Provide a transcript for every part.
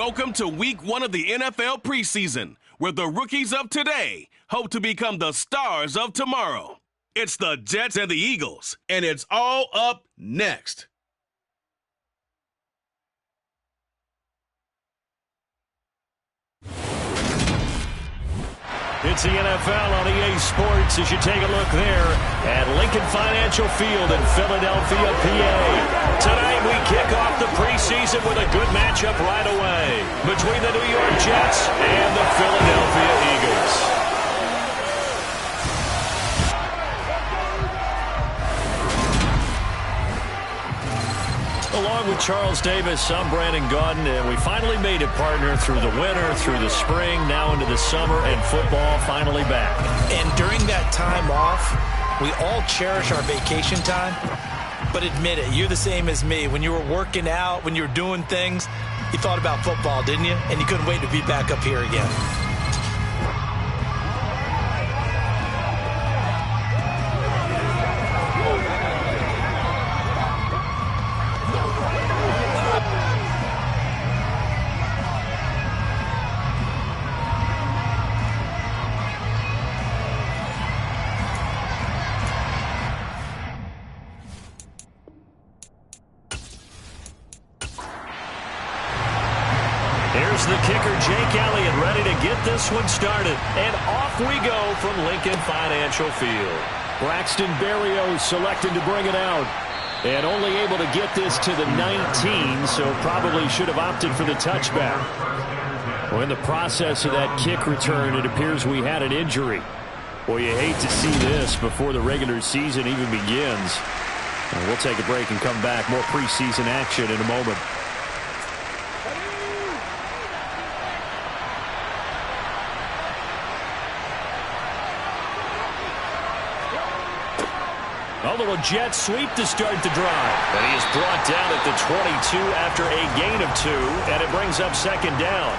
Welcome to week 1 of the NFL preseason, where the rookies of today hope to become the stars of tomorrow. It's the Jets and the Eagles, and it's all up next. It's the NFL on EA Sports as you take a look there at Lincoln Financial Field in Philadelphia, PA. Tonight we kick off the preseason with a good matchup right away between the New York Jets and the Philadelphia Eagles. Along with Charles Davis, I'm Brandon Gaudin, and we finally made it, partner, through the winter, through the spring, now into the summer, and football finally back. And during that time off, we all cherish our vacation time. But admit it, you're the same as me. When you were working out, when you were doing things, you thought about football, didn't you? And you couldn't wait to be back up here again. Here's the kicker, Jake Elliott, ready to get this one started. And off we go from Lincoln Financial Field. Braxton Berrios selected to bring it out. And only able to get this to the 19, so probably should have opted for the touchback. Well, in the process of that kick return, it appears we had an injury. Well, you hate to see this before the regular season even begins. And we'll take a break and come back. More preseason action in a moment. A little jet sweep to start the drive. And he is brought down at the 22 after a gain of 2, and it brings up second down.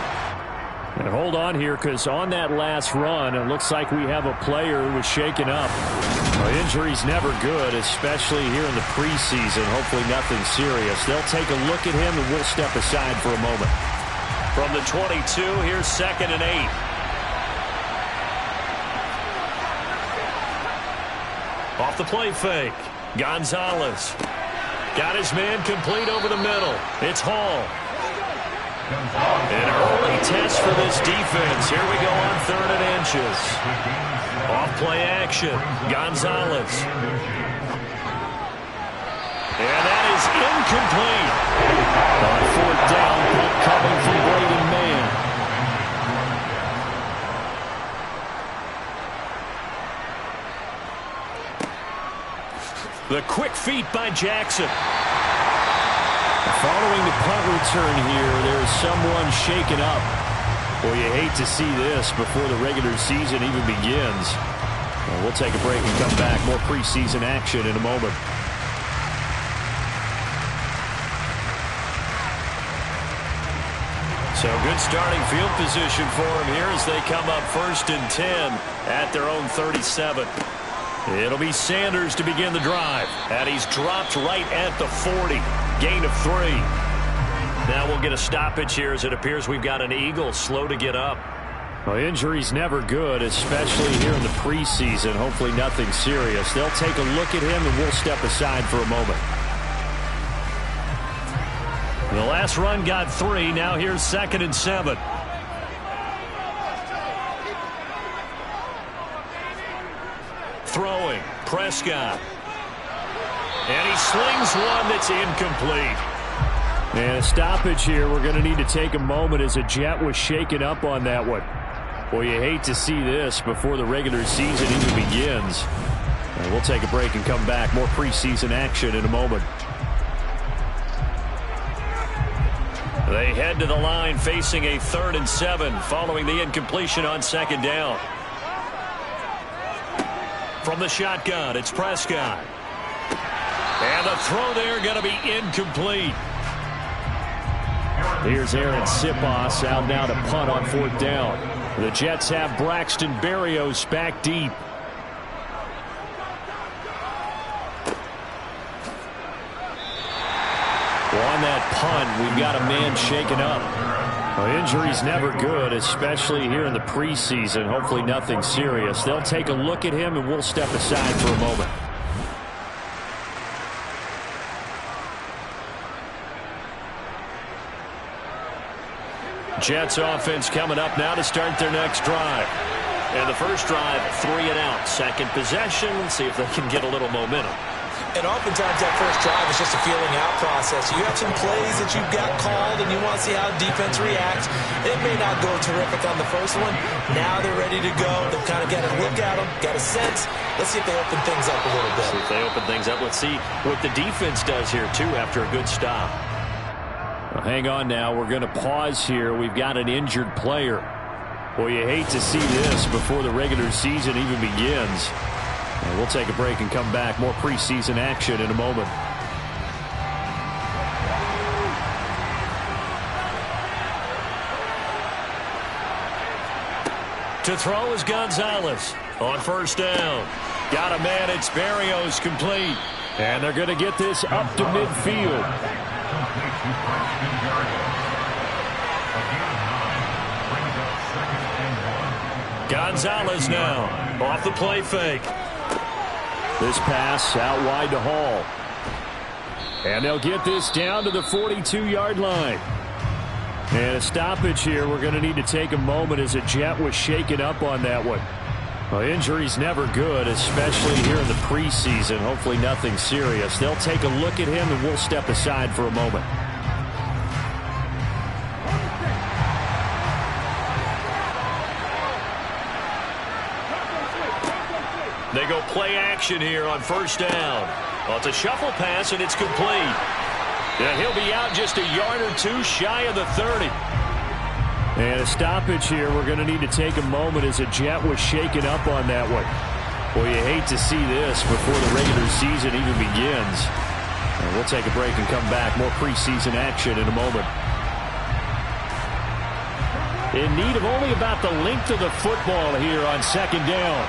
And hold on here, because on that last run, it looks like we have a player who was shaken up. Well, injury's never good, especially here in the preseason. Hopefully nothing serious. They'll take a look at him, and we'll step aside for a moment. From the 22, here's 2nd and 8. Off the play fake. Gonzalez. Got his man complete over the middle. It's Hall. An early test for this defense. Here we go on 3rd and inches. Off play action. Gonzalez. And that is incomplete. On 4th down, coming from Braden Mann. The quick feet by Jackson. Following the punt return here, there's someone shaken up. Well, you hate to see this before the regular season even begins. Well, we'll take a break and come back. More preseason action in a moment. So good starting field position for him here as they come up 1st and 10 at their own 37. It'll be Sanders to begin the drive. And he's dropped right at the 40. Gain of 3. Now we'll get a stoppage here as it appears we've got an Eagle slow to get up. Well, injury's never good, especially here in the preseason. Hopefully nothing serious. They'll take a look at him and we'll step aside for a moment. The last run got 3. Now here's 2nd and 7. Throwing, Prescott. And he slings one that's incomplete. And a stoppage here. We're going to need to take a moment as a Jet was shaken up on that one. Well, you hate to see this before the regular season even begins. And we'll take a break and come back. More preseason action in a moment. They head to the line facing a 3rd and 7 following the incompletion on 2nd down. From the shotgun, it's Prescott. And the throw there going to be incomplete. Here's Aaron Siposs out now to punt on 4th down. The Jets have Braxton Berrios back deep. Well, on that punt, we've got a man shaken up. Well, injury's never good, especially here in the preseason. Hopefully nothing serious. They'll take a look at him, and we'll step aside for a moment. Jets offense coming up now to start their next drive. And the first drive, 3 and out. Second possession. See if they can get a little momentum. And oftentimes that first drive is just a feeling out process. You have some plays that you've got called and you want to see how defense reacts. It may not go terrific on the first one. Now they're ready to go. They've kind of got a look at them, got a sense. Let's see if they open things up a little bit. See if they open things up. Let's see what the defense does here, too, after a good stop. Well, hang on now. We're going to pause here. We've got an injured player. Well, you hate to see this before the regular season even begins. And we'll take a break and come back. More preseason action in a moment. To throw is Gonzalez on first down. Got a man. It's Berrios complete. And they're going to get this up to midfield. Gonzalez now off the play fake. This pass out wide to Hall. And they'll get this down to the 42-yard line. And a stoppage here. We're going to need to take a moment as a Jet was shaken up on that one. Well, injury's never good, especially here in the preseason. Hopefully nothing serious. They'll take a look at him, and we'll step aside for a moment. They go play action here on first down. Well, it's a shuffle pass, and it's complete. Yeah, he'll be out just a yard or two shy of the 30. And a stoppage here. We're going to need to take a moment as a Jet was shaken up on that one. Well, you hate to see this before the regular season even begins. And we'll take a break and come back. More preseason action in a moment. In need of only about the length of the football here on second down.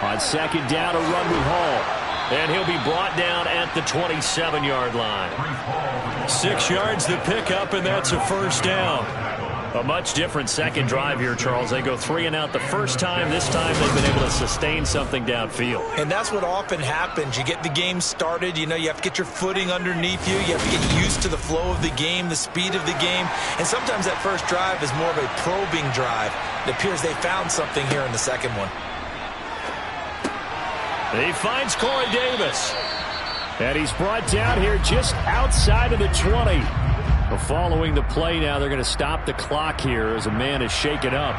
On second down, a run with Hall. And he'll be brought down at the 27-yard line. 6 yards the pickup, and that's a first down. A much different second drive here, Charles. They go 3 and out the first time. This time they've been able to sustain something downfield. And that's what often happens. You get the game started. You know, you have to get your footing underneath you. You have to get used to the flow of the game, the speed of the game. And sometimes that first drive is more of a probing drive. It appears they found something here in the second one. He finds Corey Davis. And he's brought down here just outside of the 20. Well, following the play now, they're going to stop the clock here as a man is shaken up.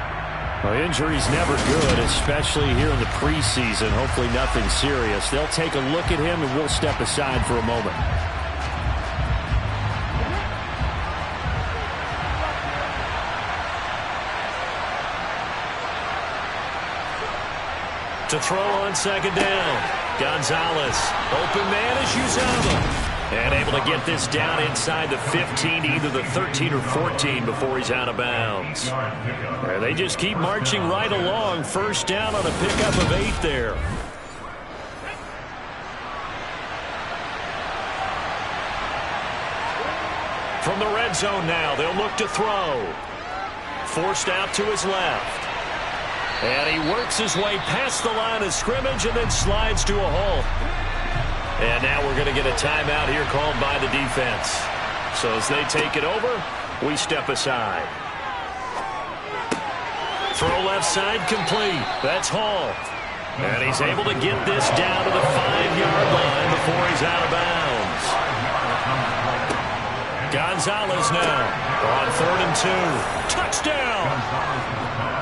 Well, injury's never good, especially here in the preseason. Hopefully nothing serious. They'll take a look at him, and we'll step aside for a moment. To throw on second down. Gonzalez. Open man is Uzama. And able to get this down inside the 15, either the 13 or 14 before he's out of bounds. And they just keep marching right along. First down on a pickup of 8 there. From the red zone now, they'll look to throw. Forced out to his left. And he works his way past the line of scrimmage and then slides to a halt. And now we're going to get a timeout here called by the defense. So as they take it over, we step aside. Throw left side complete. That's Hall. And he's able to get this down to the 5-yard line before he's out of bounds. Gonzalez now on 3rd and 2. Touchdown!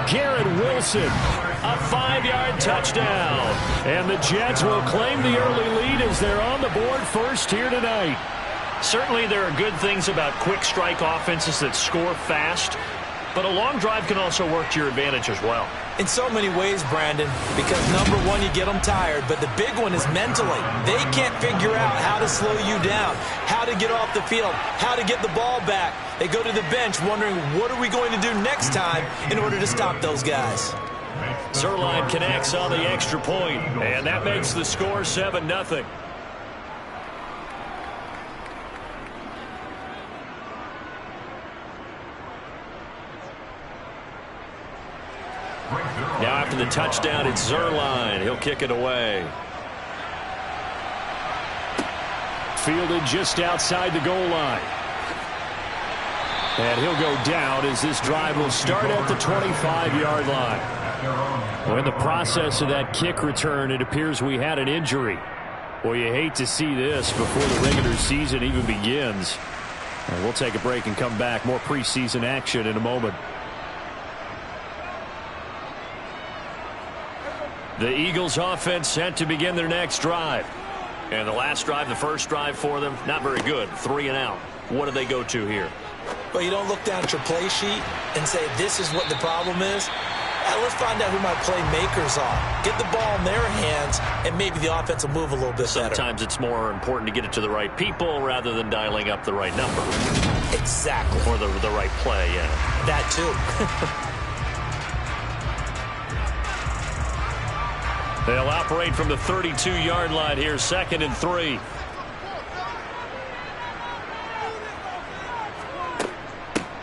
Garrett Wilson, a 5-yard touchdown. And the Jets will claim the early lead as they're on the board first here tonight. Certainly there are good things about quick strike offenses that score fast, but a long drive can also work to your advantage as well. In so many ways, Brandon, because number one, you get them tired, but the big one is mentally. They can't figure out how to slow you down, how to get off the field, how to get the ball back. They go to the bench wondering, what are we going to do next time in order to stop those guys? Zerline connects on the extra point, and that makes the score 7-0. Now after the touchdown, it's Zuerlein. He'll kick it away. Fielded just outside the goal line. And he'll go down as this drive will start at the 25-yard line. Well, in the process of that kick return, it appears we had an injury. Well, you hate to see this before the regular season even begins. And we'll take a break and come back. More preseason action in a moment. The Eagles offense set to begin their next drive. And the last drive, the first drive for them, not very good. 3 and out. What do they go to here? Well, you don't look down at your play sheet and say, this is what the problem is. Let's find out who my playmakers are. Get the ball in their hands, and maybe the offense will move a little bit better. Sometimes it's more important to get it to the right people rather than dialing up the right number. Exactly. Or the right play, yeah. That too. They'll operate from the 32-yard line here, 2nd and 3.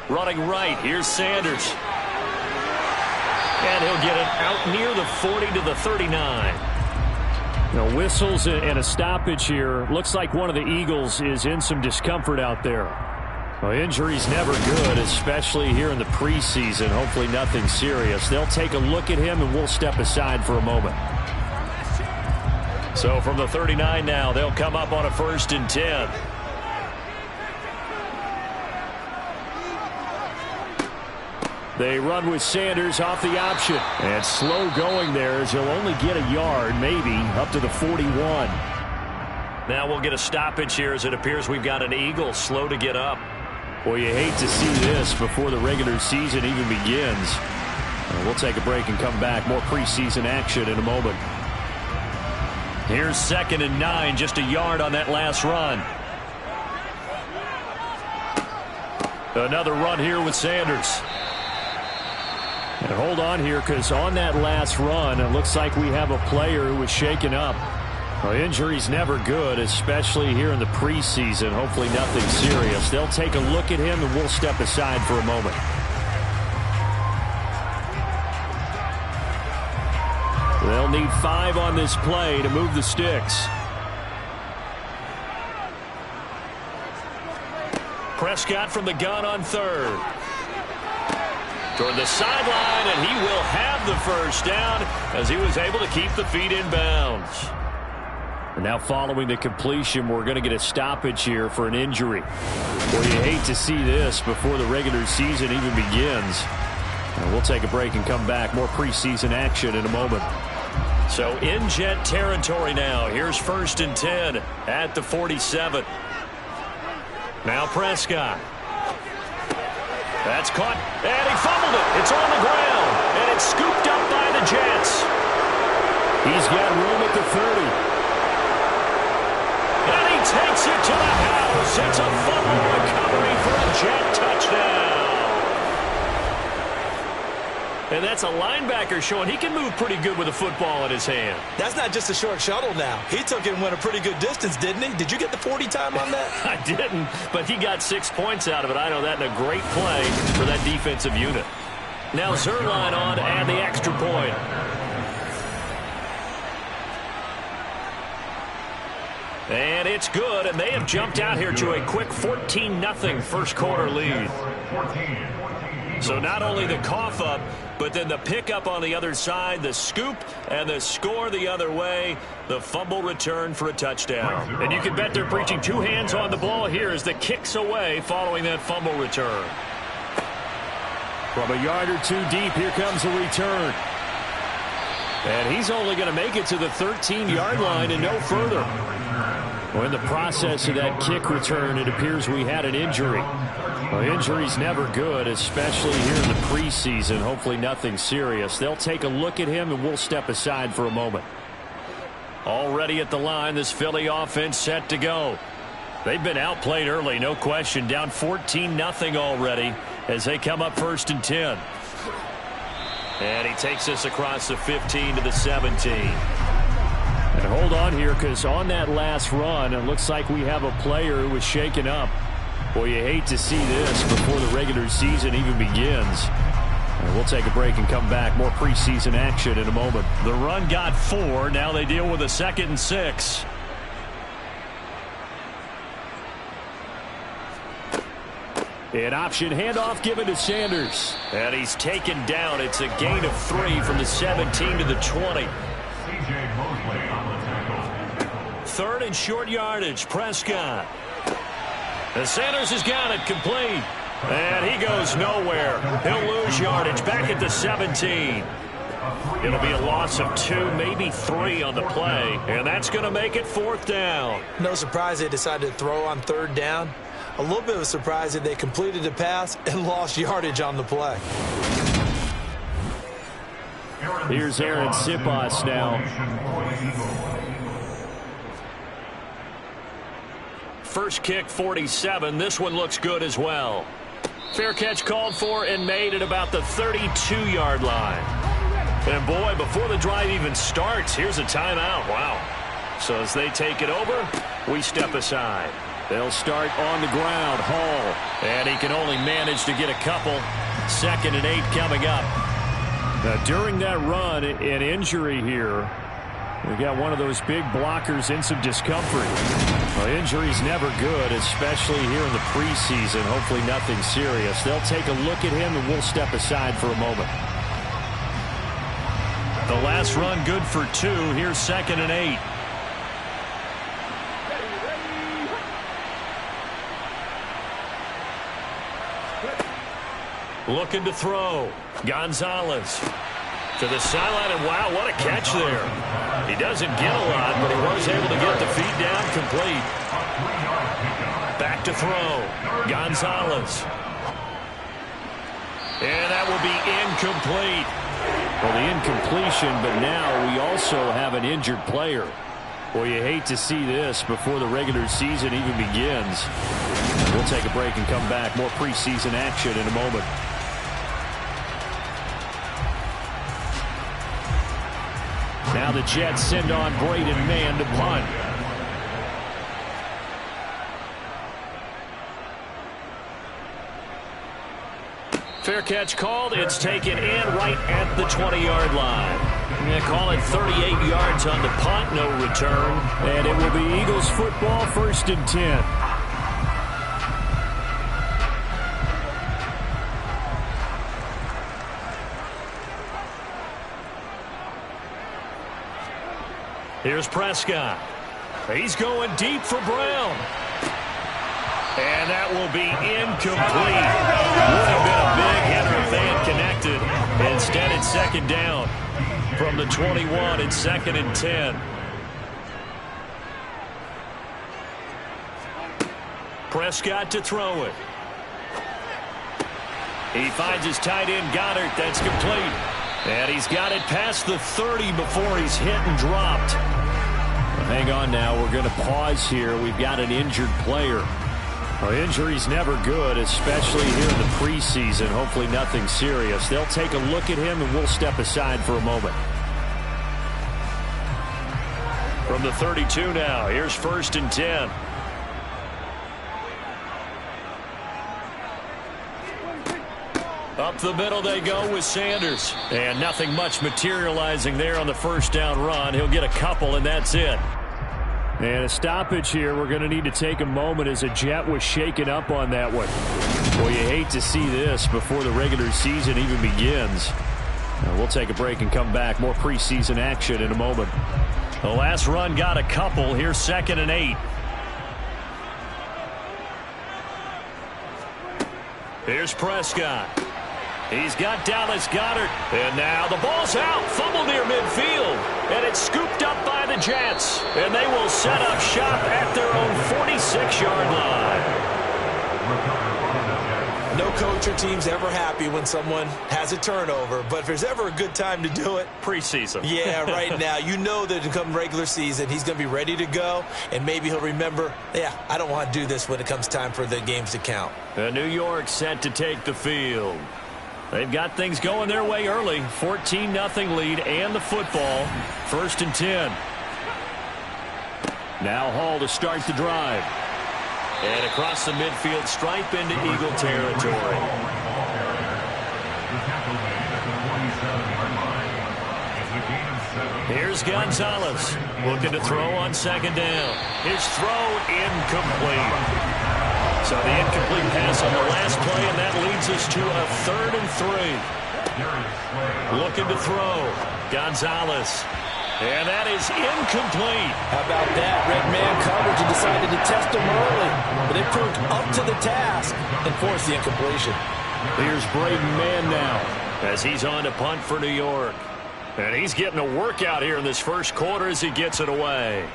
Running right, here's Sanders. And he'll get it out near the 40 to the 39. Now, whistles and a stoppage here. Looks like one of the Eagles is in some discomfort out there. Well, injury's never good, especially here in the preseason. Hopefully nothing serious. They'll take a look at him, and we'll step aside for a moment. So from the 39 now, they'll come up on a 1st and 10. They run with Sanders off the option. And slow going there as he'll only get a yard, maybe, up to the 41. Now we'll get a stoppage here as it appears we've got an Eagle slow to get up. Well, you hate to see this before the regular season even begins. We'll take a break and come back. More preseason action in a moment. Here's 2nd and 9, just a yard on that last run. Another run here with Sanders. And hold on here, because on that last run, it looks like we have a player who was shaken up. Well, injury's never good, especially here in the preseason. Hopefully nothing serious. They'll take a look at him, and we'll step aside for a moment. They'll need 5 on this play to move the sticks. Prescott from the gun on 3rd. Toward the sideline, and he will have the first down as he was able to keep the feet in bounds. And now following the completion, we're going to get a stoppage here for an injury. Well, you hate to see this before the regular season even begins. And we'll take a break and come back. More preseason action in a moment. So in Jet territory now. Here's 1st and 10 at the 47. Now Prescott. That's caught, and he fumbled it. It's on the ground, and it's scooped up by the Jets. He's got room at the 30. And he takes it to the house. It's a fumble recovery for a Jet touchdown. And that's a linebacker showing he can move pretty good with a football in his hand. That's not just a short shuttle now. He took it and went a pretty good distance, didn't he? Did you get the 40 time on that? I didn't, but he got 6 points out of it. I know that in a great play for that defensive unit. Now Zuerlein on and the extra point. And it's good, and they have jumped out here to a quick 14-0 first quarter lead. So not only the cough up, but then the pickup on the other side, the scoop, and the score the other way, the fumble return for a touchdown. And you can bet they're preaching 2 hands on the ball here as the kick's away following that fumble return. From a yard or 2 deep, here comes a return. And he's only going to make it to the 13-yard line and no further. Well, in the process of that kick return, it appears we had an injury. Well, injury's never good, especially here in the preseason. Hopefully nothing serious. They'll take a look at him, and we'll step aside for a moment. Already at the line, this Philly offense set to go. They've been outplayed early, no question. Down 14-0 already as they come up 1st and 10. And he takes us across the 15 to the 17. And hold on here, because on that last run, it looks like we have a player who was shaken up. Boy, you hate to see this before the regular season even begins. We'll take a break and come back. More preseason action in a moment. The run got 4. Now they deal with a 2nd and 6. An option handoff given to Sanders. And he's taken down. It's a gain of 3 from the 17 to the 20. 3rd and short yardage. Prescott. And Sanders has got it complete. And he goes nowhere. He'll lose yardage back at the 17. It'll be a loss of 2, maybe 3 on the play. And that's going to make it 4th down. No surprise they decided to throw on 3rd down. A little bit of a surprise that they completed the pass and lost yardage on the play. Here's Aaron Sipos now. First kick, 47. This one looks good as well. Fair catch called for and made at about the 32-yard line. And, boy, before the drive even starts, here's a timeout. Wow. So as they take it over, we step aside. They'll start on the ground. Hall. And he can only manage to get a couple. 2nd and 8 coming up. Now, during that run, an injury here. We've got one of those big blockers in some discomfort. Well, injury's never good, especially here in the preseason. Hopefully nothing serious. They'll take a look at him, and we'll step aside for a moment. The last run good for 2. Here's 2nd and 8. Looking to throw. Gonzalez to the sideline, and wow, what a catch there. He doesn't get a lot, but he was able to get the feet down complete. Back to throw. Gonzalez. And that will be incomplete. Well, the incompletion, but now we also have an injured player. Well, you hate to see this before the regular season even begins. We'll take a break and come back. More preseason action in a moment. Now the Jets send on Braden Mann to punt. Fair catch called. It's taken in right at the 20-yard line. They call it 38 yards on the punt, no return. And it will be Eagles football, 1st and 10. Here's Prescott. He's going deep for Brown. And that will be incomplete. Would have been a big hitter if they had connected. Instead, it's 2nd down from the 21. It's 2nd and 10. Prescott to throw it. He finds his tight end, Goddard. That's complete. And he's got it past the 30 before he's hit and dropped. Well, hang on now. We're going to pause here. We've got an injured player. Well, injury's never good, especially here in the preseason. Hopefully nothing serious. They'll take a look at him, and we'll step aside for a moment. From the 32 now, here's 1st and 10. Up the middle they go with Sanders. And nothing much materializing there on the 1st down run. He'll get a couple, and that's it. And a stoppage here. We're going to need to take a moment as a Jet was shaken up on that one. Well, you hate to see this before the regular season even begins. We'll take a break and come back. More preseason action in a moment. The last run got a couple. Here's 2nd and 8. Here's Prescott. He's got Dallas Goedert. And now the ball's out. Fumble near midfield. And it's scooped up by the Jets. And they will set up shop at their own 46-yard line. No coach or team's ever happy when someone has a turnover. But if there's ever a good time to do it, preseason. Yeah, right now. You know that to come regular season, he's going to be ready to go. And maybe he'll remember, yeah, I don't want to do this when it comes time for the games to count. New York set to take the field. They've got things going their way early. 14-0 lead and the football. 1st and 10. Now Hall to start the drive. And across the midfield stripe into Eagle territory. Here's Gonzalez looking to throw on second down. His throw incomplete. So the incomplete pass on the last play, and that leads us to a 3rd and 3. Looking to throw. Gonzalez. And that is incomplete. How about that? Red man coverage and decided to test him early. But they proved up to the task and forced the incompletion. Here's Braden Mann now as he's on to punt for New York. And he's getting a workout here in this first quarter as he gets it away.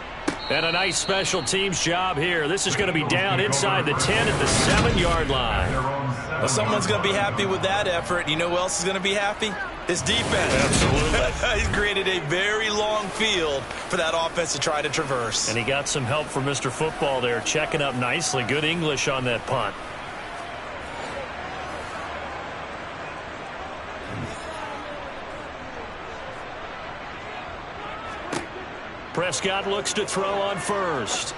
And a nice special teams job here. This is going to be down inside the 10 at the 7-yard line. Well, someone's going to be happy with that effort. You know who else is going to be happy? His defense. Absolutely. He's created a very long field for that offense to try to traverse. And he got some help from Mr. Football there, checking up nicely. Good English on that punt. Prescott looks to throw on first.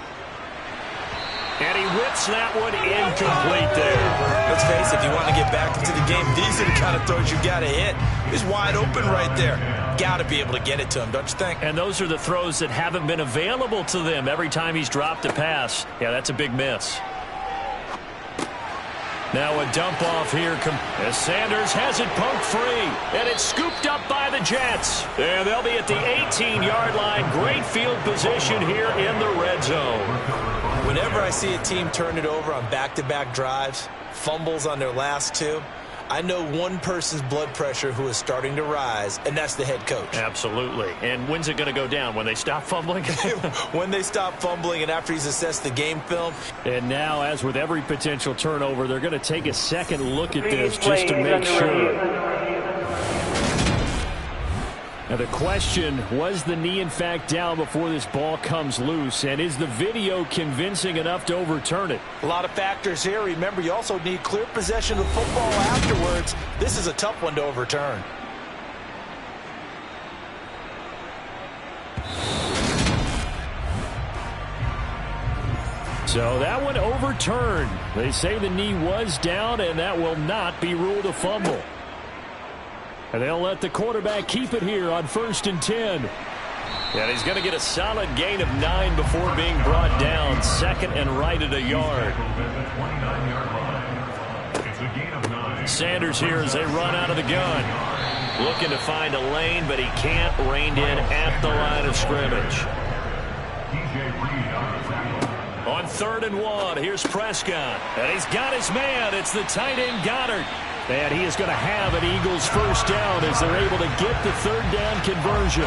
And he whips that one incomplete there. Let's face it, if you want to get back into the game, these are the kind of throws you got to hit. He's wide open right there. Got to be able to get it to him, don't you think? And those are the throws that haven't been available to them every time he's dropped a pass. Yeah, that's a big miss. Now a dump off here as Sanders has it pumped free. And it's scooped up by the Jets. And they'll be at the 18-yard line. Great field position here in the red zone. Whenever I see a team turn it over on back-to-back drives, fumbles on their last 2, I know one person's blood pressure who is starting to rise, and that's the head coach. Absolutely. And when's it going to go down? When they stop fumbling? When they stop fumbling and after he's assessed the game film. And now, as with every potential turnover, they're going to take a second look at this just to make sure. Now the question, was the knee in fact down before this ball comes loose? And is the video convincing enough to overturn it? A lot of factors here. Remember, you also need clear possession of the football afterwards. This is a tough one to overturn. So that one overturned. They say the knee was down, and that will not be ruled a fumble. And they'll let the quarterback keep it here on 1st and 10. And he's going to get a solid gain of 9 before being brought down. 2nd and right at a yard. Sanders here as they run out of the gun. Looking to find a lane, but he can't. Reined in at the line of scrimmage. On 3rd and 1, here's Prescott. And he's got his man. It's the tight end Goddard. And he is going to have an Eagles first down as they're able to get the 3rd down conversion.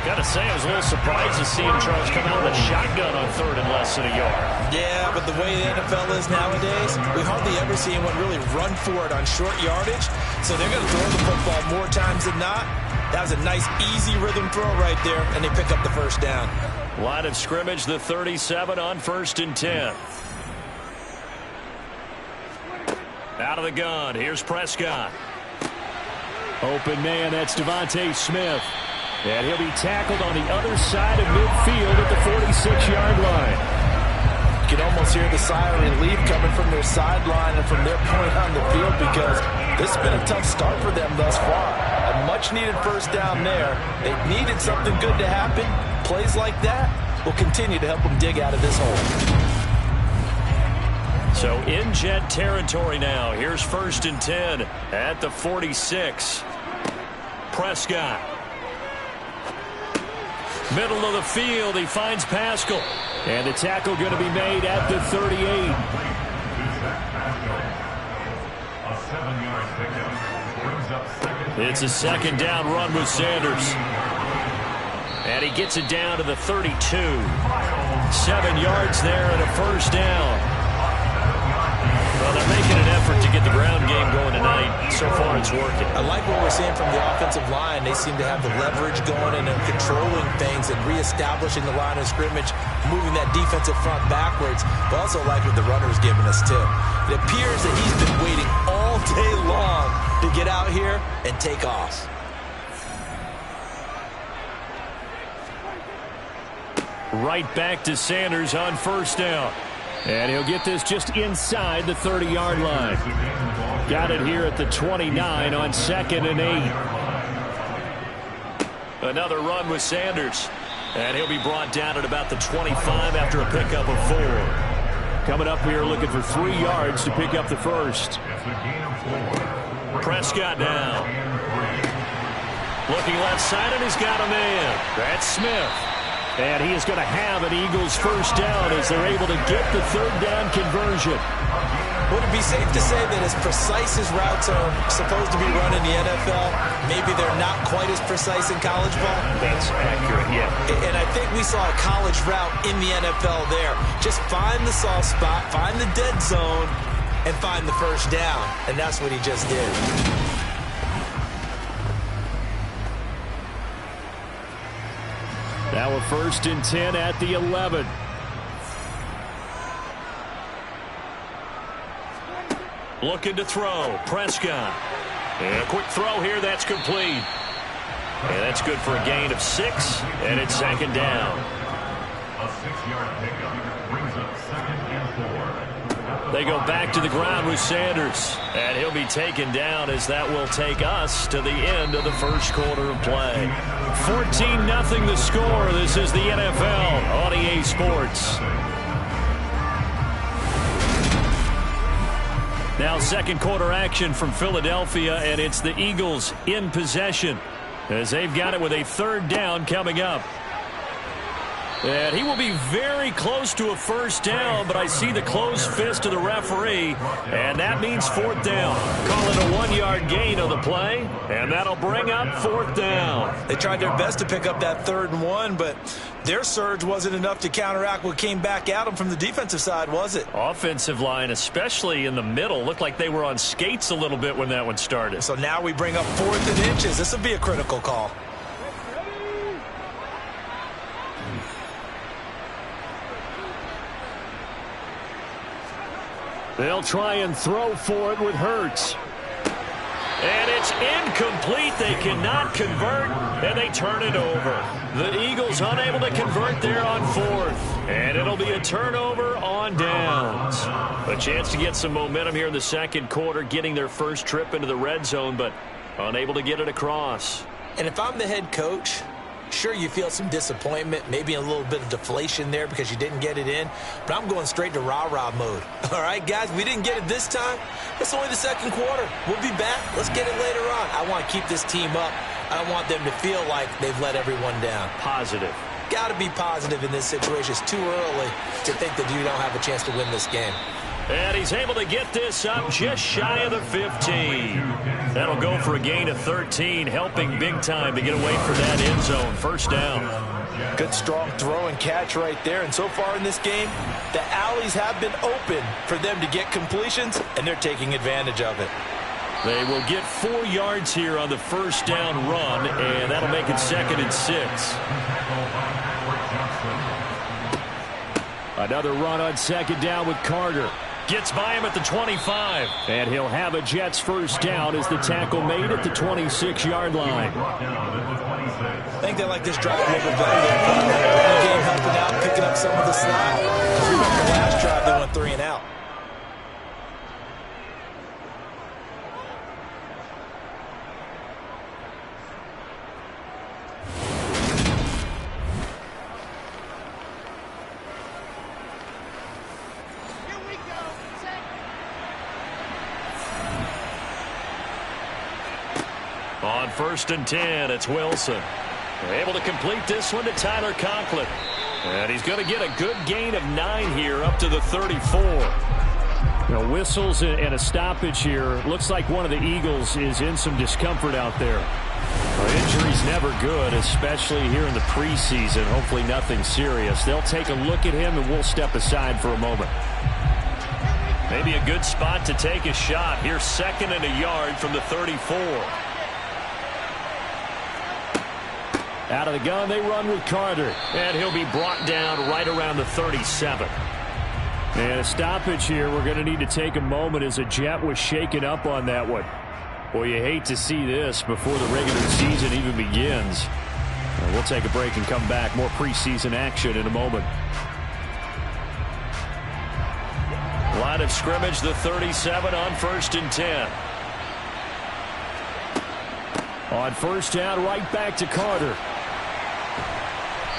Got to say, I was a little surprised to see him, Charles, come out with a shotgun on 3rd and less than a yard. Yeah, but the way the NFL is nowadays, we hardly ever see anyone really run for it on short yardage. So they're going to throw the football more times than not. That was a nice, easy rhythm throw right there, and they pick up the first down. Line of scrimmage, the 37 on 1st and 10. Out of the gun, here's Prescott. Open man, that's Devontae Smith. And he'll be tackled on the other side of midfield at the 46-yard line. You can almost hear the sigh of relief coming from their sideline and from their point on the field because this has been a tough start for them thus far. A much-needed first down there. They needed something good to happen. Plays like that will continue to help them dig out of this hole. So in Jet territory now. Here's 1st and 10 at the 46. Prescott. Middle of the field. He finds Pascal. And the tackle going to be made at the 38. It's a 2nd down run with Sanders. And he gets it down to the 32. 7 yards there and a first down. Well, they're making an effort to get the ground game going tonight. So far, it's working. I like what we're seeing from the offensive line. They seem to have the leverage going and they're controlling things and reestablishing the line of scrimmage, moving that defensive front backwards. But also like what the runner's giving us, too. It appears that he's been waiting all day long to get out here and take off. Right back to Sanders on first down. And he'll get this just inside the 30-yard line. Got it here at the 29 on 2nd and 8. Another run with Sanders. And he'll be brought down at about the 25 after a pickup of 4. Coming up here looking for 3 yards to pick up the first. Prescott now. Looking left side, and he's got a man. That's Smith. And he is going to have an Eagles first down as they're able to get the third down conversion. Would it be safe to say that as precise as routes are supposed to be run in the NFL, maybe they're not quite as precise in college ball? That's accurate, yeah. And I think we saw a college route in the NFL there. Just find the soft spot, find the dead zone, and find the first down. And that's what he just did. Now a 1st and 10 at the 11. Looking to throw. Prescott. And a quick throw here. That's complete. And that's good for a gain of 6. And it's 2nd down. A 6-yard pickup brings up 2nd and 4. They go back to the ground with Sanders. And he'll be taken down as that will take us to the end of the first quarter of play. 14-0 the score. This is the NFL on EA Sports. Now 2nd quarter action from Philadelphia, and it's the Eagles in possession as they've got it with a 3rd down coming up. And he will be very close to a first down, but I see the closed fist of the referee, and that means 4th down. Call it a 1-yard gain of the play, and that'll bring up 4th down. They tried their best to pick up that 3rd and 1, but their surge wasn't enough to counteract what came back at them from the defensive side, was it? Offensive line, especially in the middle, looked like they were on skates a little bit when that one started. So now we bring up 4th and inches. This will be a critical call. They'll try and throw for it with Hurts. And it's incomplete. They cannot convert, and they turn it over. The Eagles unable to convert there on 4th. And it'll be a turnover on downs. A chance to get some momentum here in the 2nd quarter, getting their first trip into the red zone, but unable to get it across. And if I'm the head coach, sure, you feel some disappointment, maybe a little bit of deflation there because you didn't get it in, but I'm going straight to rah-rah mode. All right, guys, we didn't get it this time. It's only the 2nd quarter. We'll be back. Let's get it later on. I want to keep this team up. I don't want them to feel like they've let everyone down. Positive. Got to be positive in this situation. It's too early to think that you don't have a chance to win this game. And he's able to get this up just shy of the 15. That'll go for a gain of 13, helping big time to get away from that end zone. First down. Good strong throw and catch right there. And so far in this game, the alleys have been open for them to get completions, and they're taking advantage of it. They will get 4 yards here on the first down run, and that'll make it 2nd and 6. Another run on 2nd down with Carter. Gets by him at the 25. And he'll have a Jets first down as the tackle made at the 26-yard line. I think they like this drive a little bit better than the game, helping out, picking up some of the slack. Remember last drive, they went 3 and out. On 1st and 10, it's Wilson. Able to complete this one to Tyler Conklin. And he's going to get a good gain of 9 here up to the 34. You know, whistles and a stoppage here. Looks like one of the Eagles is in some discomfort out there. Injury's never good, especially here in the preseason. Hopefully nothing serious. They'll take a look at him, and we'll step aside for a moment. Maybe a good spot to take a shot. Here's 2nd and a yard from the 34. Out of the gun, they run with Carter. And he'll be brought down right around the 37. And a stoppage here. We're going to need to take a moment as a Jet was shaken up on that one. Boy, you hate to see this before the regular season even begins. We'll take a break and come back. More preseason action in a moment. Line of scrimmage, the 37 on 1st and 10. On 1st down, right back to Carter.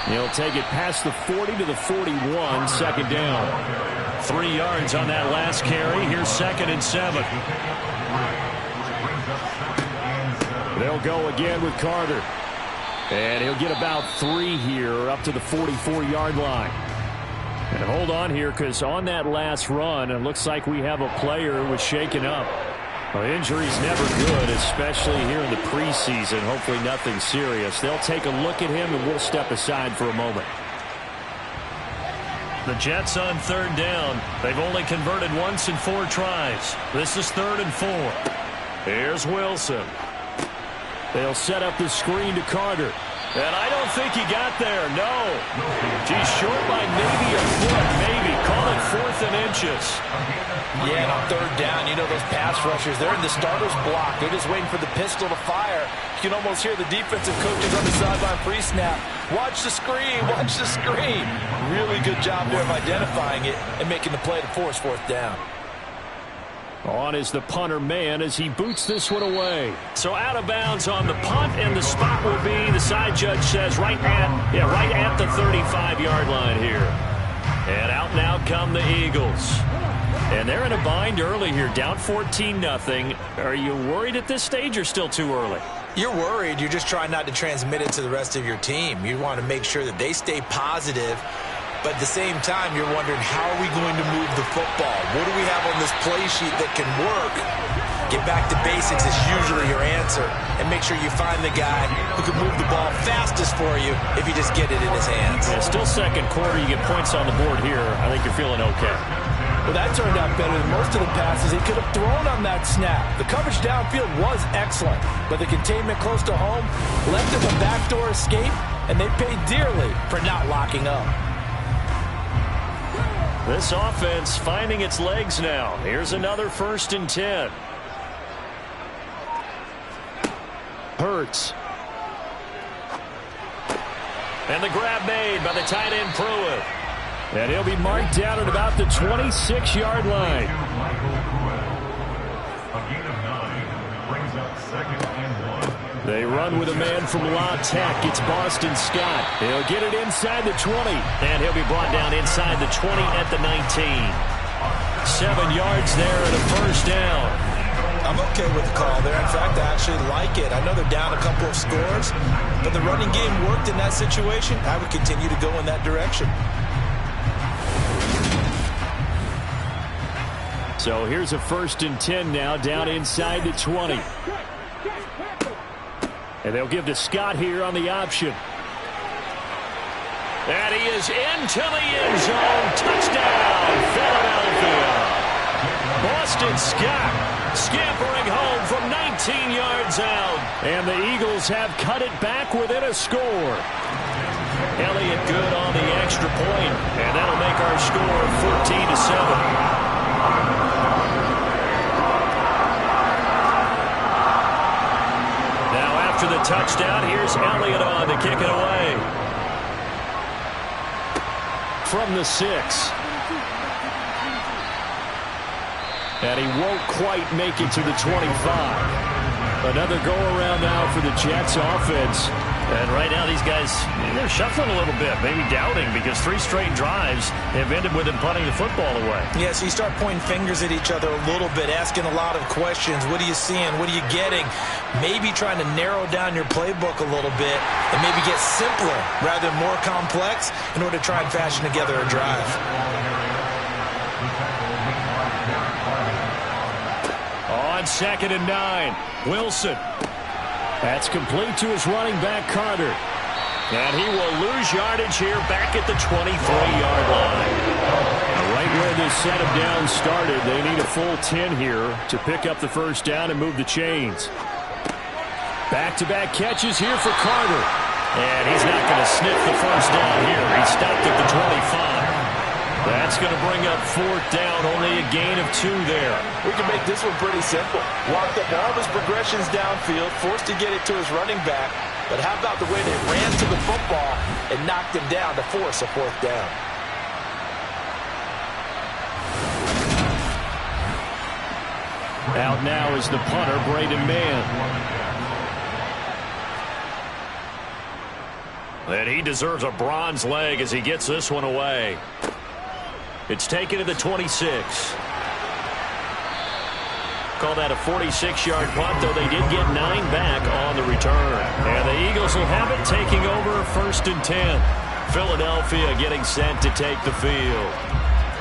He'll take it past the 40 to the 41, second down. 3 yards on that last carry. Here's 2nd and 7. They'll go again with Carter. And he'll get about 3 here up to the 44-yard line. And hold on here, because on that last run, it looks like we have a player who was shaken up. Well, injury's never good, especially here in the preseason. Hopefully nothing serious. They'll take a look at him, and we'll step aside for a moment. The Jets on 3rd down. They've only converted once in 4 tries. This is 3rd and 4. Here's Wilson. They'll set up the screen to Carter. And I don't think he got there, no. He's short by maybe a foot, maybe. Call it 4th and inches. Yeah, and on 3rd down, you know those pass rushers, they're in the starter's block. They're just waiting for the pistol to fire. You can almost hear the defensive coaches on the sideline pre-snap. Watch the screen, watch the screen. Really good job there of identifying it and making the play to force 4th down. On is the punter man as he boots this one away. So out of bounds on the punt, and the spot will be, the side judge says, right at the 35-yard line here. And out now come the Eagles. And they're in a bind early here, down 14-0. Are you worried at this stage or still too early? You're worried. You're just trying not to transmit it to the rest of your team. You want to make sure that they stay positive. But at the same time, you're wondering, how are we going to move the football? What do we have on this play sheet that can work? Get back to basics is usually your answer. And make sure you find the guy who can move the ball fastest for you if you just get it in his hands. Yeah, still 2nd quarter. You get points on the board here. I think you're feeling okay. Well, that turned out better than most of the passes he could have thrown on that snap. The coverage downfield was excellent, but the containment close to home left him a backdoor escape, and they paid dearly for not locking up. This offense finding its legs now. Here's another 1st and 10. Hurts. And the grab made by the tight end Pruitt. And he'll be marked down at about the 26-yard line. A gain of 9 brings up 2nd and 1. They run with a man from La Tech. It's Boston Scott. He'll get it inside the 20. And he'll be brought down inside the 20 at the 19. 7 yards there and a 1st down. I'm okay with the call there. In fact, I actually like it. I know they're down a couple of scores, but the running game worked in that situation. I would continue to go in that direction. So here's a 1st and 10 now, down inside the 20. And they'll give to Scott here on the option. And he is into the end zone. Touchdown, Philadelphia. Boston Scott scampering home from 19 yards out. And the Eagles have cut it back within a score. Elliott good on the extra point, and that'll make our score 14-7. After the touchdown, here's Elliott on to kick it away. From the 6. And he won't quite make it to the 25. Another go-around now for the Jets offense. And right now these guys, they're shuffling a little bit, maybe doubting, because 3 straight drives have ended with them punting the football away. Yeah, so you start pointing fingers at each other a little bit, asking a lot of questions. What are you seeing? What are you getting? Maybe trying to narrow down your playbook a little bit and maybe get simpler rather than more complex in order to try and fashion together a drive. On 2nd and 9, Wilson. That's complete to his running back, Carter. And he will lose yardage here back at the 23-yard line. Right where this set of downs started, they need a full 10 here to pick up the 1st down and move the chains. Back-to-back catches here for Carter. And he's not going to sniff the 1st down here. He stopped at the 25. That's going to bring up 4th down, only a gain of 2 there. We can make this one pretty simple. Walked up all of his progressions downfield, forced to get it to his running back. But how about the way they ran to the football and knocked him down to force a 4th down? Out now is the punter, Braden Mann. And he deserves a bronze leg as he gets this one away. It's taken to the 26. Call that a 46-yard punt, though they did get 9 back on the return. And the Eagles will have it, taking over 1st and 10. Philadelphia getting set to take the field.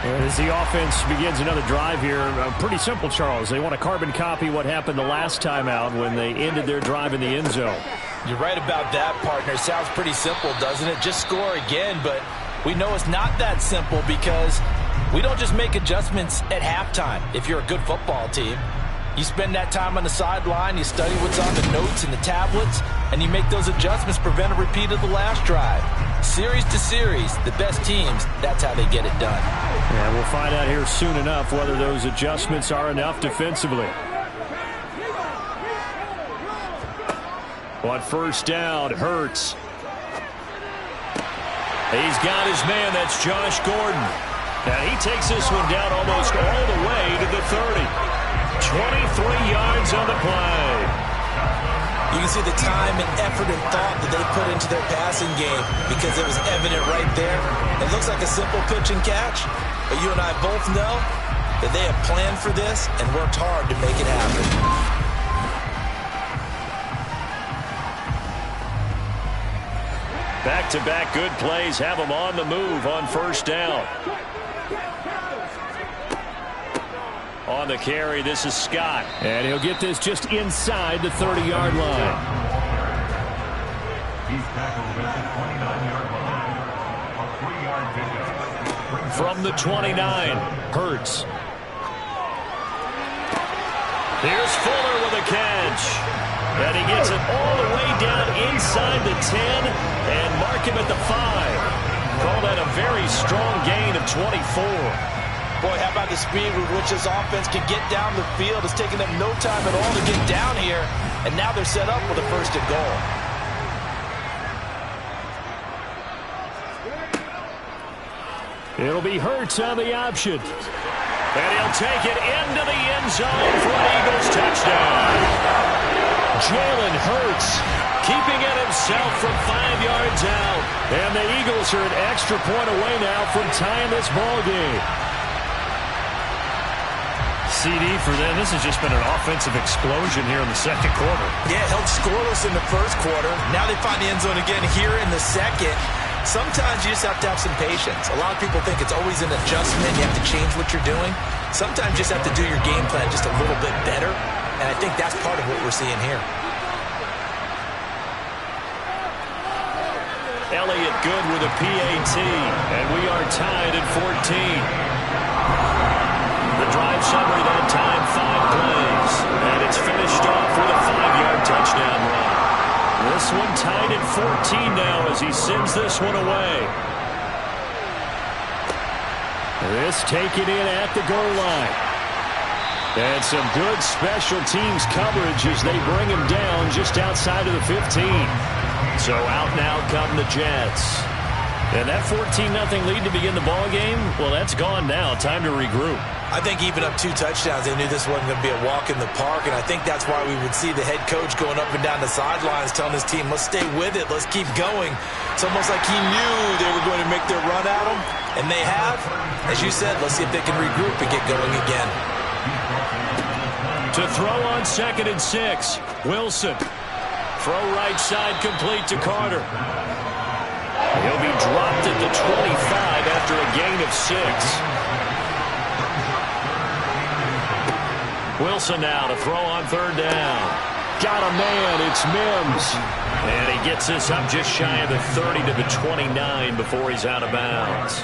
And as the offense begins another drive here, pretty simple, Charles. They want to carbon copy what happened the last time out when they ended their drive in the end zone. You're right about that, partner. Sounds pretty simple, doesn't it? Just score again, but we know it's not that simple because we don't just make adjustments at halftime if you're a good football team. You spend that time on the sideline, you study what's on the notes and the tablets, and you make those adjustments, prevent a repeat of the last drive. Series to series, the best teams, that's how they get it done. Yeah, we'll find out here soon enough whether those adjustments are enough defensively. On 1st down, Hurts. He's got his man, that's Josh Gordon. Now he takes this one down almost all the way to the 30. 23 yards on the play. You can see the time and effort and thought that they put into their passing game because it was evident right there. It looks like a simple pitch and catch, but you and I both know that they have planned for this and worked hard to make it happen. Back-to-back good plays have them on the move on 1st down. On the carry, this is Scott. And he'll get this just inside the 30-yard line. He's tackled at the 29-yard line. A 3-yard pickup. From the 29, Hurts. Here's Fuller with a catch. And he gets it all the way down inside the 10 and mark him at the 5. Call that a very strong gain of 24. Boy, how about the speed with which this offense can get down the field? It's taken them no time at all to get down here, and now they're set up with a 1st and goal. It'll be Hurts on the option. And he'll take it into the end zone for an Eagles touchdown. Jalen Hurts keeping it himself from 5 yards out. And the Eagles are an extra point away now from tying this ball game. CD for them. This has just been an offensive explosion here in the 2nd quarter. Yeah, held scoreless in the 1st quarter. Now they find the end zone again here in the 2nd. Sometimes you just have to have some patience. A lot of people think it's always an adjustment. You have to change what you're doing. Sometimes you just have to do your game plan just a little bit better. And I think that's part of what we're seeing here. Elliott good with a PAT. And we are tied at 14. The drive summary that time, 5 plays. And it's finished off with a 5-yard touchdown run. This one tied at 14 now as he sends this one away. This taken in at the goal line. And some good special teams coverage as they bring him down just outside of the 15. So out now come the Jets. And that 14-0 lead to begin the ball game, well, that's gone now. Time to regroup. I think even up 2 touchdowns, they knew this wasn't going to be a walk in the park, and I think that's why we would see the head coach going up and down the sidelines telling his team, let's stay with it, let's keep going. It's almost like he knew they were going to make their run at him, and they have. As you said, let's see if they can regroup and get going again. To throw on 2nd and 6, Wilson. Throw right side complete to Carter. He'll be dropped at the 25 after a gain of 6. Wilson now to throw on 3rd down. Got a man, it's Mims. And he gets this up just shy of the 30 to the 29 before he's out of bounds.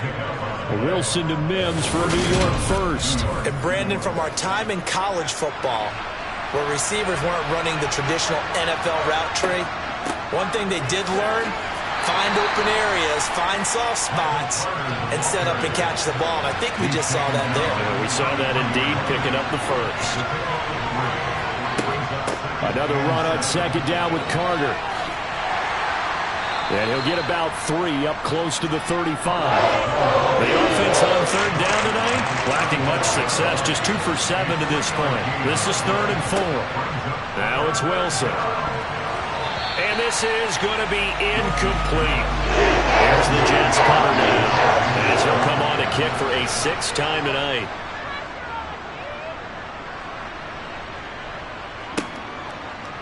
Wilson to Mims for a New York first. And Brandon, from our time in college football, where receivers weren't running the traditional NFL route tree, one thing they did learn, find open areas, find soft spots, and set up and catch the ball. And I think we just saw that there. Yeah, we saw that indeed, picking up the first. Another run on 2nd down with Carter. And he'll get about 3 up close to the 35. The offense on 3rd down tonight, lacking much success, just 2 for 7 to this point. This is 3rd and 4. Now it's Wilson. And And this is going to be incomplete. Here's the Jets punter now, as he'll come on to kick for a sixth time tonight.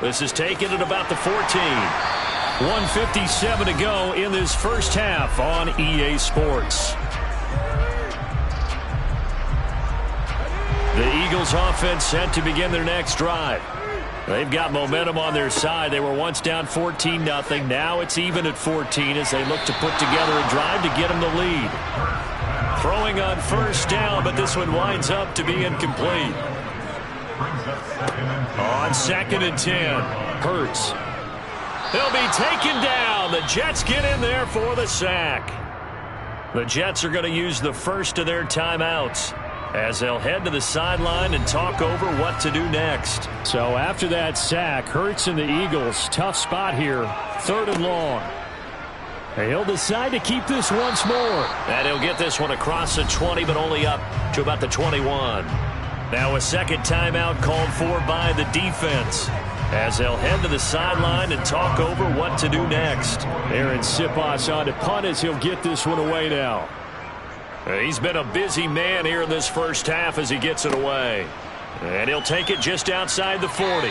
This is taken at about the 14. 1:57 to go in this first half on EA Sports. The Eagles offense set to begin their next drive. They've got momentum on their side. They were once down 14-0. Now it's even at 14 as they look to put together a drive to get them the lead. Throwing on first down, but this one winds up to be incomplete. On 2nd and 10, Hurts. He'll be taken down. The Jets get in there for the sack. The Jets are going to use the first of their timeouts as they'll head to the sideline and talk over what to do next. So after that sack, Hurts and the Eagles, tough spot here, 3rd and long. And he'll decide to keep this once more. And he'll get this one across the 20, but only up to about the 21. Now a second timeout called for by the defense as they'll head to the sideline and talk over what to do next. Aaron Siposs on to punt as he'll get this one away now. He's been a busy man here in this first half as he gets it away. And he'll take it just outside the 40.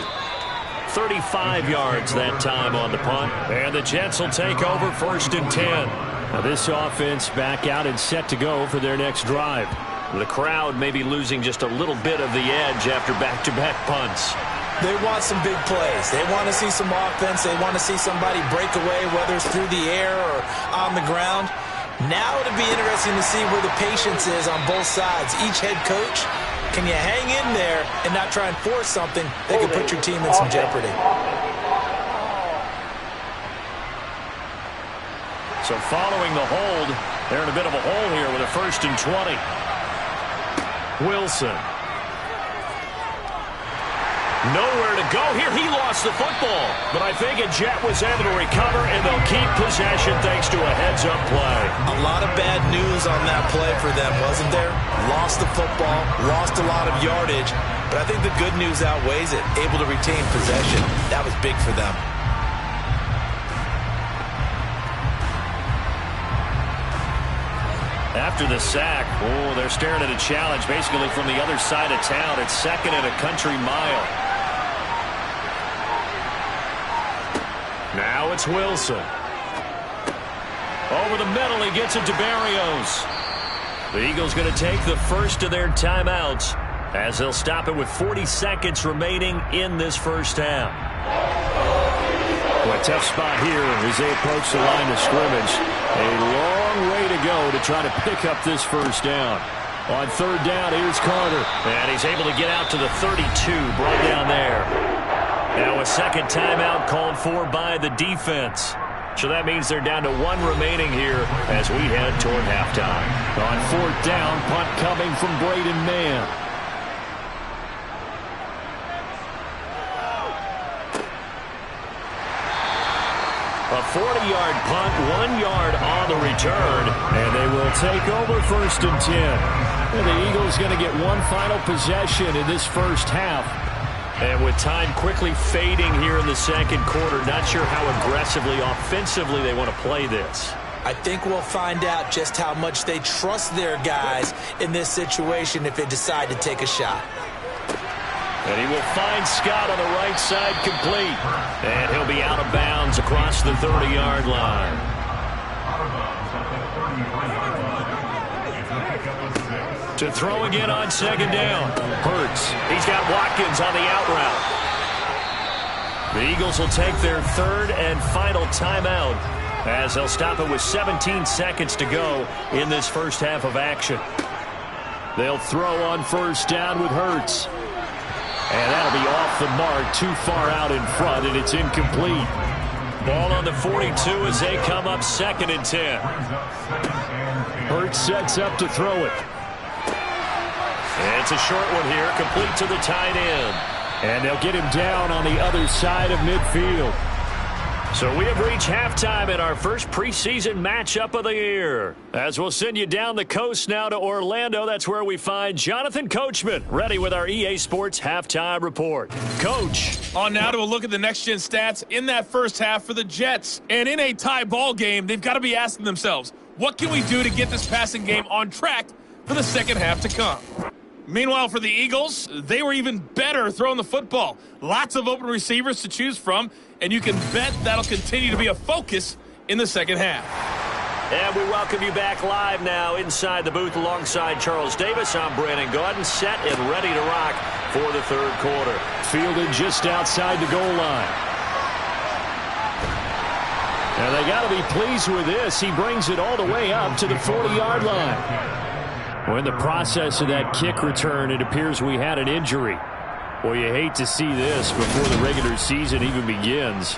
35 yards that time on the punt. And the Jets will take over 1st and 10. Now this offense back out and set to go for their next drive. The crowd may be losing just a little bit of the edge after back-to-back punts. They want some big plays. They want to see some offense. They want to see somebody break away, whether it's through the air or on the ground. Now it'll be interesting to see where the patience is on both sides. Each head coach, can you hang in there and not try and force something that could put your team in some jeopardy? So following the hold, they're in a bit of a hole here with a 1st and 20. Wilson. Nowhere to go here. He lost the football. But I think a Jet was able to recover, and they'll keep possession thanks to a heads-up play. A lot of bad news on that play for them, wasn't there? Lost the football, lost a lot of yardage. But I think the good news outweighs it. Able to retain possession. That was big for them. After the sack, they're staring at a challenge basically from the other side of town. It's 2nd and a country mile. Now it's Wilson. Over the middle, he gets it to Berrios. The Eagles going to take the first of their timeouts as they'll stop it with 40 seconds remaining in this first half. Well, a tough spot here as they approach the line of scrimmage. A long way to go to try to pick up this first down. On 3rd down, here's Carter. And he's able to get out to the 32, brought down there. Now a second timeout called for by the defense. So that means they're down to 1 remaining here as we head toward halftime. On 4th down, punt coming from Braden Mann. A 40-yard punt, 1 yard on the return. And they will take over 1st and 10. And the Eagles going to get one final possession in this first half. And with time quickly fading here in the second quarter, not sure how aggressively, offensively they want to play this. I think we'll find out just how much they trust their guys in this situation if they decide to take a shot. And he will find Scott on the right side complete. And he'll be out of bounds across the 30-yard line. To throw again on 2nd down. Hurts. He's got Watkins on the out route. The Eagles will take their 3rd and final timeout as they'll stop it with 17 seconds to go in this first half of action. They'll throw on 1st down with Hurts. And that'll be off the mark, too far out in front, and it's incomplete. Ball on the 42 as they come up 2nd and 10. Hurts sets up to throw it. It's a short one here, complete to the tight end. And they'll get him down on the other side of midfield. So we have reached halftime in our first preseason matchup of the year. As we'll send you down the coast now to Orlando, that's where we find Jonathan Coachman, ready with our EA Sports halftime report. Coach. On now to a look at the next-gen stats in that first half for the Jets. And in a tie ball game, they've got to be asking themselves, what can we do to get this passing game on track for the second half to come? Meanwhile, for the Eagles, they were even better throwing the football. Lots of open receivers to choose from, and you can bet that'll continue to be a focus in the second half. And we welcome you back live now inside the booth alongside Charles Davis. I'm Brandon Gaudin, set and ready to rock for the third quarter. Fielded just outside the goal line. And they got to be pleased with this. He brings it all the way up to the 40-yard line. Well, in the process of that kick return, it appears we had an injury. Well, you hate to see this before the regular season even begins.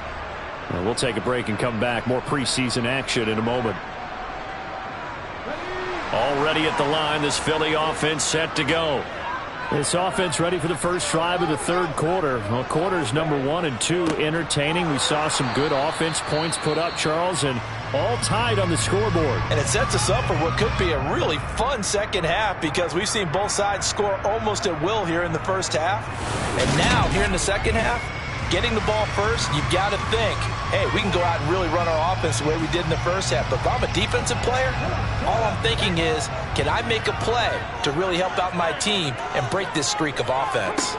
Well, we'll take a break and come back. More preseason action in a moment. Already at the line, this Philly offense set to go. This offense ready for the first drive of the third quarter. Well, quarters number 1 and 2 entertaining. We saw some good offense points put up, Charles, and all tied on the scoreboard. And it sets us up for what could be a really fun second half because we've seen both sides score almost at will here in the first half. And now, here in the second half, getting the ball first, you've got to think, hey, we can go out and really run our offense the way we did in the first half. But if I'm a defensive player, all I'm thinking is, can I make a play to really help out my team and break this streak of offense?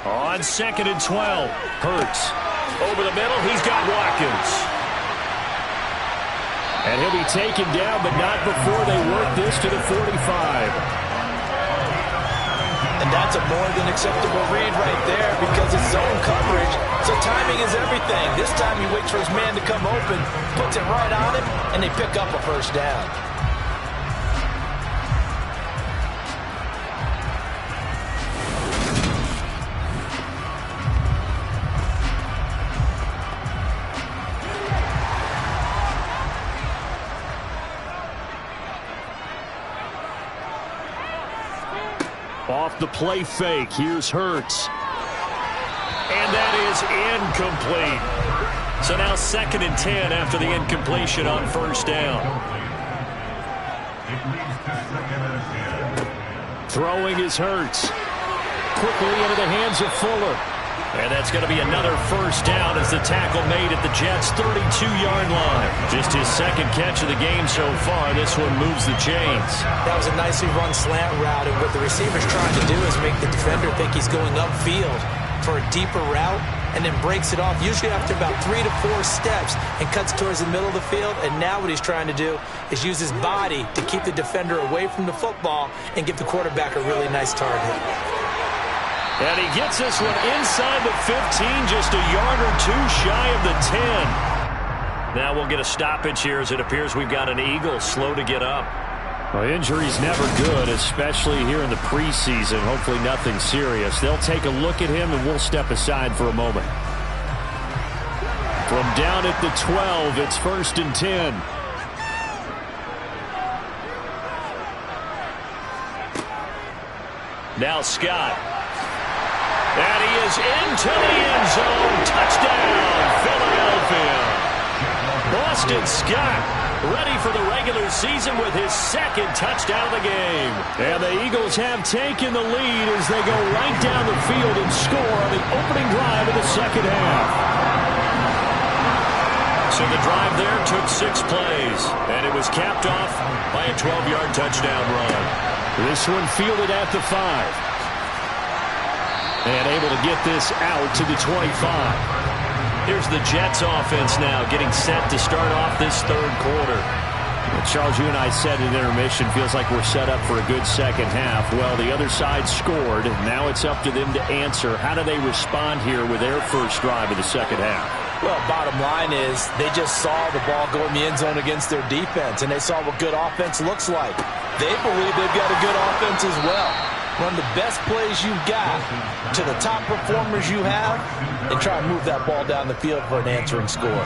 On 2nd and 12, Hurts. Over the middle, he's got Watkins. And he'll be taken down, but not before they work this to the 45. And that's a more than acceptable read right there because it's zone coverage, so timing is everything. This time he waits for his man to come open, puts it right on him, and they pick up a first down. Off the play fake, here's Hurts. And that is incomplete. So now 2nd and 10 after the incompletion on first down. Throwing is Hurts. Quickly into the hands of Fuller. And that's going to be another first down as the tackle made at the Jets' 32-yard line. Just his second catch of the game so far. This one moves the chains. That was a nicely run slant route, and what the receiver's trying to do is make the defender think he's going upfield for a deeper route and then breaks it off, usually after about 3 to 4 steps, and cuts towards the middle of the field. And now what he's trying to do is use his body to keep the defender away from the football and give the quarterback a really nice target. And he gets this one inside the 15, just a yard or two shy of the 10. Now we'll get a stoppage here as it appears we've got an Eagle slow to get up. Well, injury's never good, especially here in the preseason. Hopefully nothing serious. They'll take a look at him, and we'll step aside for a moment. From down at the 12, it's 1st and 10. Now Scott. And he is into the end zone. Touchdown, Philadelphia. Boston Scott ready for the regular season with his second touchdown of the game. And the Eagles have taken the lead as they go right down the field and score on the opening drive of the second half. So the drive there took 6 plays, and it was capped off by a 12-yard touchdown run. This one fielded at the 5. And able to get this out to the 25. Here's the Jets offense now getting set to start off this third quarter. Well, Charles, you and I said in intermission, feels like we're set up for a good second half. Well, the other side scored. Now it's up to them to answer. How do they respond here with their first drive of the second half? Well, bottom line is they just saw the ball go in the end zone against their defense, and they saw what good offense looks like. They believe they've got a good offense as well. Run the best plays you've got to the top performers you have and try and move that ball down the field for an answering score.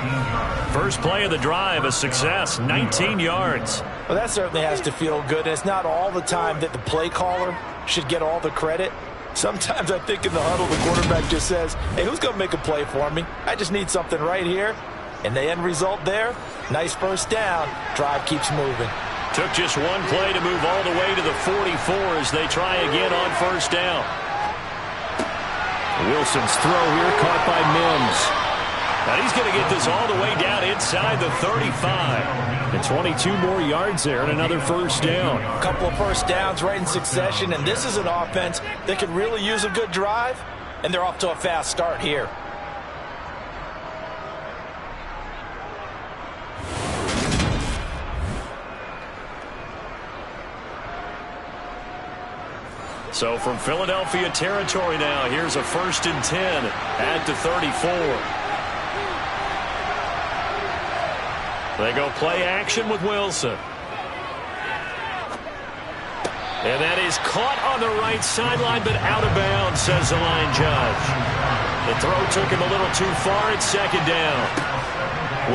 First play of the drive, a success, 19 yards. Well, that certainly has to feel good. And it's not all the time that the play caller should get all the credit. Sometimes I think in the huddle, the quarterback just says, hey, who's going to make a play for me? I just need something right here. And the end result there, nice first down. Drive keeps moving. Took just one play to move all the way to the 44 as they try again on first down. Wilson's throw here caught by Mims. And he's going to get this all the way down inside the 35. And 22 more yards there and another first down. A couple of first downs right in succession, and this is an offense that could really use a good drive, and they're off to a fast start here. So from Philadelphia territory now, here's a 1st and 10 at the 34. They go play action with Wilson. And that is caught on the right sideline, but out of bounds, says the line judge. The throw took him a little too far at 2nd down.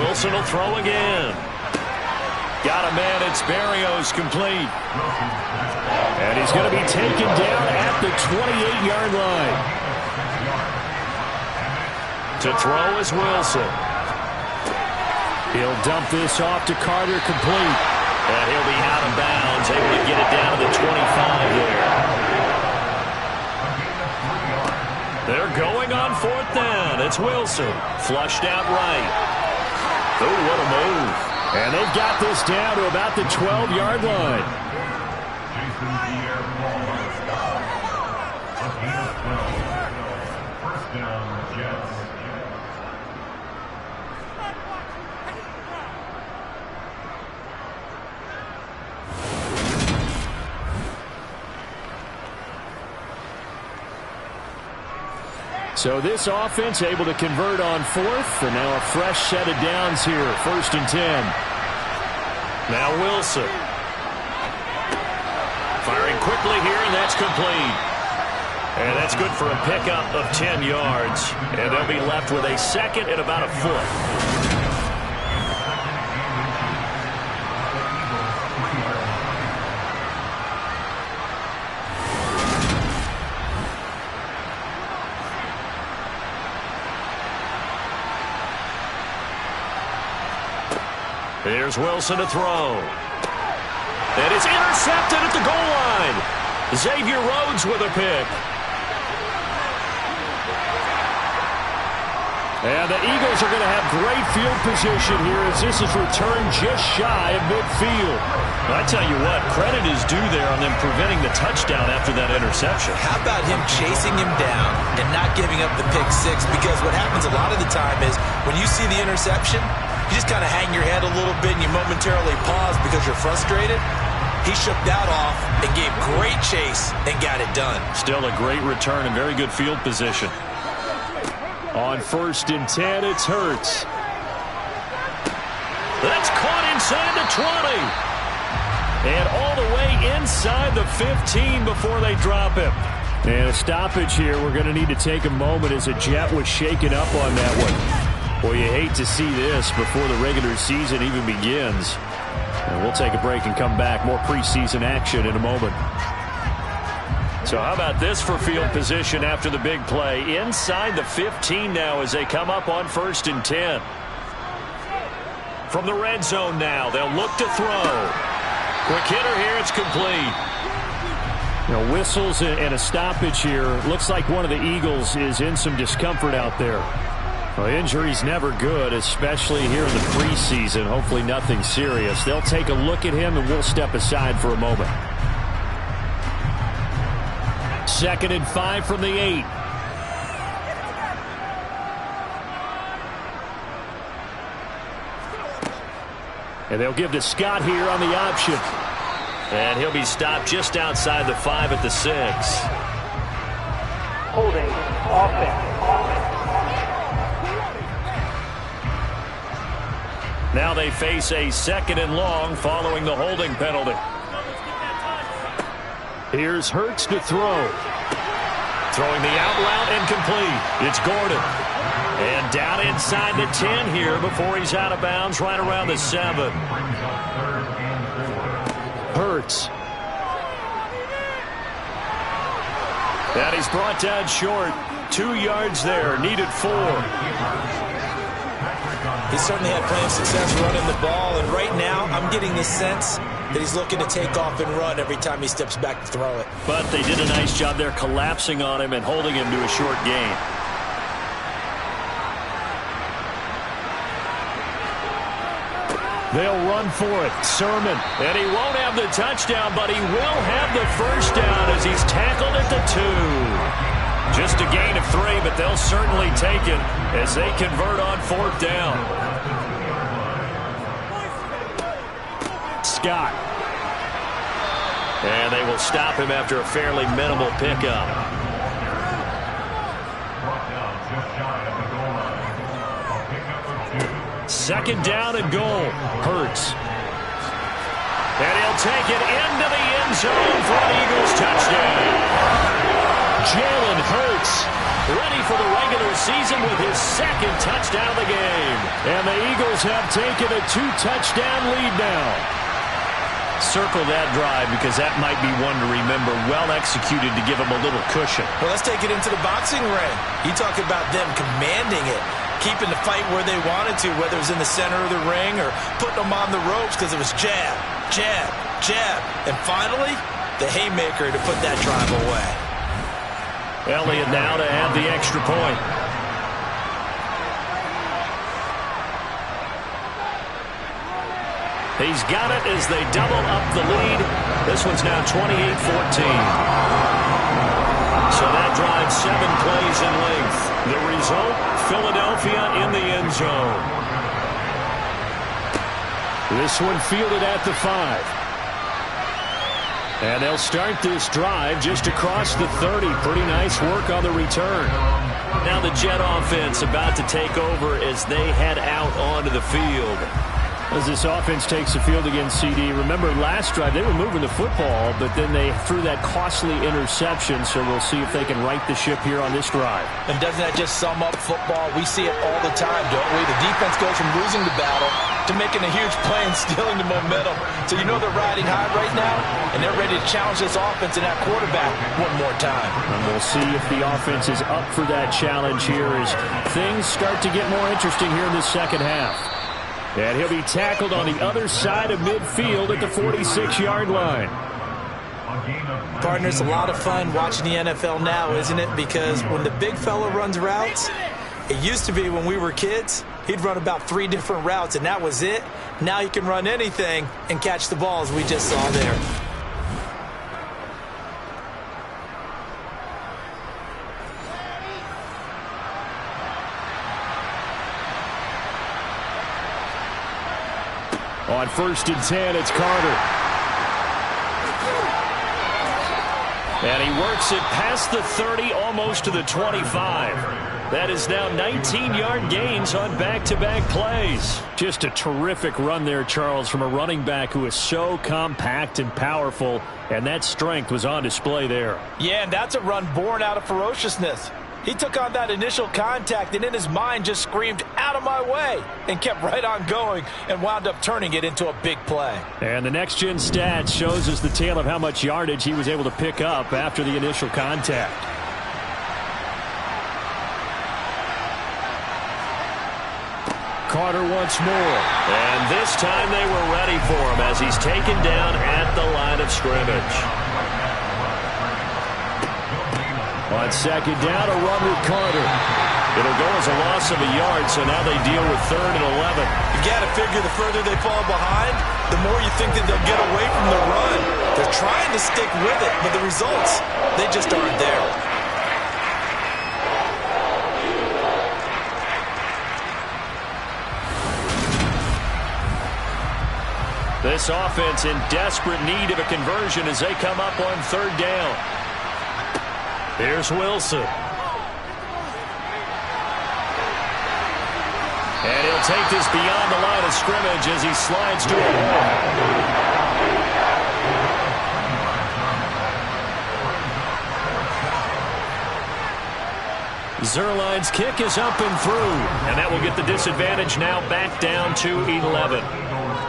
Wilson will throw again. Got a man, it's Berrios, complete. And he's going to be taken down at the 28-yard line. To throw is Wilson. He'll dump this off to Carter, complete. And he'll be out of bounds, able to get it down to the 25 there. They're going on 4th down. It's Wilson. Flushed out right. Oh, what a move. And they've got this down to about the 12-yard line. So this offense able to convert on 4th, and now a fresh set of downs here, 1st and 10. Now Wilson. Firing quickly here, and that's complete. And that's good for a pickup of 10 yards. And they'll be left with a 2nd and about a foot. Here's Wilson to throw. That is intercepted at the goal line. Xavier Rhodes with a pick. And the Eagles are going to have great field position here as this is returned just shy of midfield. I tell you what, credit is due there on them preventing the touchdown after that interception. How about him chasing him down and not giving up the pick six? Because what happens a lot of the time is when you see the interception, you just kind of hang your head a little bit and you momentarily pause because you're frustrated. He shook that off and gave great chase and got it done. Still a great return and very good field position. On 1st and 10, it's Hurts. That's caught inside the 20. And all the way inside the 15 before they drop him. And a stoppage here. We're going to need to take a moment as a Jet was shaken up on that one. Well, you hate to see this before the regular season even begins. And we'll take a break and come back. More preseason action in a moment. So how about this for field position after the big play? Inside the 15 now as they come up on 1st and 10. From the red zone now, they'll look to throw. Quick hitter here, it's complete. Whistles and a stoppage here. Looks like one of the Eagles is in some discomfort out there. Well, injury's never good, especially here in the preseason. Hopefully nothing serious. They'll take a look at him, and we'll step aside for a moment. 2nd and 5 from the 8. And they'll give to Scott here on the option. And he'll be stopped just outside the 5 at the 6. Holding offense. Now they face a 2nd and long following the holding penalty. Here's Hurts to throw. Throwing the out route and complete. It's Gordon. And down inside the 10 here before he's out of bounds right around the 7. Hurts. And he's brought down short. 2 yards there, needed 4. He certainly had plenty of success running the ball, and right now I'm getting the sense that he's looking to take off and run every time he steps back to throw it. But they did a nice job there collapsing on him and holding him to a short gain. They'll run for it. Sermon. And he won't have the touchdown, but he will have the first down as he's tackled at the 2. Just a gain of 3, but they'll certainly take it as they convert on 4th down. Scott. And they will stop him after a fairly minimal pickup. Second down and goal. Hurts. And he'll take it into the end zone for an Eagles touchdown. Jalen Hurts ready for the regular season with his 2nd touchdown of the game. And the Eagles have taken a 2-touchdown lead now. Circle that drive because that might be one to remember. Well executed to give him a little cushion. Well, let's take it into the boxing ring. You talk about them commanding it, keeping the fight where they wanted to, whether it was in the center of the ring or putting them on the ropes because it was jab, jab, jab. And finally, the haymaker to put that drive away. Elliott now to add the extra point. He's got it as they double up the lead. This one's now 28-14. So that drives 7 plays in length. The result, Philadelphia in the end zone. This one fielded at the 5. And they'll start this drive just across the 30. Pretty nice work on the return. Now the Jet offense about to take over as they head out onto the field. As this offense takes the field against CD, remember last drive they were moving the football, but then they threw that costly interception, so we'll see if they can right the ship here on this drive. And doesn't that just sum up football? We see it all the time, don't we? The defense goes from losing the battle to making a huge play and stealing the momentum. So you know they're riding high right now, and they're ready to challenge this offense and that quarterback one more time. And we'll see if the offense is up for that challenge here as things start to get more interesting here in the second half. And he'll be tackled on the other side of midfield at the 46-yard line. Partner, it's a lot of fun watching the NFL now, isn't it? Because when the big fella runs routes, it used to be when we were kids, he'd run about 3 different routes, and that was it. Now he can run anything and catch the ball, as we just saw there. On 1st and 10, it's Carter. And he works it past the 30, almost to the 25. That is now 19-yard gains on back-to-back plays. Just a terrific run there, Charles, from a running back who is so compact and powerful, and that strength was on display there. Yeah, and that's a run born out of ferociousness. He took on that initial contact and in his mind just screamed, "Out of my way," and kept right on going and wound up turning it into a big play. And the next-gen stats shows us the tale of how much yardage he was able to pick up after the initial contact. Carter once more. And this time they were ready for him as he's taken down at the line of scrimmage. On 2nd down, a run with Carter. It'll go as a loss of a yard, so now they deal with 3rd and 11. You got to figure the further they fall behind, the more you think that they'll get away from the run. They're trying to stick with it, but the results, they just aren't there. This offense in desperate need of a conversion as they come up on 3rd down. Here's Wilson. And he'll take this beyond the line of scrimmage as he slides to a hole. Zerline's kick is up and through. And that will get the disadvantage now back down to 11.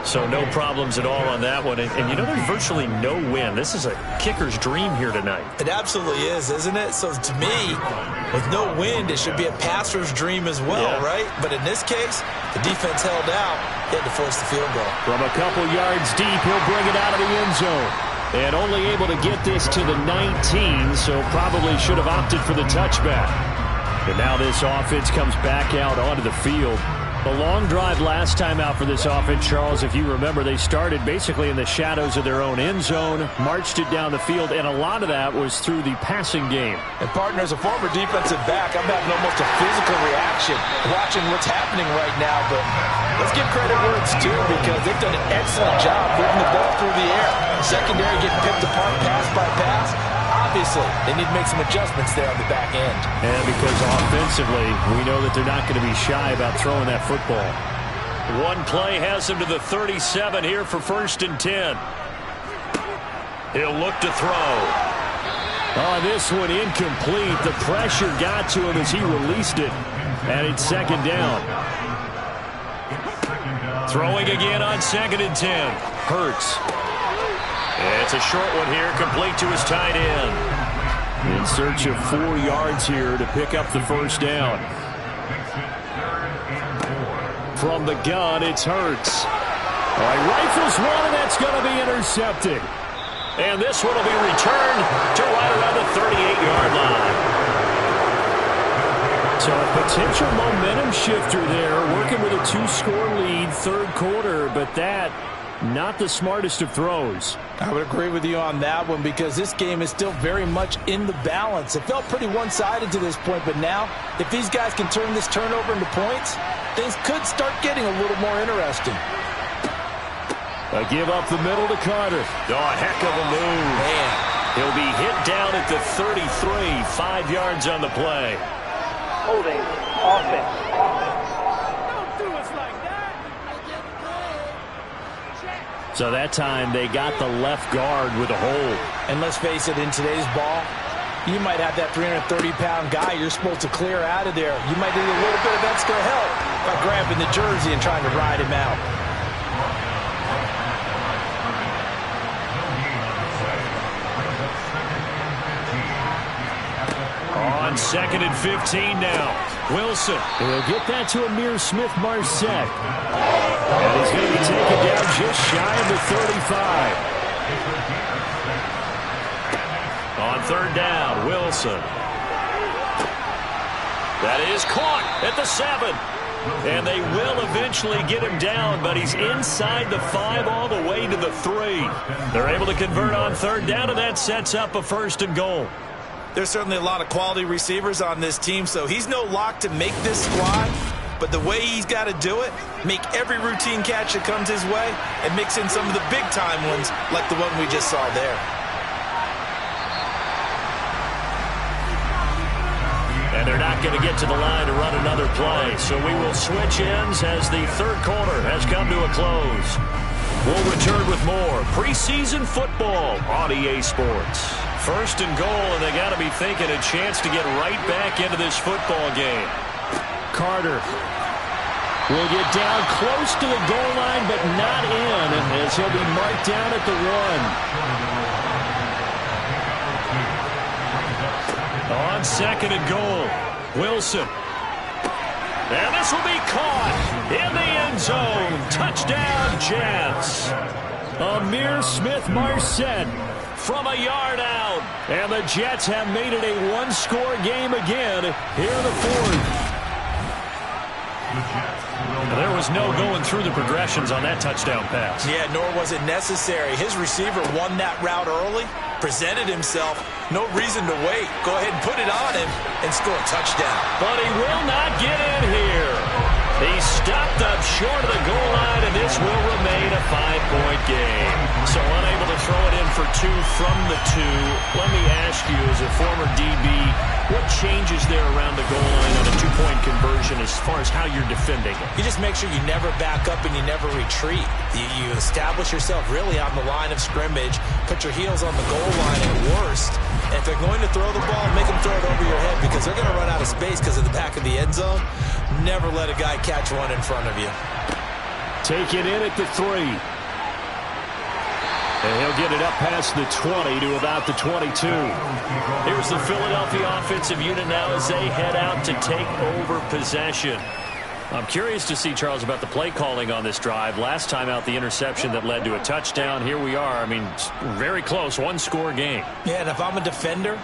So no problems at all on that one. And you know, there's virtually no win. This is a kicker's dream here tonight. It absolutely is, isn't it? So to me, with no wind, it should be a passer's dream as well, right? But in this case, the defense held out. He had to force the field goal. From a couple yards deep, he'll bring it out of the end zone. And only able to get this to the 19, so probably should have opted for the touchback. And now this offense comes back out onto the field. A long drive last time out for this offense, Charles. If you remember, they started basically in the shadows of their own end zone, marched it down the field, and a lot of that was through the passing game. And, partner, as a former defensive back, I'm having almost a physical reaction watching what's happening right now. But let's give credit where it's due, because they've done an excellent job moving the ball through the air. Secondary getting picked apart pass by pass. Obviously, they need to make some adjustments there on the back end. And because offensively, we know that they're not going to be shy about throwing that football. One play has him to the 37 here for 1st and 10. He'll look to throw. Oh, this one incomplete. The pressure got to him as he released it. And it's 2nd down. Throwing again on 2nd and 10. Hurts. It's a short one here, complete to his tight end. In search of 4 yards here to pick up the 1st down. From the gun, it's Hurts. All right, rifles one, and that's going to be intercepted. And this one will be returned to right around the 38-yard line. So a potential momentum shifter there, working with a 2-score lead, 3rd quarter, but that not the smartest of throws. I would agree with you on that one, because this game is still very much in the balance. It felt pretty one-sided to this point, but now, if these guys can turn this turnover into points, things could start getting a little more interesting. A give up the middle to Carter. Oh, a heck of a move. Man. He'll be hit down at the 33, 5 yards on the play. Holding offense. So that time they got the left guard with a hold. And let's face it, in today's ball, you might have that 330-pound guy you're supposed to clear out of there. You might need a little bit of extra help by grabbing the jersey and trying to ride him out. On 2nd and 15 now. Wilson. He'll get that to Amir Smith-Marset. And he's going to be taken down just shy of the 35. On 3rd down, Wilson. That is caught at the 7. And they will eventually get him down, but he's inside the 5 all the way to the 3. They're able to convert on 3rd down, and that sets up a 1st and goal. There's certainly a lot of quality receivers on this team, so he's no lock to make this squad. But the way he's got to do it, make every routine catch that comes his way, and mix in some of the big-time ones like the one we just saw there. And they're not going to get to the line to run another play, so we will switch ends as the 3rd quarter has come to a close. We'll return with more preseason football on EA Sports. 1st and goal, and they got to be thinking a chance to get right back into this football game. Carter will get down close to the goal line, but not in, as he'll be marked down at the 1. On 2nd and goal, Wilson. And this will be caught in the end zone. Touchdown, Jets. Amir Smith-Marset from a yard out. And the Jets have made it a 1-score game again here in the 4th. There was no going through the progressions on that touchdown pass. Yeah, nor was it necessary. His receiver won that route early, presented himself. No reason to wait. Go ahead and put it on him and score a touchdown. But he will not get in here. He stopped up short of the goal line, and this will remain a 5-point game. So unable to throw it in for 2 from the 2. Let me ask you, as a former DB, what changes there around the goal line on a 2-point conversion as far as how you're defending it? You just make sure you never back up and you never retreat. You establish yourself really on the line of scrimmage, put your heels on the goal line at worst. And if they're going to throw the ball, make them throw it over your head, because they're going to run out of space because of the back of the end zone. Never let a guy catch one in front of you. Taken in at the 3. And he'll get it up past the 20 to about the 22. Here's the Philadelphia offensive unit now as they head out to take over possession. I'm curious to see, Charles, about the play calling on this drive. Last time out, the interception that led to a touchdown. Here we are. I mean, very close, one-score game. Yeah, and if I'm a defender,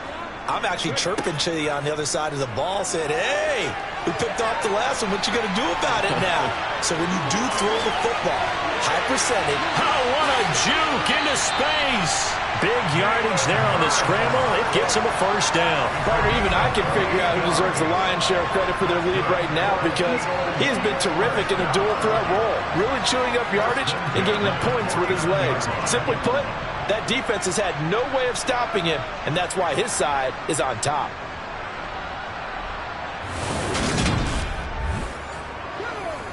I'm actually chirping to you on the other side of the ball, saying, hey, we picked off the last one. What you going to do about it now? So when you do throw the football, high percentage. Oh, what a juke into space. Big yardage there on the scramble. It gets him a first down. Partner, even I can figure out who deserves the lion's share of credit for their lead right now because he has been terrific in a dual threat role, really chewing up yardage and getting them points with his legs. Simply put, that defense has had no way of stopping him, and that's why his side is on top.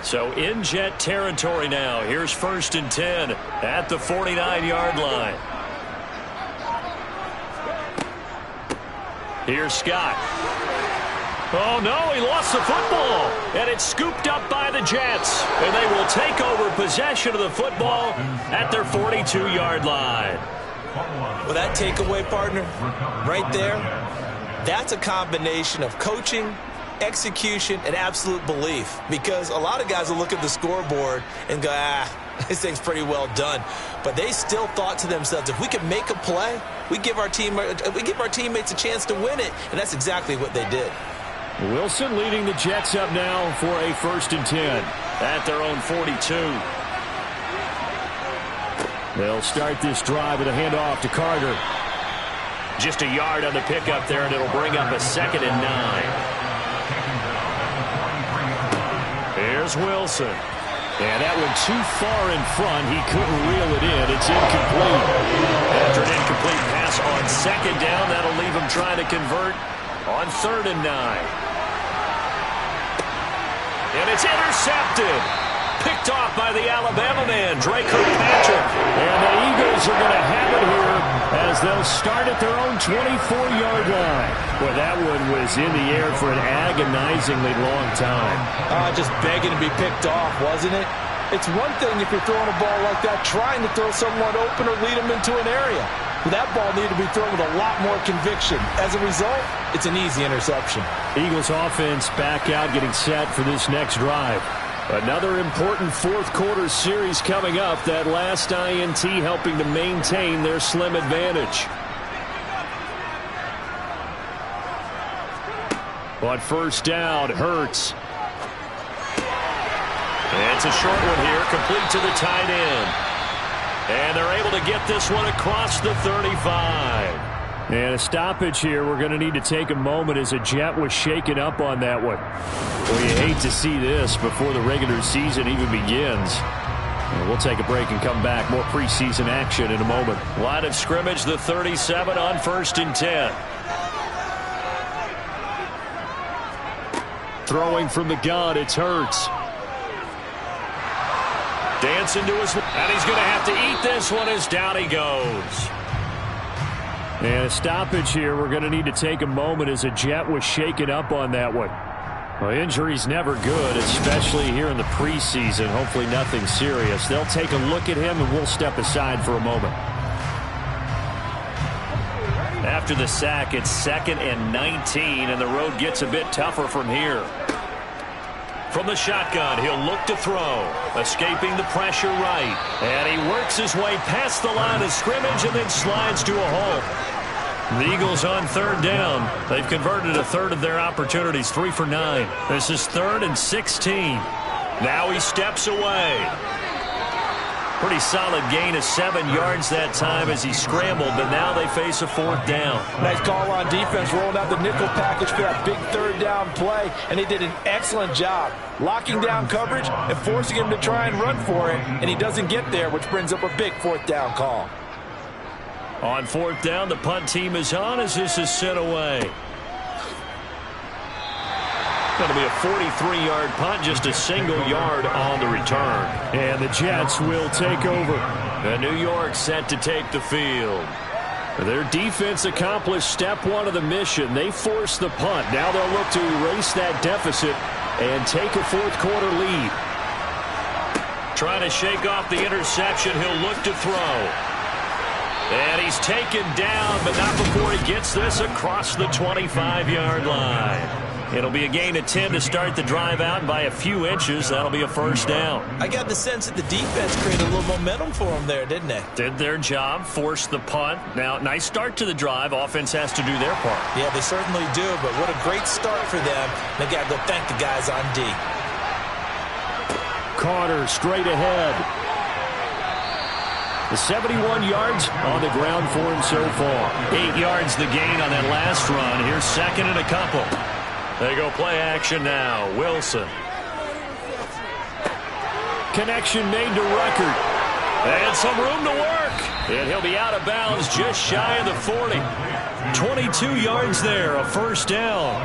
So in Jet territory now. Here's 1st and 10 at the 49-yard line. Here's Scott. Oh, no, he lost the football. And it's scooped up by the Jets. And they will take over possession of the football at their 42-yard line. Well, that takeaway, partner, right there, that's a combination of coaching, execution, and absolute belief. Because a lot of guys will look at the scoreboard and go, this thing's pretty well done. But they still thought to themselves, if we can make a play, we give our teammates a chance to win it. And that's exactly what they did. Wilson leading the Jets up now for a 1st and 10 at their own 42. They'll start this drive with a handoff to Carter. Just a yard on the pickup there, and it'll bring up a 2nd and 9. Here's Wilson. And that one too far in front. He couldn't reel it in. It's incomplete. After an incomplete pass on 2nd down, that'll leave him trying to convert on 3rd and 9. And it's intercepted. Picked off by the Alabama man, Drake Kirkpatrick. And the Eagles are going to have it here as they'll start at their own 24-yard line. Well, that one was in the air for an agonizingly long time. Just begging to be picked off, wasn't it? It's one thing if you're throwing a ball like that, trying to throw someone open or lead them into an area. But that ball needed to be thrown with a lot more conviction. As a result, it's an easy interception. Eagles offense back out, getting set for this next drive. Another important fourth-quarter series coming up. That last INT helping to maintain their slim advantage. On 1st down, Hurts. It's a short one here, complete to the tight end. And they're able to get this one across the 35. And a stoppage here. We're going to need to take a moment as a Jet was shaken up on that one. Well, you hate to see this before the regular season even begins. And we'll take a break and come back. More preseason action in a moment. Line of scrimmage, the 37 on 1st and 10. Throwing from the gun, it's Hurts. Dancing to his... And he's going to have to eat this one as down he goes. And a stoppage here. We're going to need to take a moment as a Jet was shaken up on that one. Well, injury's never good, especially here in the preseason. Hopefully nothing serious. They'll take a look at him, and we'll step aside for a moment. After the sack, it's 2nd and 19, and the road gets a bit tougher from here. From the shotgun, he'll look to throw. Escaping the pressure right. And he works his way past the line of scrimmage and then slides to a halt. The Eagles on 3rd down. They've converted a third of their opportunities, 3 for 9. This is 3rd and 16. Now he steps away. Pretty solid gain of 7 yards that time as he scrambled, but now they face a 4th down. Nice call on defense, rolling out the nickel package for that big 3rd down play, and he did an excellent job locking down coverage and forcing him to try and run for it, and he doesn't get there, which brings up a big 4th down call. On 4th down, the punt team is on as this is sent away. Going to be a 43-yard punt, just a single yard on the return. And the Jets will take over. And New York set to take the field. Their defense accomplished step 1 of the mission. They forced the punt. Now they'll look to erase that deficit and take a fourth-quarter lead. Trying to shake off the interception. He'll look to throw. And he's taken down, but not before he gets this across the 25-yard line. It'll be a gain of 10 to start the drive out, and by a few inches, that'll be a first down. I got the sense that the defense created a little momentum for them there, didn't they? Did their job, forced the punt. Now, nice start to the drive. Offense has to do their part. Yeah, they certainly do, but what a great start for them. They got to go thank the guys on D. Carter straight ahead. The 71 yards on the ground for him so far. 8 yards the gain on that last run. Here's second and a couple. They go play action now. Wilson. Connection made to Ruckert. And some room to work. And he'll be out of bounds just shy of the 40. 22 yards there, a first down.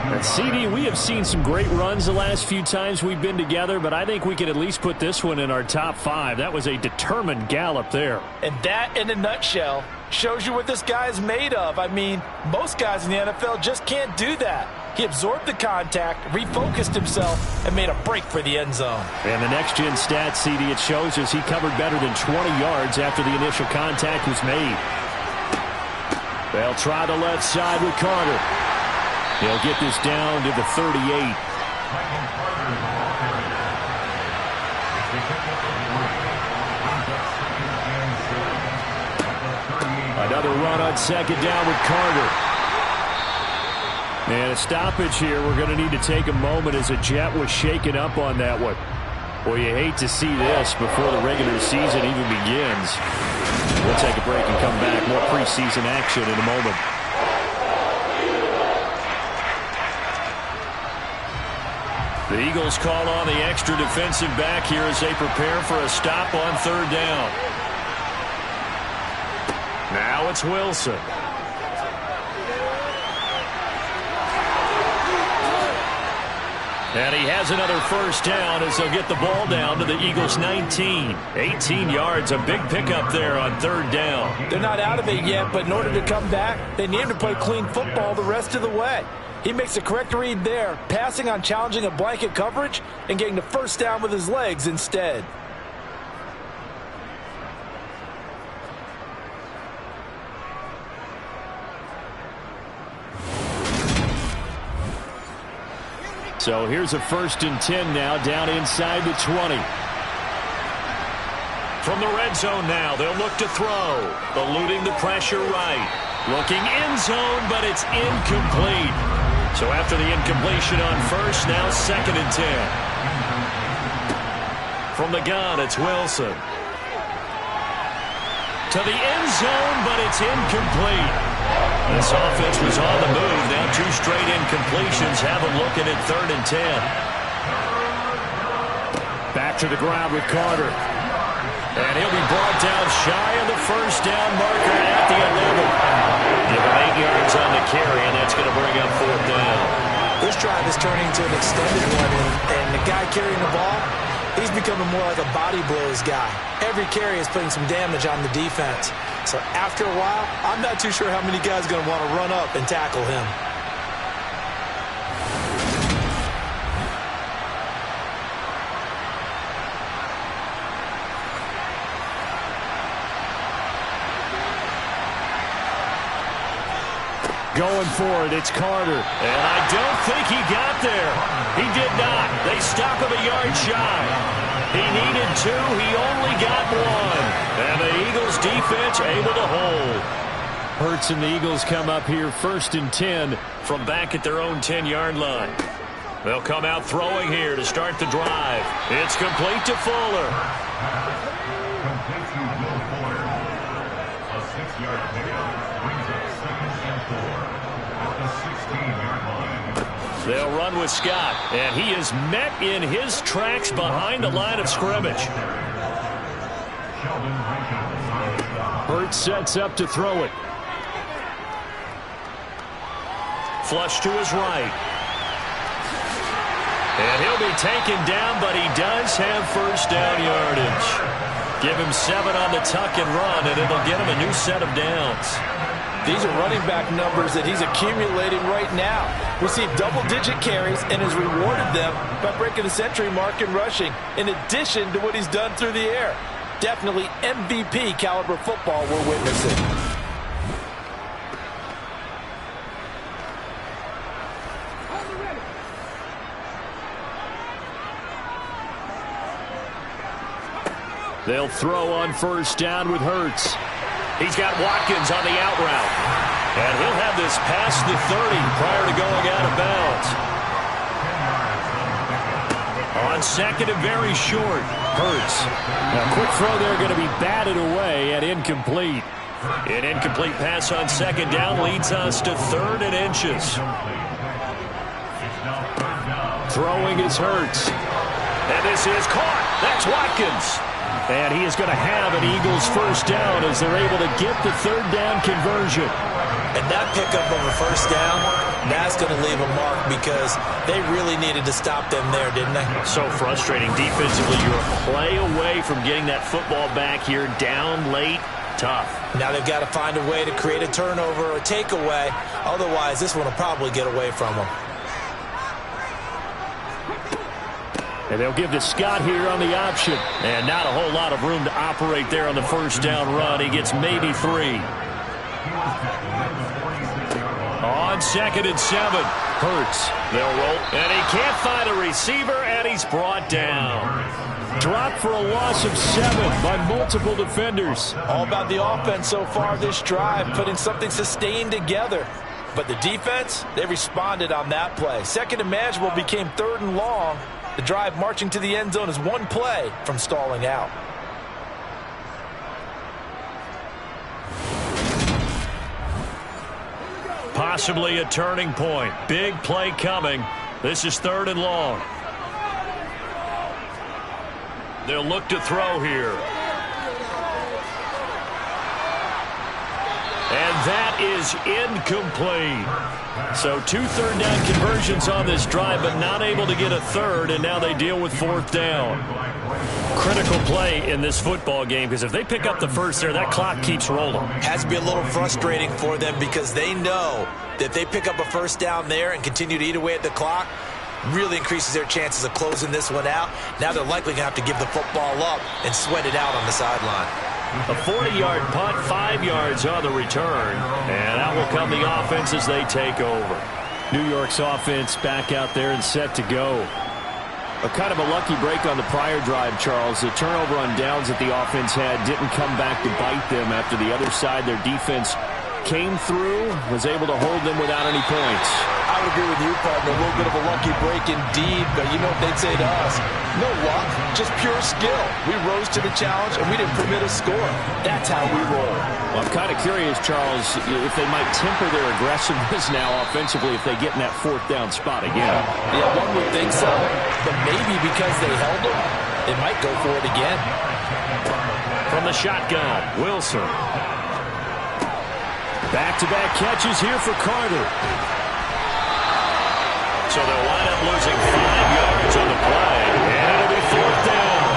And CD, we have seen some great runs the last few times we've been together, but I think we can at least put this one in our top 5. That was a determined gallop there. And that, in a nutshell, shows you what this guy is made of. I mean, most guys in the NFL just can't do that. He absorbed the contact, refocused himself, and made a break for the end zone. And the next-gen stats, CD, it shows us he covered better than 20 yards after the initial contact was made. They'll try the left side with Carter. He'll get this down to the 38. Another run on second down with Carter. And a stoppage here. We're going to need to take a moment as a Jet was shaken up on that one. Well, you hate to see this before the regular season even begins. We'll take a break and come back. More preseason action in a moment. The Eagles call on the extra defensive back here as they prepare for a stop on third down. Now it's Wilson. And he has another first down as they'll get the ball down to the Eagles' 19. 18 yards, a big pickup there on third down. They're not out of it yet, but in order to come back, they need to play clean football the rest of the way. He makes the correct read there, passing on challenging a blanket coverage and getting the first down with his legs instead. So here's a 1st and 10 now, down inside the 20. From the red zone now, they'll look to throw. Eluding the pressure right. Looking end zone, but it's incomplete. So after the incompletion on first, now 2nd and 10. From the gun, it's Wilson. To the end zone, but it's incomplete. This offense was on the move. Now 2 straight incompletions. Have them looking at 3rd and 10. Back to the ground with Carter. And he'll be brought down shy of the first down marker at the 11. Give him 8 yards on the carry, and that's going to bring up 4th down. This drive is turning into an extended one, and the guy carrying the ball, he's becoming more like a body blows guy. Every carry is putting some damage on the defense. So after a while, I'm not too sure how many guys are going to want to run up and tackle him. Going for it, it's Carter. And I don't think he got there. He did not. They stop him a yard shy. He needed 2. He only got 1. And the Eagles defense able to hold. Hurts and the Eagles come up here 1st and 10 from back at their own 10-yard line. They'll come out throwing here to start the drive. It's complete to Fuller. Complete to Will Fuller. A 6-yard pickup brings up 2nd and 4 at the 16-yard line. They'll run with Scott, and he is met in his tracks behind the line of scrimmage. Hurts sets up to throw it. Flush to his right. And he'll be taken down, but he does have first down yardage. Give him 7 on the tuck and run, and it'll get him a new set of downs. These are running back numbers that he's accumulating right now. Received double-digit carries and has rewarded them by breaking the century mark in rushing, in addition to what he's done through the air. Definitely MVP caliber football we're witnessing. They'll throw on first down with Hurts. He's got Watkins on the out route. And he'll have this past the 30 prior to going out of bounds. On second and very short, Hurts. Now, quick throw there going to be batted away and incomplete. An incomplete pass on second down leads us to 3rd and inches. Throwing is Hurts. And this is caught. That's Watkins. And he is going to have an Eagles first down as they're able to get the 3rd down conversion. And that pickup of a first down, that's going to leave a mark because they really needed to stop them there, didn't they? So frustrating defensively. You're a play away from getting that football back here, down late. Tough. Now they've got to find a way to create a turnover or a takeaway. Otherwise, this one will probably get away from them. And they'll give to Scott here on the option. And not a whole lot of room to operate there on the first down run. He gets maybe 3. On 2nd and 7. Hurts. They'll roll. And he can't find a receiver, and he's brought down. Dropped for a loss of 7 by multiple defenders. All about the offense so far this drive, putting something sustained together. But the defense, they responded on that play. Second and manageable became 3rd and long. The drive marching to the end zone is one play from stalling out. Possibly a turning point. Big play coming. This is 3rd and long. They'll look to throw here. And that is incomplete. So 2 third down conversions on this drive, but not able to get a 3rd, and now they deal with 4th down. Critical play in this football game, because if they pick up the first there, that clock keeps rolling. Has to be a little frustrating for them because they know that if they pick up a first down there and continue to eat away at the clock, really increases their chances of closing this one out. Now they're likely going to have to give the football up and sweat it out on the sideline. A 40-yard punt, 5 yards on the return. And out will come the offense as they take over. New York's offense back out there and set to go. A kind of a lucky break on the prior drive, Charles. The turnover on downs that the offense had didn't come back to bite them after the other side. Their defense came through, was able to hold them without any points. I would agree with you, partner. A little bit of a lucky break indeed, but you know what they'd say to us? No luck, just pure skill. We rose to the challenge, and we didn't permit a score. That's how we roll. Well, I'm kind of curious, Charles, if they might temper their aggressiveness now offensively if they get in that 4th down spot again. Yeah, one would think so, but maybe because they held them, they might go for it again. From the shotgun, Wilson. Back-to-back catches here for Carter. So they'll wind up losing 5 yards on the play, and it'll be 4th down.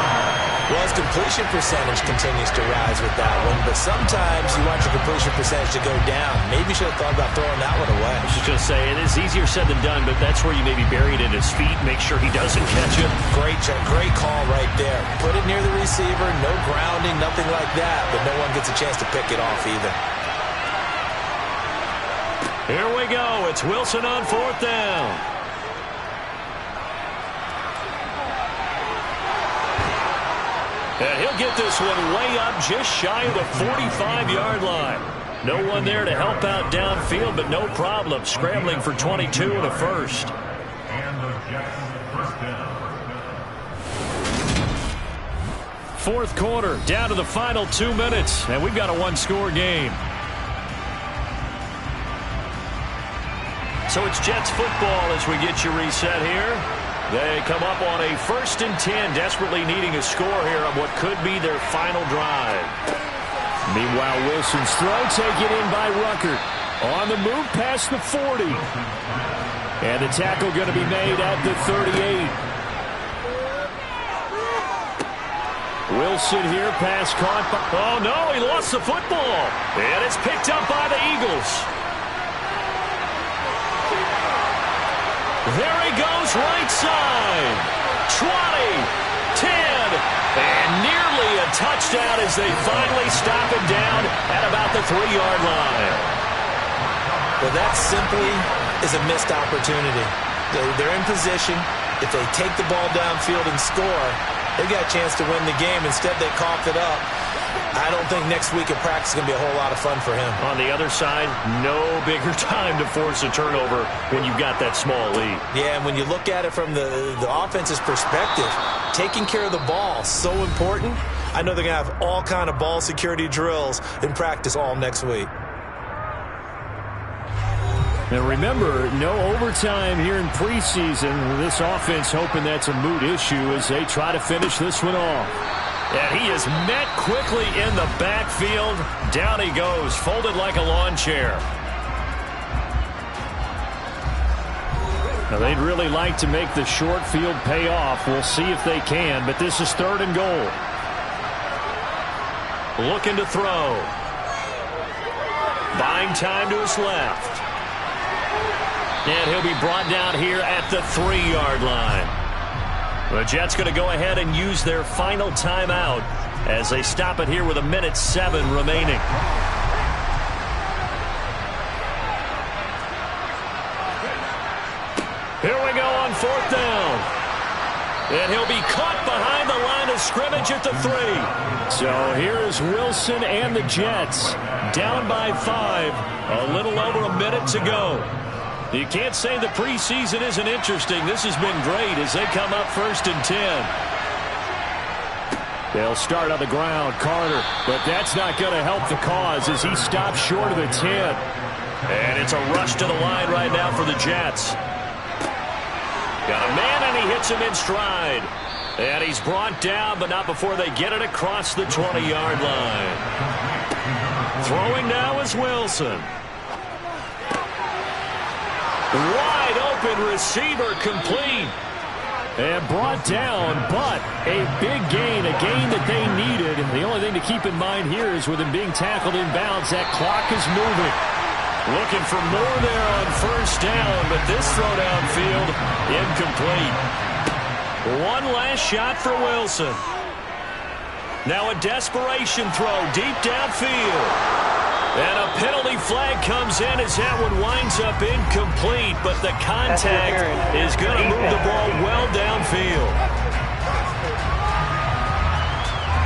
Well, his completion percentage continues to rise with that one, but sometimes you want your completion percentage to go down. Maybe you should have thought about throwing that one away. I was just going to say, it is easier said than done, but that's where you maybe bury it at his feet, make sure he doesn't catch it. Great call right there. Put it near the receiver, no grounding, nothing like that, but no one gets a chance to pick it off either. Here we go. It's Wilson on 4th down. And he'll get this one way up just shy of the 45-yard line. No one there to help out downfield, but no problem. Scrambling for 22 and a first. And the Jets first down. 4th quarter, down to the final 2 minutes, and we've got a 1-score game. So it's Jets football as we get you reset here. They come up on a 1st and 10, desperately needing a score here on what could be their final drive. Meanwhile, Wilson's throw taken in by Ruckert. On the move past the 40. And the tackle going to be made at the 38. Wilson here, pass caught. Oh, no, he lost the football. And it's picked up by the Eagles. There he goes, right side. 20, 10, and nearly a touchdown as they finally stop him down at about the 3-yard line. Well, that simply is a missed opportunity. They're in position. If they take the ball downfield and score, they got a chance to win the game. Instead, they coughed it up. I don't think next week at practice is going to be a whole lot of fun for him. On the other side, no bigger time to force a turnover when you've got that small lead. Yeah, and when you look at it from the offense's perspective, taking care of the ball, so important. I know they're going to have all kind of ball security drills in practice all next week. And remember, no overtime here in preseason. This offense hoping that's a moot issue as they try to finish this one off. And he is met quickly in the backfield. Down he goes, folded like a lawn chair. Now, they'd really like to make the short field pay off. We'll see if they can, but this is 3rd and goal. Looking to throw. Buying time to his left. And he'll be brought down here at the 3-yard line. The Jets going to go ahead and use their final timeout as they stop it here with 1:07 remaining. Here we go on 4th down. And he'll be caught behind the line of scrimmage at the 3. So here is Wilson and the Jets down by 5. A little over a minute to go. You can't say the preseason isn't interesting. This has been great as they come up 1st and 10. They'll start on the ground, Carter, but that's not going to help the cause as he stops short of the 10. And it's a rush to the line right now for the Jets. Got a man, and he hits him in stride. And he's brought down, but not before they get it across the 20-yard line. Throwing now is Wilson. Wide open receiver complete. And brought down, but a big gain, a gain that they needed. And the only thing to keep in mind here is with him being tackled in bounds, that clock is moving. Looking for more there on 1st down, but this throw downfield incomplete. One last shot for Wilson. Now a desperation throw deep downfield. And a penalty flag comes in as that one winds up incomplete, but the contact is going to move the ball well downfield.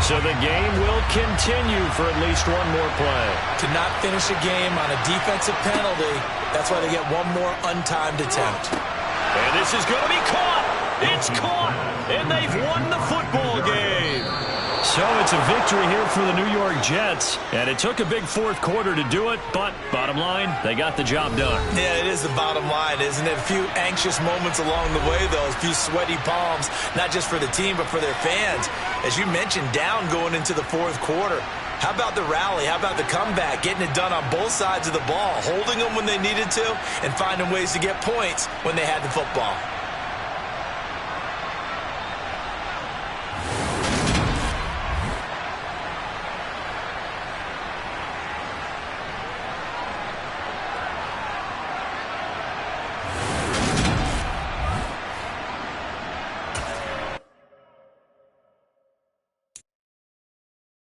So the game will continue for at least one more play. To not finish a game on a defensive penalty, that's why they get one more untimed attempt. And this is going to be caught. It's caught, and they've won the football game. So it's a victory here for the New York Jets, and it took a big 4th quarter to do it, but bottom line, they got the job done. Yeah, it is the bottom line, isn't it? A few anxious moments along the way, though, a few sweaty palms, not just for the team, but for their fans. As you mentioned, down going into the 4th quarter. How about the rally? How about the comeback? Getting it done on both sides of the ball, holding them when they needed to, and finding ways to get points when they had the football.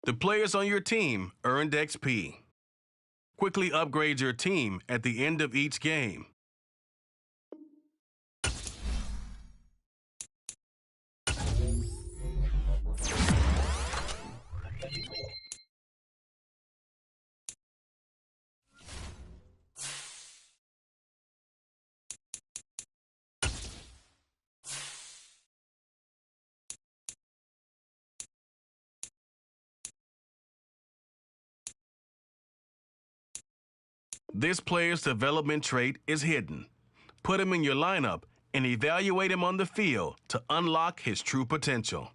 The players on your team earned XP. Quickly upgrade your team at the end of each game. This player's development trait is hidden. Put him in your lineup and evaluate him on the field to unlock his true potential.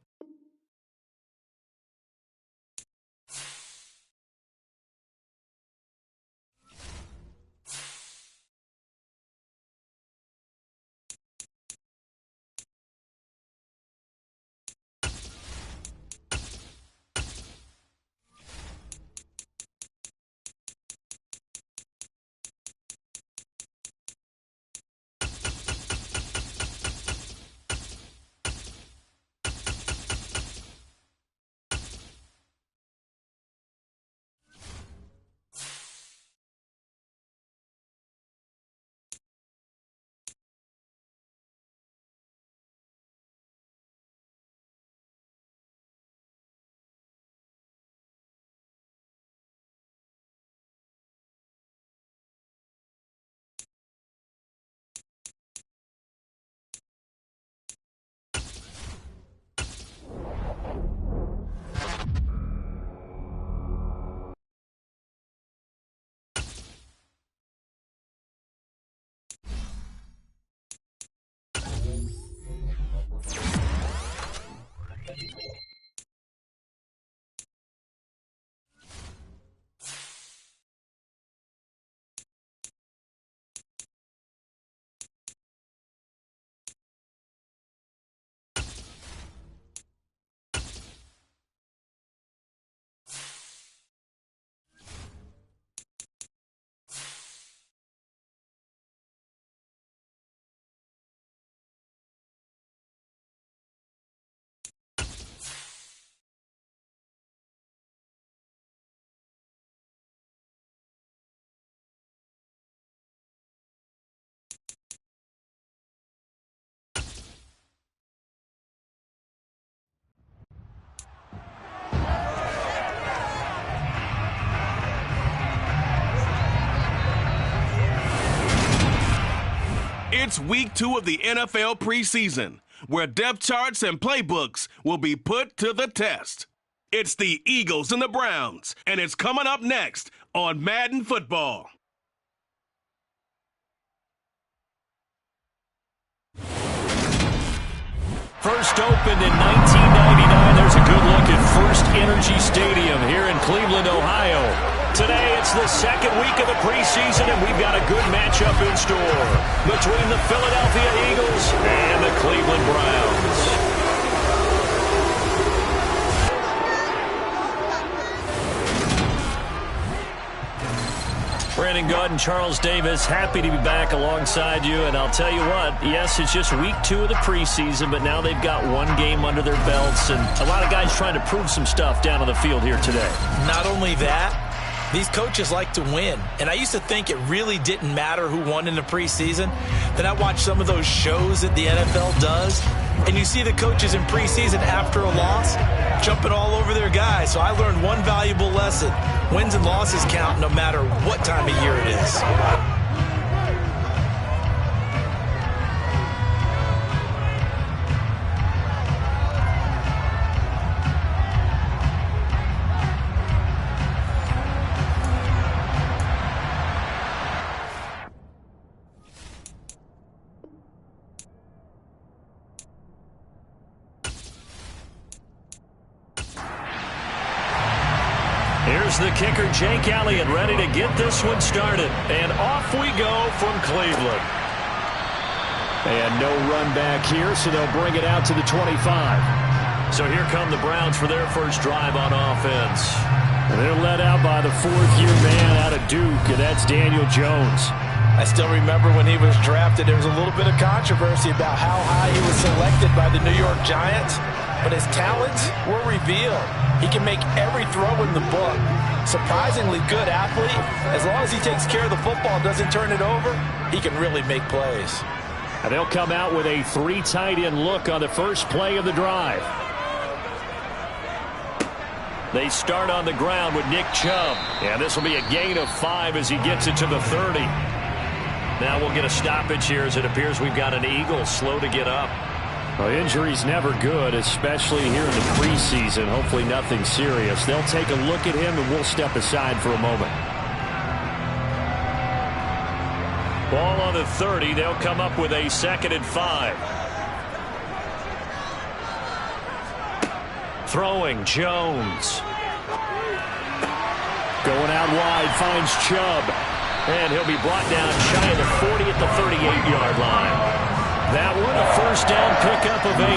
It's week 2 of the NFL preseason, where depth charts and playbooks will be put to the test. It's the Eagles and the Browns, and it's coming up next on Madden Football. First opened in 1999. There's a good look at First Energy Stadium here in Cleveland, Ohio. Today, it's the second week of the preseason, and we've got a good matchup in store between the Philadelphia Eagles and the Cleveland Browns. Brandon Gaudin, Charles Davis, happy to be back alongside you. And I'll tell you what, yes, it's just week 2 of the preseason, but now they've got one game under their belts, and a lot of guys trying to prove some stuff down on the field here today. Not only that, these coaches like to win. And I used to think it really didn't matter who won in the preseason. Then I watched some of those shows that the NFL does, and you see the coaches in preseason after a loss jumping all over their guys. So I learned one valuable lesson. Wins and losses count no matter what time of year it is. Here's the kicker, Jake Elliott, ready to get this one started. And off we go from Cleveland. And no run back here, so they'll bring it out to the 25. So here come the Browns for their first drive on offense. And they're led out by the 4th-year man out of Duke, and that's Daniel Jones. I still remember when he was drafted, there was a little bit of controversy about how high he was selected by the New York Giants, but his talents were revealed. He can make every throw in the book. Surprisingly good athlete. As long as he takes care of the football, doesn't turn it over, he can really make plays. And they'll come out with a 3 tight end look on the first play of the drive. They start on the ground with Nick Chubb. And this will be a gain of 5 as he gets it to the 30. Now we'll get a stoppage here as it appears we've got an Eagle slow to get up. Well, injury's never good, especially here in the preseason. Hopefully nothing serious. They'll take a look at him, and we'll step aside for a moment. Ball on the 30. They'll come up with a 2nd and 5. Throwing, Jones. Going out wide, finds Chubb. And he'll be brought down shy of the 40 at the 38-yard line. That one, a first down pickup of 8.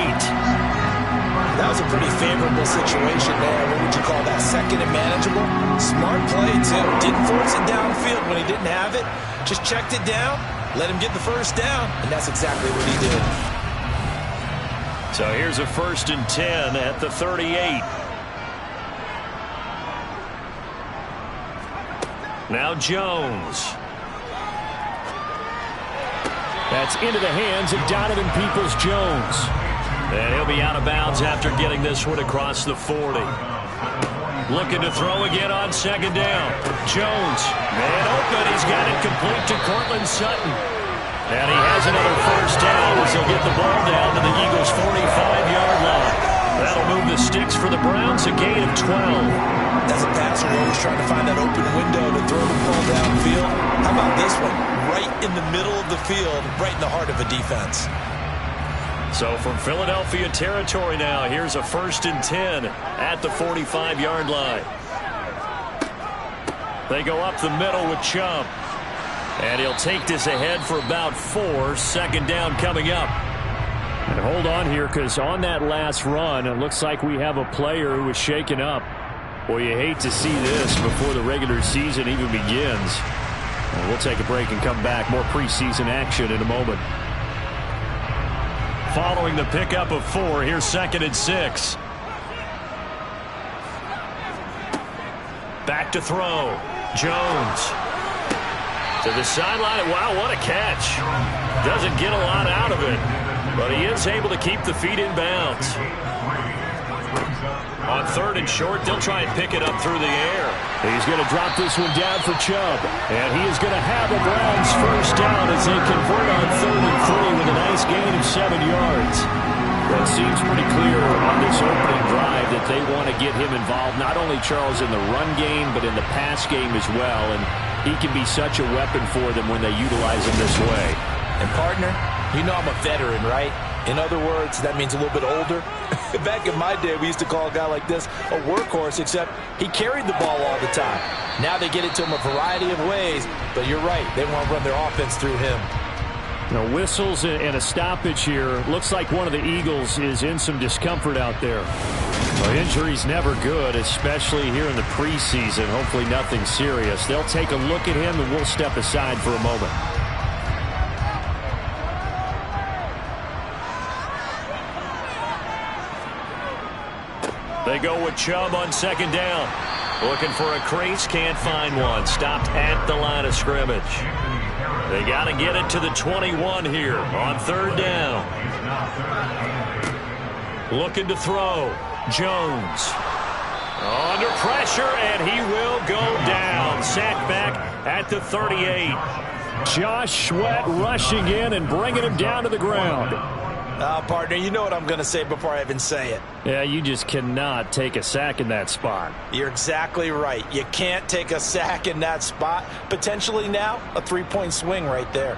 That was a pretty favorable situation there. What would you call that? 2nd and manageable? Smart play, too. Didn't force it downfield when he didn't have it. Just checked it down, let him get the first down, and that's exactly what he did. So here's a 1st and 10 at the 38. Now Jones. That's into the hands of Donovan Peoples-Jones. And he'll be out of bounds after getting this one across the 40. Looking to throw again on 2nd down. Jones, man open. He's got it complete to Cortland Sutton. And he has another first down as he'll get the ball down to the Eagles' 45-yard line. That'll move the sticks for the Browns, a gain of 12. As a passer, you're always trying to find that open window to throw the ball downfield. How about this one? Right in the middle of the field, right in the heart of a defense. So from Philadelphia territory now, here's a 1st and 10 at the 45-yard line. They go up the middle with Chubb. And he'll take this ahead for about 4. 2nd down coming up. And hold on here, because on that last run, it looks like we have a player who is shaken up. Well, you hate to see this before the regular season even begins. And we'll take a break and come back. More preseason action in a moment. Following the pickup of 4, here's 2nd and 6. Back to throw. Jones. To the sideline. Wow, what a catch. Doesn't get a lot out of it, but he is able to keep the feet in bounds. On On 3rd and short, they'll try and pick it up through the air. He's going to drop this one down for Chubb. And he is going to have a Browns first down as they convert on 3rd and 3 with a nice gain of 7 yards. That seems pretty clear on this opening drive that they want to get him involved, not only, Charles, in the run game, but in the pass game as well. And he can be such a weapon for them when they utilize him this way. And, partner, you know I'm a veteran, right? In other words, that means a little bit older. Back in my day, we used to call a guy like this a workhorse, except he carried the ball all the time. Now they get it to him a variety of ways, but you're right. They want to run their offense through him. Now, whistles and a stoppage here. Looks like one of the Eagles is in some discomfort out there. Well, injury's never good, especially here in the preseason. Hopefully nothing serious. They'll take a look at him, and we'll step aside for a moment. They go with Chubb on 2nd down. Looking for a crease, can't find one. Stopped at the line of scrimmage. They got to get it to the 21 here on 3rd down. Looking to throw. Jones. Under pressure, and he will go down. Sacked back at the 38. Josh Sweat rushing in and bringing him down to the ground. Partner, you know what I'm going to say before I even say it. Yeah, you just cannot take a sack in that spot. You're exactly right. You can't take a sack in that spot. Potentially now a 3-point swing right there.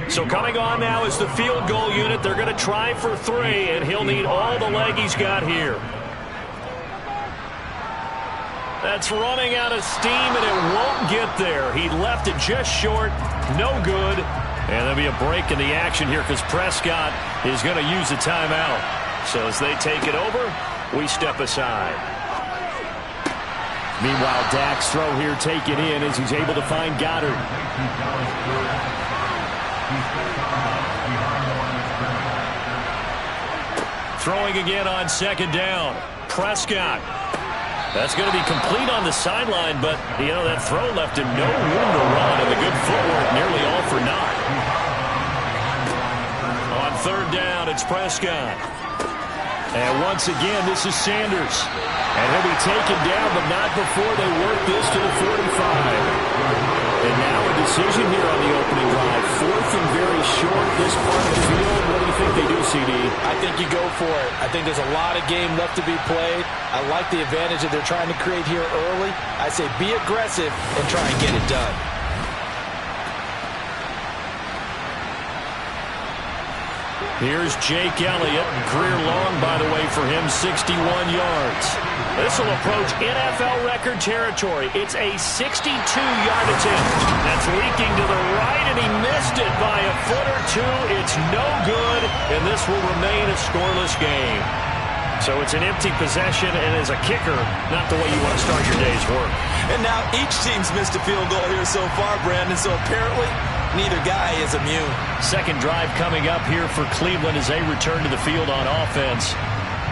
So coming on now is the field goal unit. They're going to try for 3, and he'll need all the leg he's got here. That's running out of steam, and it won't get there. He left it just short. No good. And there'll be a break in the action here because Prescott is going to use a timeout. So as they take it over, we step aside. Meanwhile, Dak's throw here taken in as he's able to find Goddard. Throwing again on 2nd down. Prescott. That's going to be complete on the sideline, but, you know, that throw left him no room to run, and the good footwork nearly all for naught. On 3rd down, it's Prescott. And once again, this is Sanders. And he'll be taken down, but not before they work this to the 45. And now a decision here on the opening drive. 4th and very short, this part of the field. What do you think they do, CD? I think you go for it. I think there's a lot of game left to be played. I like the advantage that they're trying to create here early. I say be aggressive and try and get it done. Here's Jake Elliott. Career long, by the way, for him, 61 yards. This will approach NFL record territory. It's a 62-yard attempt. That's leaking to the right, and he missed it by a foot or two. It's no good, and this will remain a scoreless game. So it's an empty possession, and as a kicker, not the way you want to start your day's work. And now each team's missed a field goal here so far, Brandon, so apparently neither guy is immune. Second drive coming up here for Cleveland as they return to the field on offense.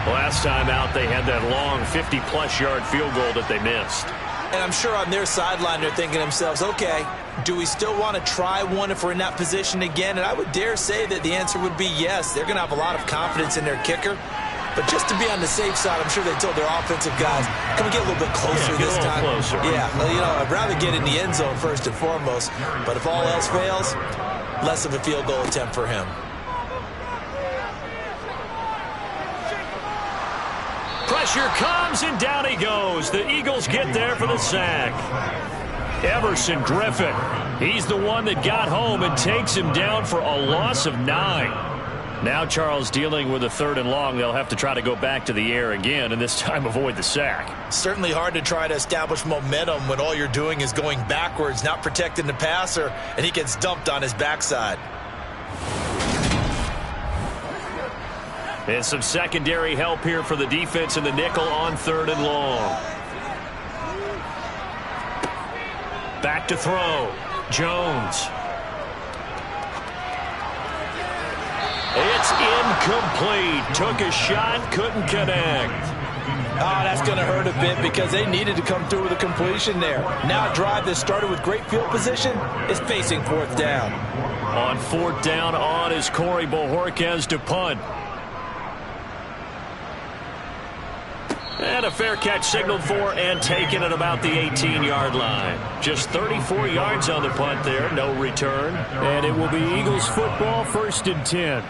Last time out, they had that long 50-plus yard field goal that they missed. And I'm sure on their sideline they're thinking to themselves, okay, do we still want to try one if we're in that position again? And I would dare say that the answer would be yes. They're going to have a lot of confidence in their kicker. But just to be on the safe side, I'm sure they told their offensive guys, can we get a little bit closer this time? Closer. Yeah, well, you know, I'd rather get in the end zone first and foremost. But if all else fails, less of a field goal attempt for him. Pressure comes, and down he goes. The Eagles get there for the sack. Everson Griffin, he's the one that got home and takes him down for a loss of 9. Now Charles dealing with a 3rd and long. They'll have to try to go back to the air again, and this time avoid the sack. Certainly hard to try to establish momentum when all you're doing is going backwards, not protecting the passer, and he gets dumped on his backside. And some secondary help here for the defense in the nickel on 3rd and long. Back to throw. Jones. It's incomplete. Took a shot, couldn't connect. Oh, that's going to hurt a bit because they needed to come through with a completion there. Now a drive that started with great field position is facing fourth down. On fourth down on is Corey Bojorquez to punt. And a fair catch signaled for and taken at about the 18-yard line. Just 34 yards on the punt there, no return. And it will be Eagles football, 1st and 10.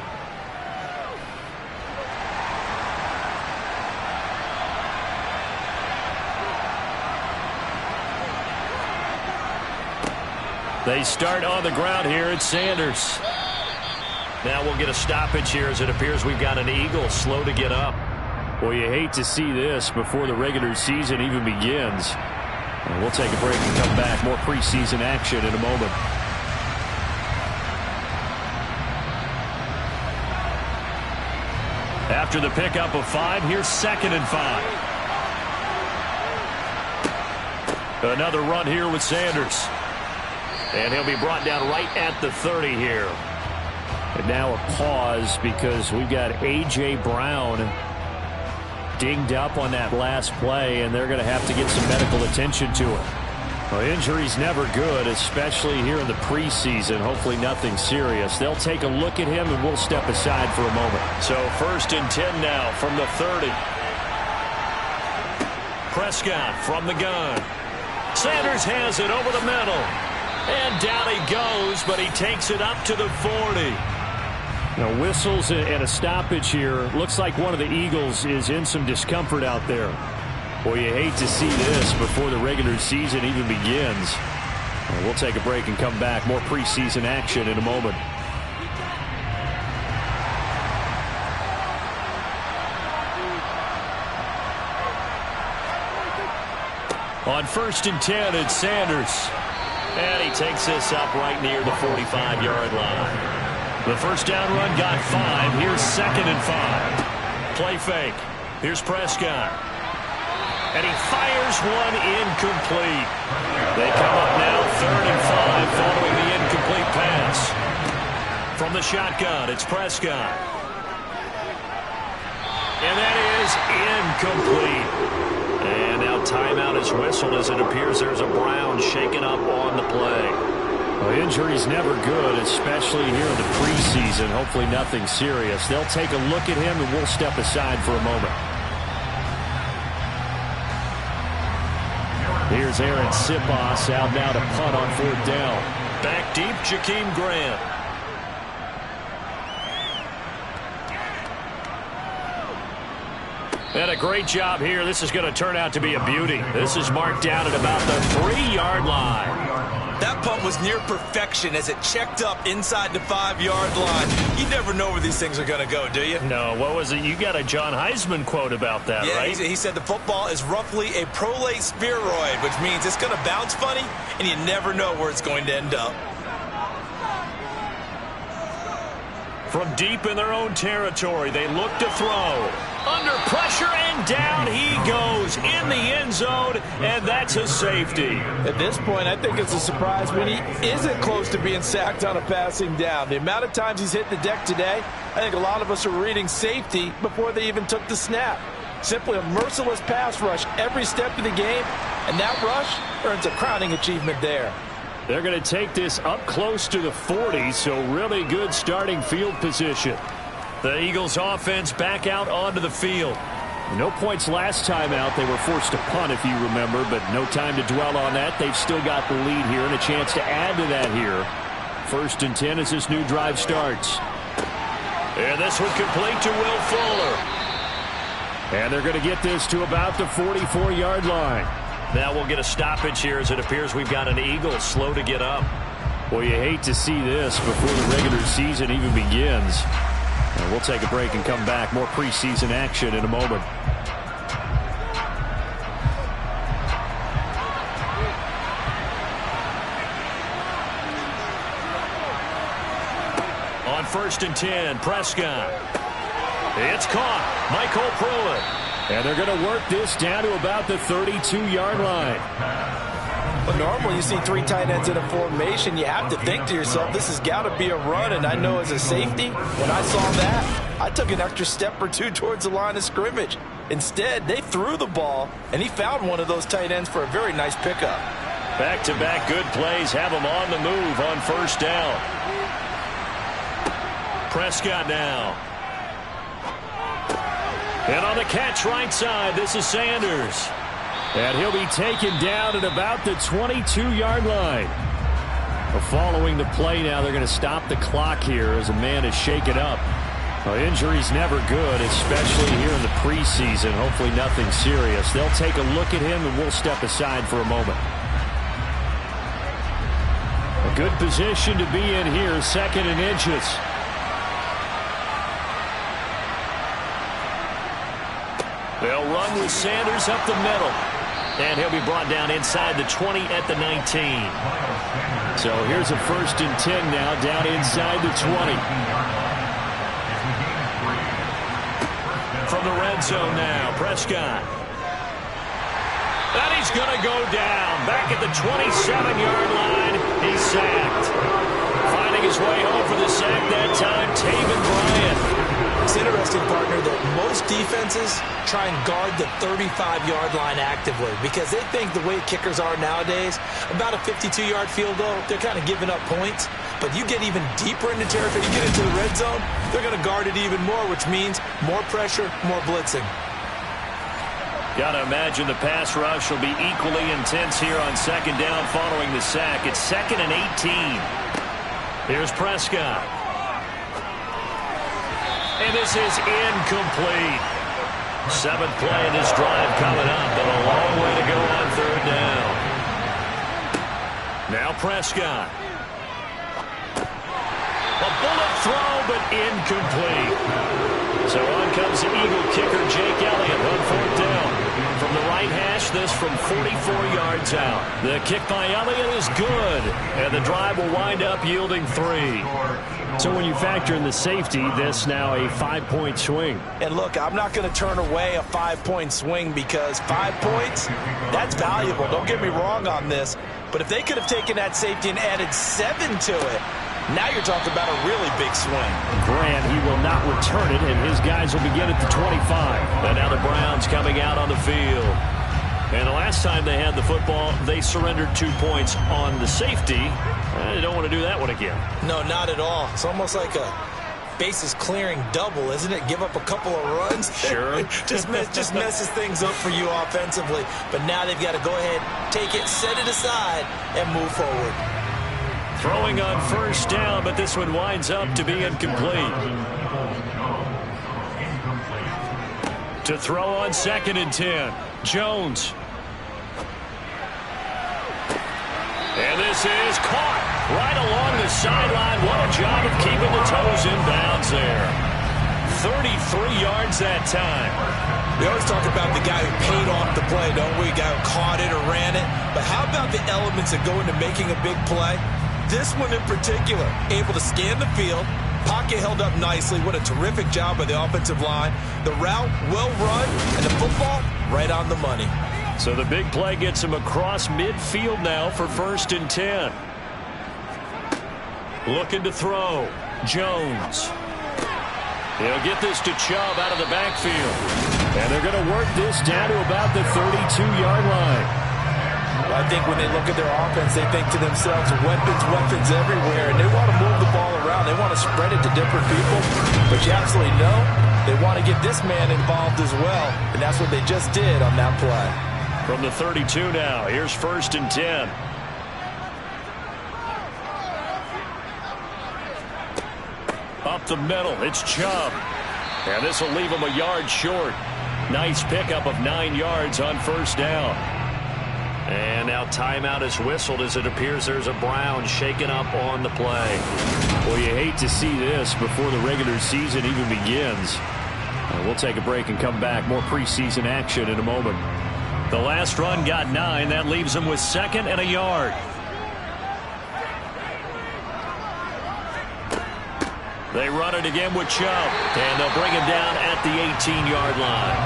They start on the ground here at Sanders. Now we'll get a stoppage here as it appears we've got an Eagle slow to get up. Well, you hate to see this before the regular season even begins. And we'll take a break and come back. More preseason action in a moment. After the pickup of 5, here's 2nd and 5. Another run here with Sanders. And he'll be brought down right at the 30 here. And now a pause because we've got A.J. Brown dinged up on that last play, and they're going to have to get some medical attention to it. Well, injury's never good, especially here in the preseason. Hopefully nothing serious. They'll take a look at him, and we'll step aside for a moment. So 1st and 10 now from the 30. Prescott from the gun. Sanders has it over the middle. And down he goes, but he takes it up to the 40. Now, whistles and a stoppage here. Looks like one of the Eagles is in some discomfort out there. Boy, you hate to see this before the regular season even begins. We'll take a break and come back. More preseason action in a moment. On 1st and 10, it's Sanders. And he takes this up right near the 45-yard line. The first down run got 5. Here's 2nd and 5. Play fake. Here's Prescott. And he fires one incomplete. They come up now 3rd and 5 following the incomplete pass. From the shotgun, it's Prescott. And that is incomplete. And now timeout is whistled as it appears there's a Brown shaken up on the play. Well, injury's never good, especially here in the preseason. Hopefully nothing serious. They'll take a look at him, and we'll step aside for a moment. Here's Aaron Sipos out now to punt on 4th down. Back deep, Jakeem Grant. And a great job here. This is going to turn out to be a beauty. This is marked down at about the 3-yard line. That punt was near perfection as it checked up inside the 5-yard line. You never know where these things are going to go, do you? No, what was it? You got a John Heisman quote about that, right? He said the football is roughly a prolate spheroid, which means it's going to bounce funny, and you never know where it's going to end up. From deep in their own territory, they look to throw. Under pressure, and down he goes in the end zone, and that's a safety. At this point, I think it's a surprise when he isn't close to being sacked on a passing down. The amount of times he's hit the deck today, I think a lot of us are reading safety before they even took the snap. Simply a merciless pass rush every step of the game, and that rush earns a crowning achievement there. They're going to take this up close to the 40, so really good starting field position. The Eagles offense back out onto the field. No points last time out. They were forced to punt, if you remember, but no time to dwell on that. They've still got the lead here and a chance to add to that here. 1st and 10 as this new drive starts. And this one complete to Will Fuller. And they're going to get this to about the 44-yard line. Now we'll get a stoppage here as it appears we've got an Eagle slow to get up. Well, you hate to see this before the regular season even begins. And we'll take a break and come back. More preseason action in a moment. On 1st and 10, Prescott. It's caught. Michael Pruitt. And they're going to work this down to about the 32-yard line. But normally you see 3 tight ends in a formation. You have to think to yourself, this has got to be a run. And I know as a safety, when I saw that, I took an extra step or 2 towards the line of scrimmage. Instead, they threw the ball, and he found one of those tight ends for a very nice pickup. Back-to-back good plays have him on the move on first down. Prescott now. And on the catch right side, this is Sanders. And he'll be taken down at about the 22-yard line. Following the play now, they're going to stop the clock here as a man is shaken up. Well, injury's never good, especially here in the preseason. Hopefully nothing serious. They'll take a look at him, and we'll step aside for a moment. A good position to be in here, 2nd and inches. They'll run with Sanders up the middle. And he'll be brought down inside the 20 at the 19. So here's a 1st and 10 now, down inside the 20. From the red zone now, Prescott. And he's going to go down. Back at the 27-yard line, he's sacked. Finding his way home for the sack that time, Taven Bryan. It's interesting, partner, that most defenses try and guard the 35-yard line actively because they think the way kickers are nowadays, about a 52-yard field goal, they're kind of giving up points. But you get even deeper into territory, you get into the red zone, they're going to guard it even more, which means more pressure, more blitzing. Got to imagine the pass rush will be equally intense here on 2nd down following the sack. It's 2nd and 18. Here's Prescott. And this is incomplete. 7th play in this drive coming up, but a long way to go on 3rd down. Now Prescott. A bullet throw, but incomplete. So on comes the Eagle kicker, Jake Elliott, on 4th down. From the right hash, this from 44 yards out. The kick by Elliott is good, and the drive will wind up yielding 3. So when you factor in the safety, this now a 5-point swing. And look, I'm not going to turn away a 5-point swing because 5 points, that's valuable. Don't get me wrong on this. But if they could have taken that safety and added 7 to it, now you're talking about a really big swing. Grant, he will not return it, and his guys will begin at the 25. And now the Browns coming out on the field. And the last time they had the football, they surrendered 2 points on the safety. They don't want to do that one again. No, not at all. It's almost like a bases clearing double, isn't it? Give up a couple of runs. Sure. just messes things up for you offensively. But now they've got to go ahead, take it, set it aside, and move forward. Throwing on 1st down, but this one winds up to be incomplete. To throw on 2nd and 10, Jones. And this is caught right along the sideline. What a job of keeping the toes in bounds there. 33 yards that time. We always talk about the guy who paid off the play, don't we? The guy who caught it or ran it. But how about the elements that go into making a big play? This one in particular, able to scan the field, pocket held up nicely. What a terrific job by the offensive line. The route, well run, and the football, right on the money. So the big play gets him across midfield now for 1st and 10. Looking to throw. Jones. He'll get this to Chubb out of the backfield. And they're going to work this down to about the 32-yard line. I think when they look at their offense, they think to themselves, weapons everywhere, and they want to move the ball around. They want to spread it to different people. But you absolutely know they want to get this man involved as well, and that's what they just did on that play. From the 32 now, here's 1st and 10. Up the middle, it's Chubb. And this will leave him a yard short. Nice pickup of 9 yards on 1st down. And now timeout is whistled as it appears there's a Brown shaken up on the play. Well, you hate to see this before the regular season even begins. We'll take a break and come back. More preseason action in a moment. The last run got 9. That leaves him with 2nd and a yard. They run it again with Chubb. And they'll bring him down at the 18-yard line.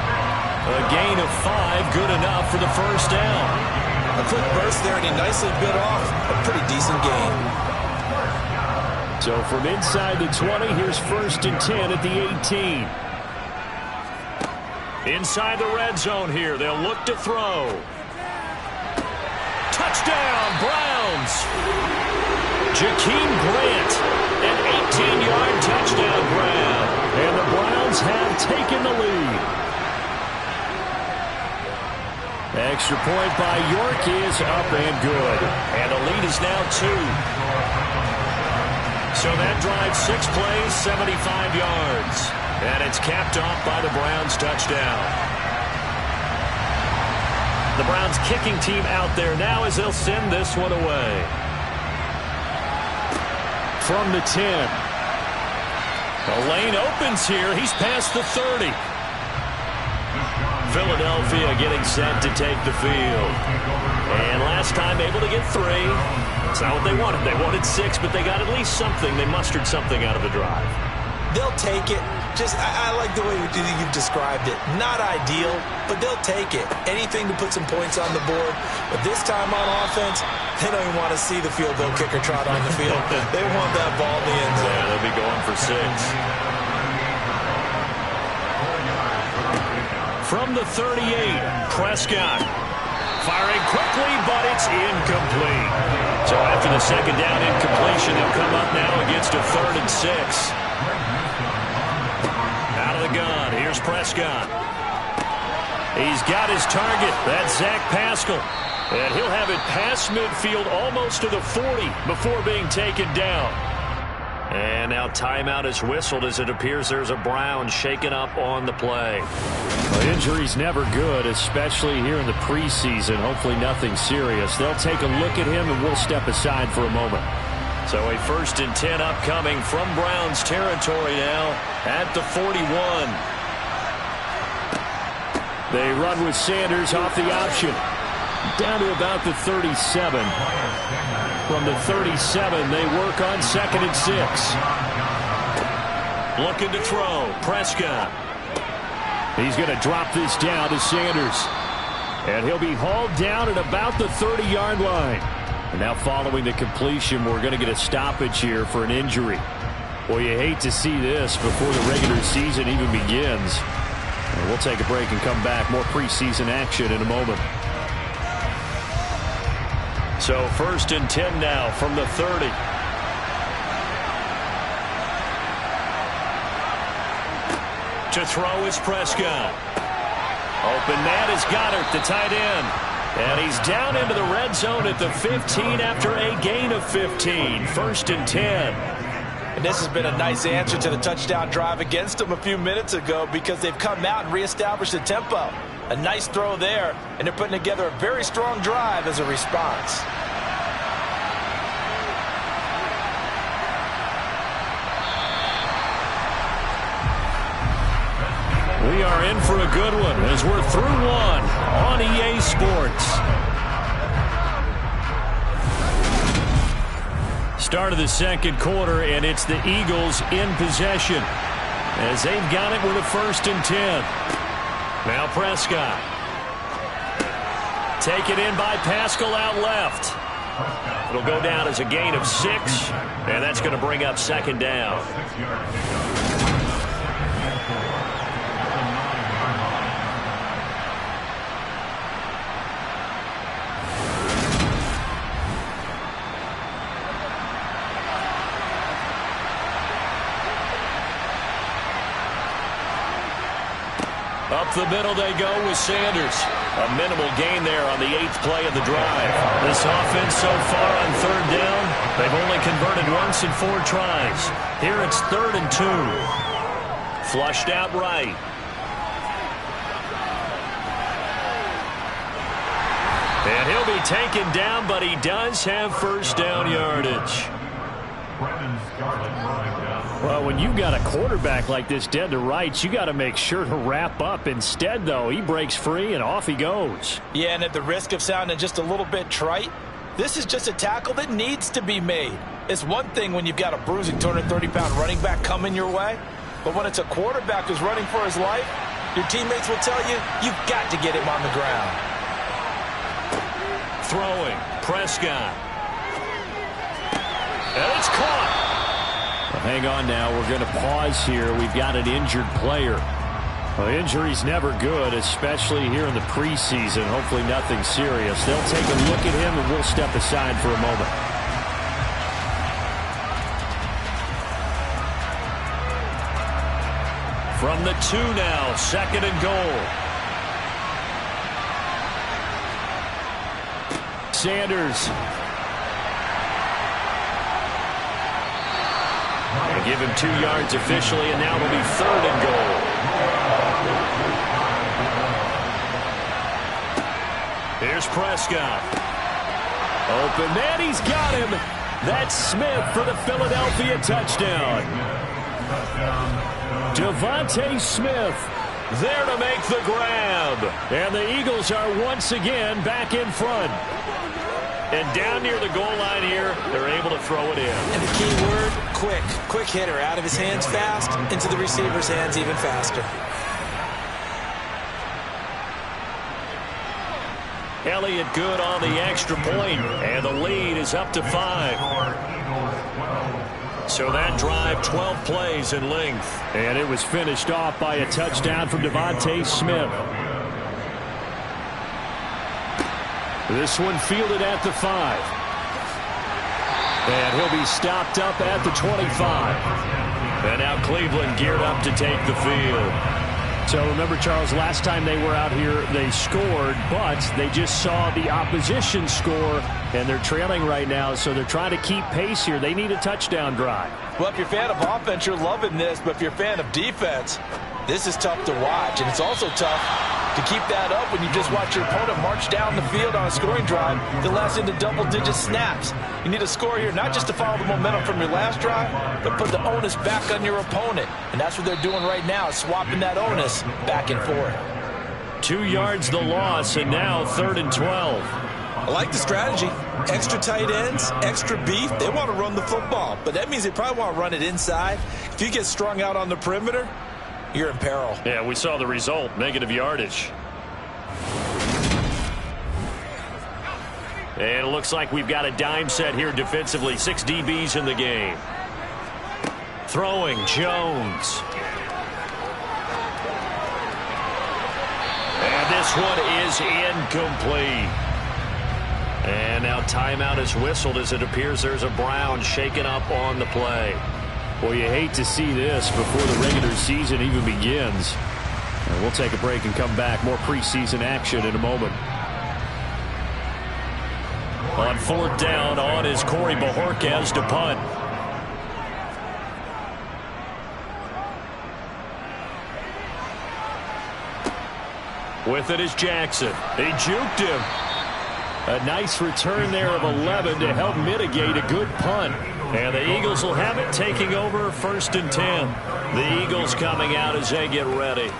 A gain of 5, good enough for the 1st down. A quick burst there, and he nicely bit off a pretty decent gain. So from inside the 20, here's 1st and 10 at the 18. Inside the red zone here. They'll look to throw. Touchdown, Browns. Jakeem Grant, an 18-yard touchdown grab. And the Browns have taken the lead. Extra point by York is up and good. And the lead is now 2. So that drive 6 plays, 75 yards. And it's capped off by the Browns touchdown. The Browns kicking team out there now as they'll send this one away. From the 10. The lane opens here. He's past the 30. Philadelphia getting set to take the field. And last time able to get 3. It's not what they wanted. They wanted 6, but they got at least something. They mustered something out of the drive. They'll take it. I like the way you've described it. Not ideal, but they'll take it. Anything to put some points on the board. But this time on offense, they don't even want to see the field goal kicker trot on the field. They want that ball in the end zone. Yeah, they'll be going for 6. From the 38, Prescott. Firing quickly, but it's incomplete. So after the second down incompletion, they'll come up now against a 3rd and 6. Out of the gun, here's Prescott. He's got his target. That's Zach Pascal. And he'll have it past midfield almost to the 40 before being taken down. And now timeout is whistled as it appears there's a Brown shaken up on the play. Well, injury's never good, especially here in the preseason. Hopefully nothing serious. They'll take a look at him, and we'll step aside for a moment. So a 1st and 10 upcoming from Browns territory now at the 41. They run with Sanders off the option. Down to about the 37. From the 37, they work on 2nd and 6. Looking to throw. Prescott. He's going to drop this down to Sanders. And he'll be hauled down at about the 30-yard line. And now following the completion, we're going to get a stoppage here for an injury. Well, you hate to see this before the regular season even begins. And we'll take a break and come back. More preseason action in a moment. So 1st and 10 now from the 30. To throw is Prescott. Open man is Goddard, the tight end. And he's down into the red zone at the 15 after a gain of 15. 1st and 10. And this has been a nice answer to the touchdown drive against them a few minutes ago because they've come out and reestablished the tempo. A nice throw there, and they're putting together a very strong drive as a response. We are in for a good one as we're through one on EA Sports. Start of the 2nd quarter, and it's the Eagles in possession as they've got it with a 1st and 10. Now Prescott. Taken in by Pascal out left. It'll go down as a gain of 6, and that's going to bring up 2nd down. Up the middle they go with Sanders. A minimal gain there on the 8th play of the drive. This offense so far on 3rd down, they've only converted once in 4 tries. Here it's 3rd and 2. Flushed out right. And he'll be taken down, but he does have 1st down yardage. Well, when you got a quarterback like this dead to rights, you got to make sure to wrap up. Instead, though, he breaks free and off he goes. Yeah, and at the risk of sounding just a little bit trite, this is just a tackle that needs to be made. It's one thing when you've got a bruising 230-pound running back coming your way, but when it's a quarterback who's running for his life, your teammates will tell you, you've got to get him on the ground. Throwing, Prescott. And it's caught. Well, hang on now. We're going to pause here. We've got an injured player. Well, injury's never good, especially here in the preseason. Hopefully nothing serious. They'll take a look at him, and we'll step aside for a moment. From the 2 now, 2nd and goal. Sanders. They give him 2 yards officially, and now it'll be 3rd and goal. Here's Prescott. Open man, he's got him. That's Smith for the Philadelphia touchdown. Devontae Smith there to make the grab. And the Eagles are once again back in front. And down near the goal line here, they're able to throw it in. And the key word, quick. Quick hitter. Out of his hands fast, into the receiver's hands even faster. Elliott good on the extra point, and the lead is up to 5. So that drive, 12 plays in length. And it was finished off by a touchdown from Devontae Smith. This one fielded at the 5. And he'll be stopped up at the 25. And now Cleveland geared up to take the field. So remember, Charles, last time they were out here, they scored, but they just saw the opposition score, and they're trailing right now, so they're trying to keep pace here. They need a touchdown drive. Well, if you're a fan of offense, you're loving this, but if you're a fan of defense, this is tough to watch, and it's also tough to keep that up when you just watch your opponent march down the field on a scoring drive that lasts into double-digit snaps. You need a score here, not just to follow the momentum from your last drive, but put the onus back on your opponent. And that's what they're doing right now, swapping that onus back and forth. 2 yards the loss, and now 3rd and 12. I like the strategy. Extra tight ends, extra beef. They want to run the football, but that means they probably want to run it inside. If you get strung out on the perimeter, you're in peril. Yeah, we saw the result, negative yardage. And it looks like we've got a dime set here defensively. 6 DBs in the game. Throwing, Jones. And this one is incomplete. And now timeout is whistled as it appears there's a Brown shaken up on the play. Well, you hate to see this before the regular season even begins. And we'll take a break and come back. More preseason action in a moment. On 4th down, on is Corey Bojorquez to punt. With it is Jackson. He juked him. A nice return there of 11 to help mitigate a good punt. And the Eagles will have it, taking over 1st and 10. The Eagles coming out as they get ready.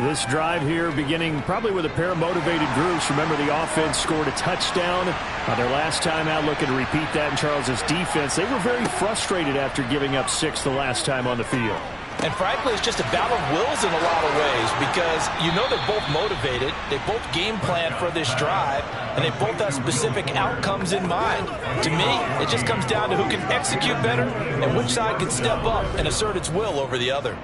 This drive here beginning probably with a pair of motivated groups. Remember, the offense scored a touchdown their last time out. Looking to repeat that in Charles's defense. They were very frustrated after giving up 6 the last time on the field. And frankly, it's just a battle of wills in a lot of ways because you know they're both motivated. They both game plan for this drive, and they both have specific outcomes in mind. To me, it just comes down to who can execute better and which side can step up and assert its will over the other.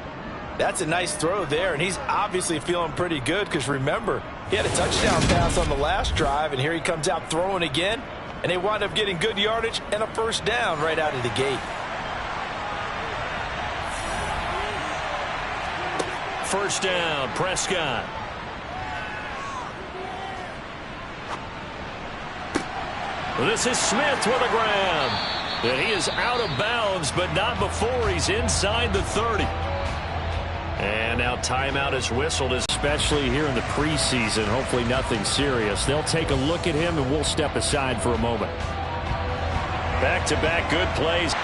That's a nice throw there, and he's obviously feeling pretty good because remember, he had a touchdown pass on the last drive, and here he comes out throwing again, and they wind up getting good yardage and a 1st down right out of the gate. 1st down, Prescott. This is Smith with a grab. And he is out of bounds, but not before he's inside the 30. And now timeout is whistled, especially here in the preseason. Hopefully nothing serious. They'll take a look at him, and we'll step aside for a moment. Back-to-back good plays.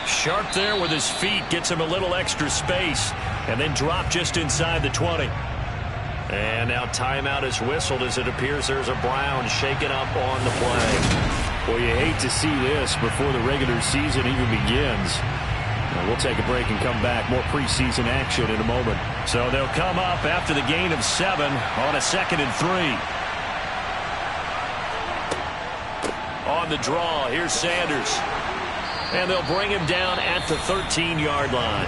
Sharp there with his feet, gets him a little extra space, and then drop just inside the 20. And now timeout is whistled as it appears there's a Brown shaken up on the play. Well, you hate to see this before the regular season even begins. We'll take a break and come back. More preseason action in a moment. So they'll come up after the gain of 7 on a 2nd and 3. On the draw, here's Sanders. And they'll bring him down at the 13-yard line.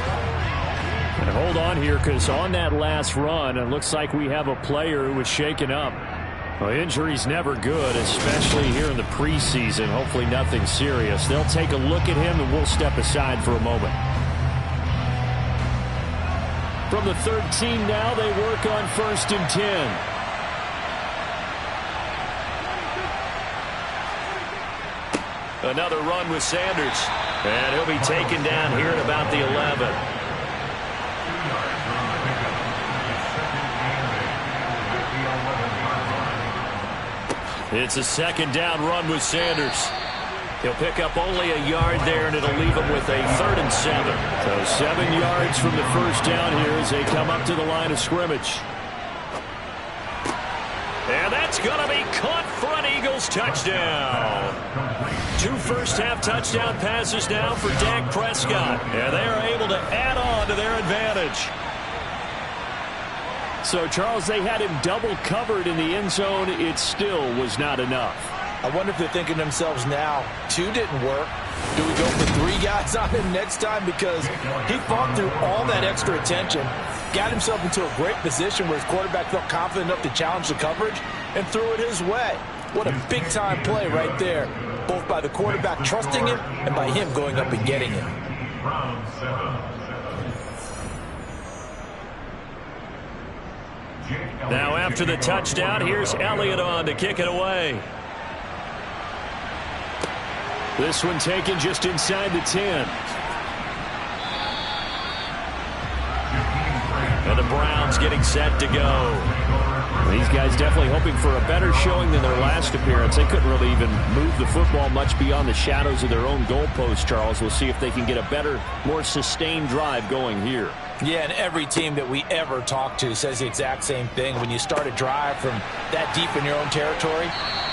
And hold on here, because on that last run, it looks like we have a player who was shaken up. Well, injury's never good, especially here in the preseason. Hopefully nothing serious. They'll take a look at him, and we'll step aside for a moment. From the 13 now, they work on 1st and 10. Another run with Sanders. And he'll be taken down here at about the 11. It's a 2nd down run with Sanders. He'll pick up only a yard there, and it'll leave him with a 3rd and 7. So 7 yards from the 1st down here as they come up to the line of scrimmage. And that's going to be caught for an Eagles touchdown. 2 first-half touchdown passes now for Dak Prescott. And they are able to add on to their advantage. So, Charles, they had him double covered in the end zone. It still was not enough. I wonder if they're thinking to themselves now, 2 didn't work. Do we go for 3 guys on him next time? Because he fought through all that extra attention, got himself into a great position where his quarterback felt confident enough to challenge the coverage and threw it his way. What a big-time play right there, both by the quarterback trusting him and by him going up and getting it. Now after the touchdown, here's Elliott on to kick it away. This one taken just inside the 10. And the Browns getting set to go. These guys definitely hoping for a better showing than their last appearance. They couldn't really even move the football much beyond the shadows of their own goalpost, Charles. We'll see if they can get a better, more sustained drive going here. Yeah, and every team that we ever talk to says the exact same thing. When you start a drive from that deep in your own territory,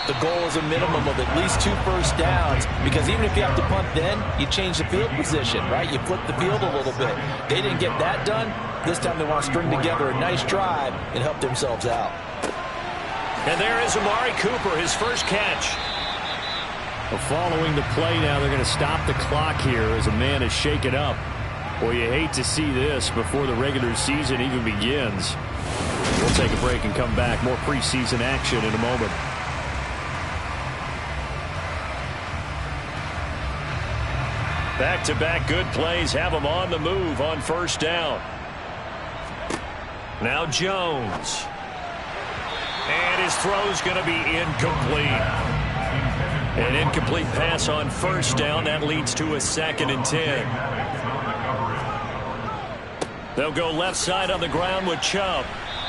the goal is a minimum of at least 2 first downs, because even if you have to punt then, you change the field position, right? You flip the field a little bit. They didn't get that done. This time they want to string together a nice drive and help themselves out. And there is Amari Cooper, his first catch. Well, following the play now, they're going to stop the clock here as a man is shaken up. Well, you hate to see this before the regular season even begins. We'll take a break and come back. More preseason action in a moment. Back-to-back good plays have them on the move on 1st down. Now Jones. And his throw's going to be incomplete. An incomplete pass on 1st down. That leads to a 2nd and 10. They'll go left side on the ground with Chubb.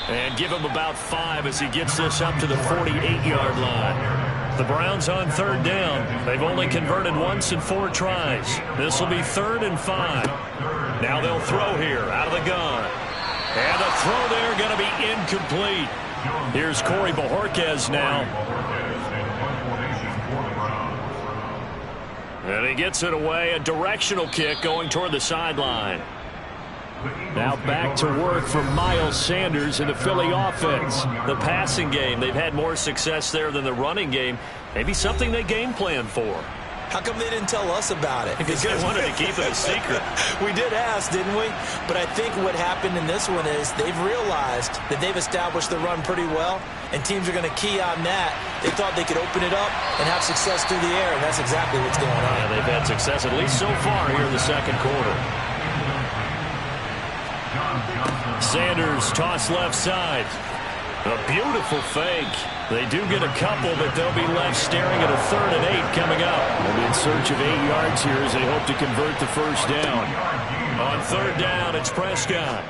And give him about 5 as he gets this up to the 48-yard line. The Browns on 3rd down. They've only converted once in 4 tries. This will be 3rd and 5. Now they'll throw here out of the gun. And the throw there going to be incomplete. Here's Corey Bojorquez now. And he gets it away. A directional kick going toward the sideline. Now back to work for Miles Sanders in the Philly offense. The passing game, they've had more success there than the running game. Maybe something they game plan for. How come they didn't tell us about it? Because they wanted to keep it a secret. We did ask, didn't we? But I think what happened in this one is they've realized that they've established the run pretty well, and teams are going to key on that. They thought they could open it up and have success through the air, and that's exactly what's going on. Yeah, they've had success, at least so far, here in the 2nd quarter. Sanders tossed left side. A beautiful fake. They do get a couple, but they'll be left staring at a 3rd and 8 coming up. They'll be in search of 8 yards here as they hope to convert the 1st down. On 3rd down, it's Prescott.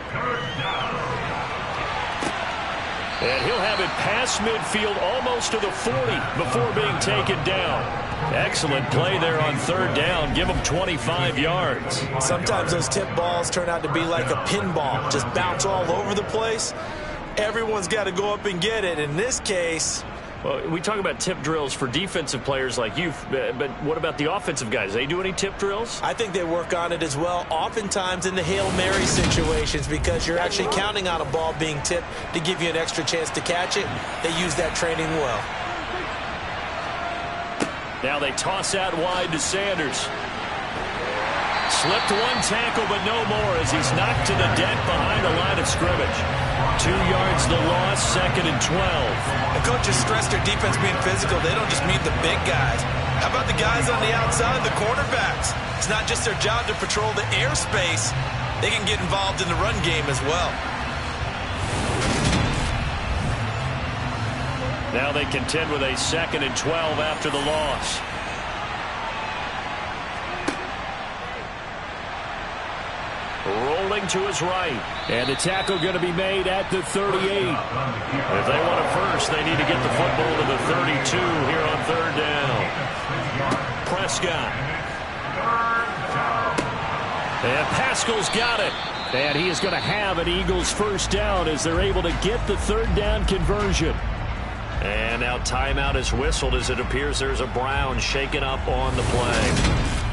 And he'll have it past midfield almost to the 40 before being taken down. Excellent play there on 3rd down. Give them 25 yards. Sometimes those tip balls turn out to be like a pinball. Just bounce all over the place. Everyone's got to go up and get it. In this case, well, we talk about tip drills for defensive players like you, but what about the offensive guys? They do any tip drills? I think they work on it as well, oftentimes in the Hail Mary situations, because you're actually counting on a ball being tipped to give you an extra chance to catch it. They use that training well. Now they toss out wide to Sanders. Slipped one tackle, but no more as he's knocked to the deck behind the line of scrimmage. 2 yards the loss, 2nd and 12. The coaches stress their defense being physical. They don't just mean the big guys. How about the guys on the outside, the quarterbacks? It's not just their job to patrol the airspace. They can get involved in the run game as well. Now they contend with a 2nd and 12 after the loss. Rolling to his right. And the tackle going to be made at the 38. If they want it first, they need to get the football to the 32 here on 3rd down. Prescott. And Pascal's got it. And he is going to have an Eagles 1st down as they're able to get the 3rd down conversion. And now timeout is whistled as it appears there's a Brown shaken up on the play.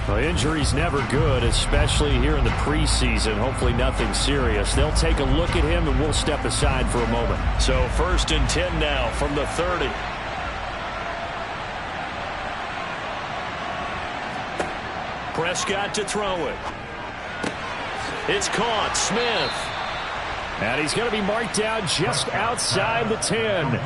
Well, injury's never good, especially here in the preseason. Hopefully nothing serious. They'll take a look at him, and we'll step aside for a moment. So 1st and 10 now from the 30. Prescott to throw it. It's caught. Smith. And he's going to be marked down just outside the 10.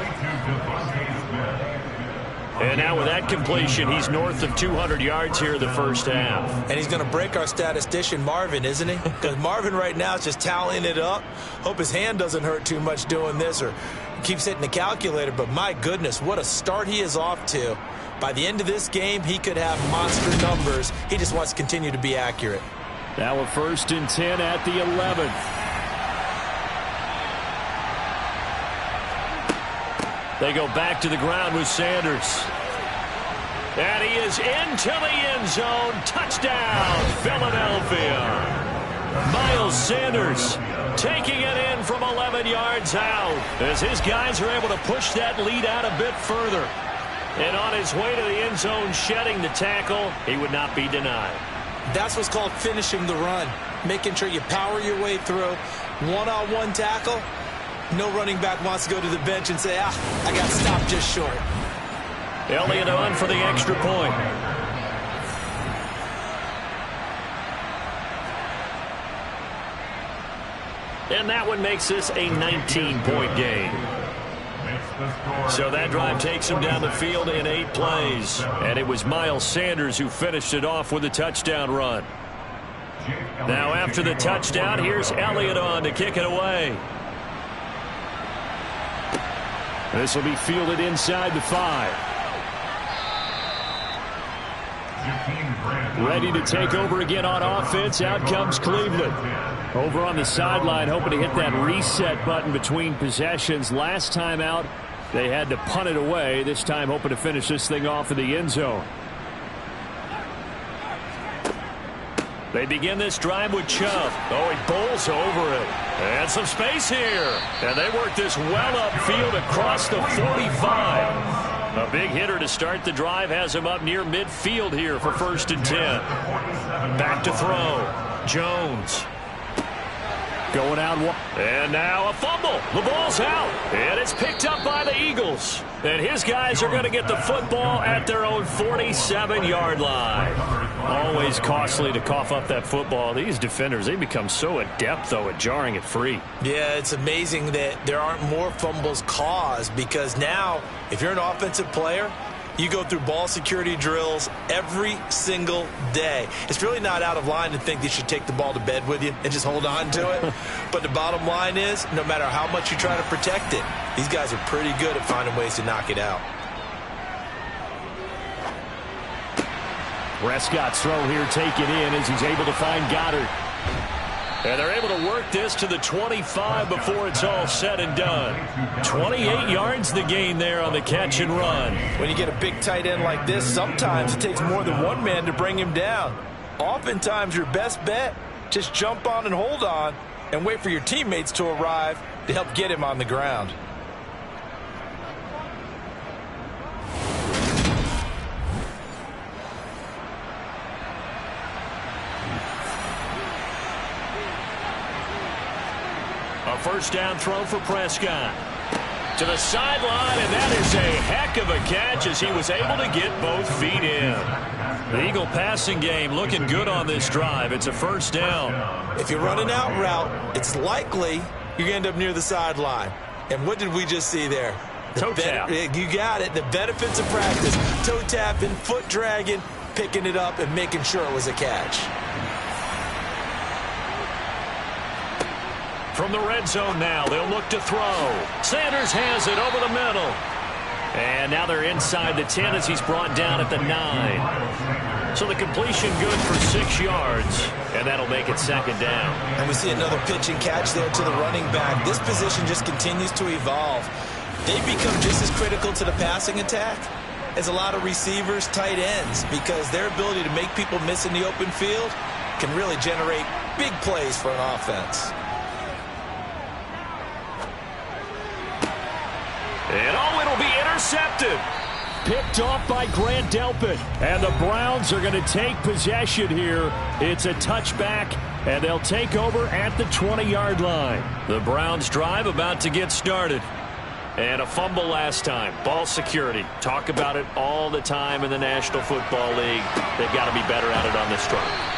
And now with that completion, he's north of 200 yards here in the 1st half. And he's going to break our statistician, Marvin, isn't he? Because Marvin right now is just tallying it up. Hope his hand doesn't hurt too much doing this or keeps hitting the calculator. But my goodness, what a start he is off to. By the end of this game, he could have monster numbers. He just wants to continue to be accurate. Now a 1st and 10 at the 11th. They go back to the ground with Sanders. And he is into the end zone. Touchdown, Philadelphia. Miles Sanders taking it in from 11 yards out as his guys are able to push that lead out a bit further. And on his way to the end zone, shedding the tackle, he would not be denied. That's what's called finishing the run, making sure you power your way through. One-on-one tackle. No running back wants to go to the bench and say, I got stopped just short. Elliott on for the extra point. And that one makes this a 19-point game. So that drive takes him down the field in 8 plays. And it was Miles Sanders who finished it off with a touchdown run. Now after the touchdown, here's Elliott on to kick it away. This will be fielded inside the 5. Ready to take over again on offense. Out comes Cleveland. Over on the sideline, hoping to hit that reset button between possessions. Last time out, they had to punt it away. This time, hoping to finish this thing off in the end zone. They begin this drive with Chubb. Oh, he bowls over it. And some space here. And they work this well upfield across the 45. A big hitter to start the drive has him up near midfield here for 1st and 10. Back to throw. Jones. Going out. And now a fumble. The ball's out. And it's picked up by the Eagles. And his guys are going to get the football at their own 47-yard line. Always costly to cough up that football. These defenders, they become so adept, though, at jarring it free. Yeah, it's amazing that there aren't more fumbles caused because now, if you're an offensive player, you go through ball security drills every single day. It's really not out of line to think you should take the ball to bed with you and just hold on to it. But the bottom line is, no matter how much you try to protect it, these guys are pretty good at finding ways to knock it out. Prescott's throw here taken in as he's able to find Goddard. And they're able to work this to the 25 before it's all said and done. 28 yards the gain there on the catch and run. When you get a big tight end like this, sometimes it takes more than one man to bring him down. Oftentimes your best bet, just jump on and hold on and wait for your teammates to arrive to help get him on the ground. A 1st down throw for Prescott. To the sideline, and that is a heck of a catch as he was able to get both feet in. The Eagle passing game looking good on this drive. It's a first down. If you're running out route, it's likely you're going to end up near the sideline. And what did we just see there? Toe tap. You got it. The benefits of practice. Toe tapping, foot dragging, picking it up, and making sure it was a catch. From the red zone now, they'll look to throw. Sanders has it over the middle. And now they're inside the 10 as he's brought down at the 9. So the completion good for 6 yards, and that'll make it second down. And we see another pitch and catch there to the running back. This position just continues to evolve. They've become just as critical to the passing attack as a lot of receivers, tight ends, because their ability to make people miss in the open field can really generate big plays for an offense. And it'll be intercepted. Picked off by Grant Delpit. And the Browns are going to take possession here. It's a touchback, and they'll take over at the 20-yard line. The Browns drive about to get started. And a fumble last time. Ball security. Talk about it all the time in the National Football League. They've got to be better at it on this drive.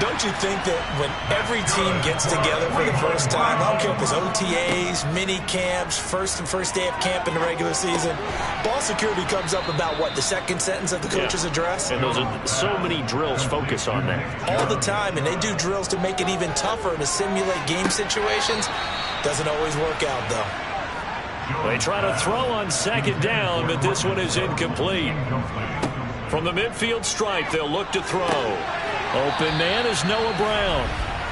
Don't you think that when every team gets together for the first time, I don't care if it's OTAs, mini camps, first day of camp in the regular season, ball security comes up about, what, the second sentence of the coach's address? And those are so many drills focus on that. All the time, and they do drills to make it even tougher to simulate game situations. Doesn't always work out, though. They try to throw on second down, but this one is incomplete. From the midfield stripe, they'll look to throw. Open man is Noah Brown.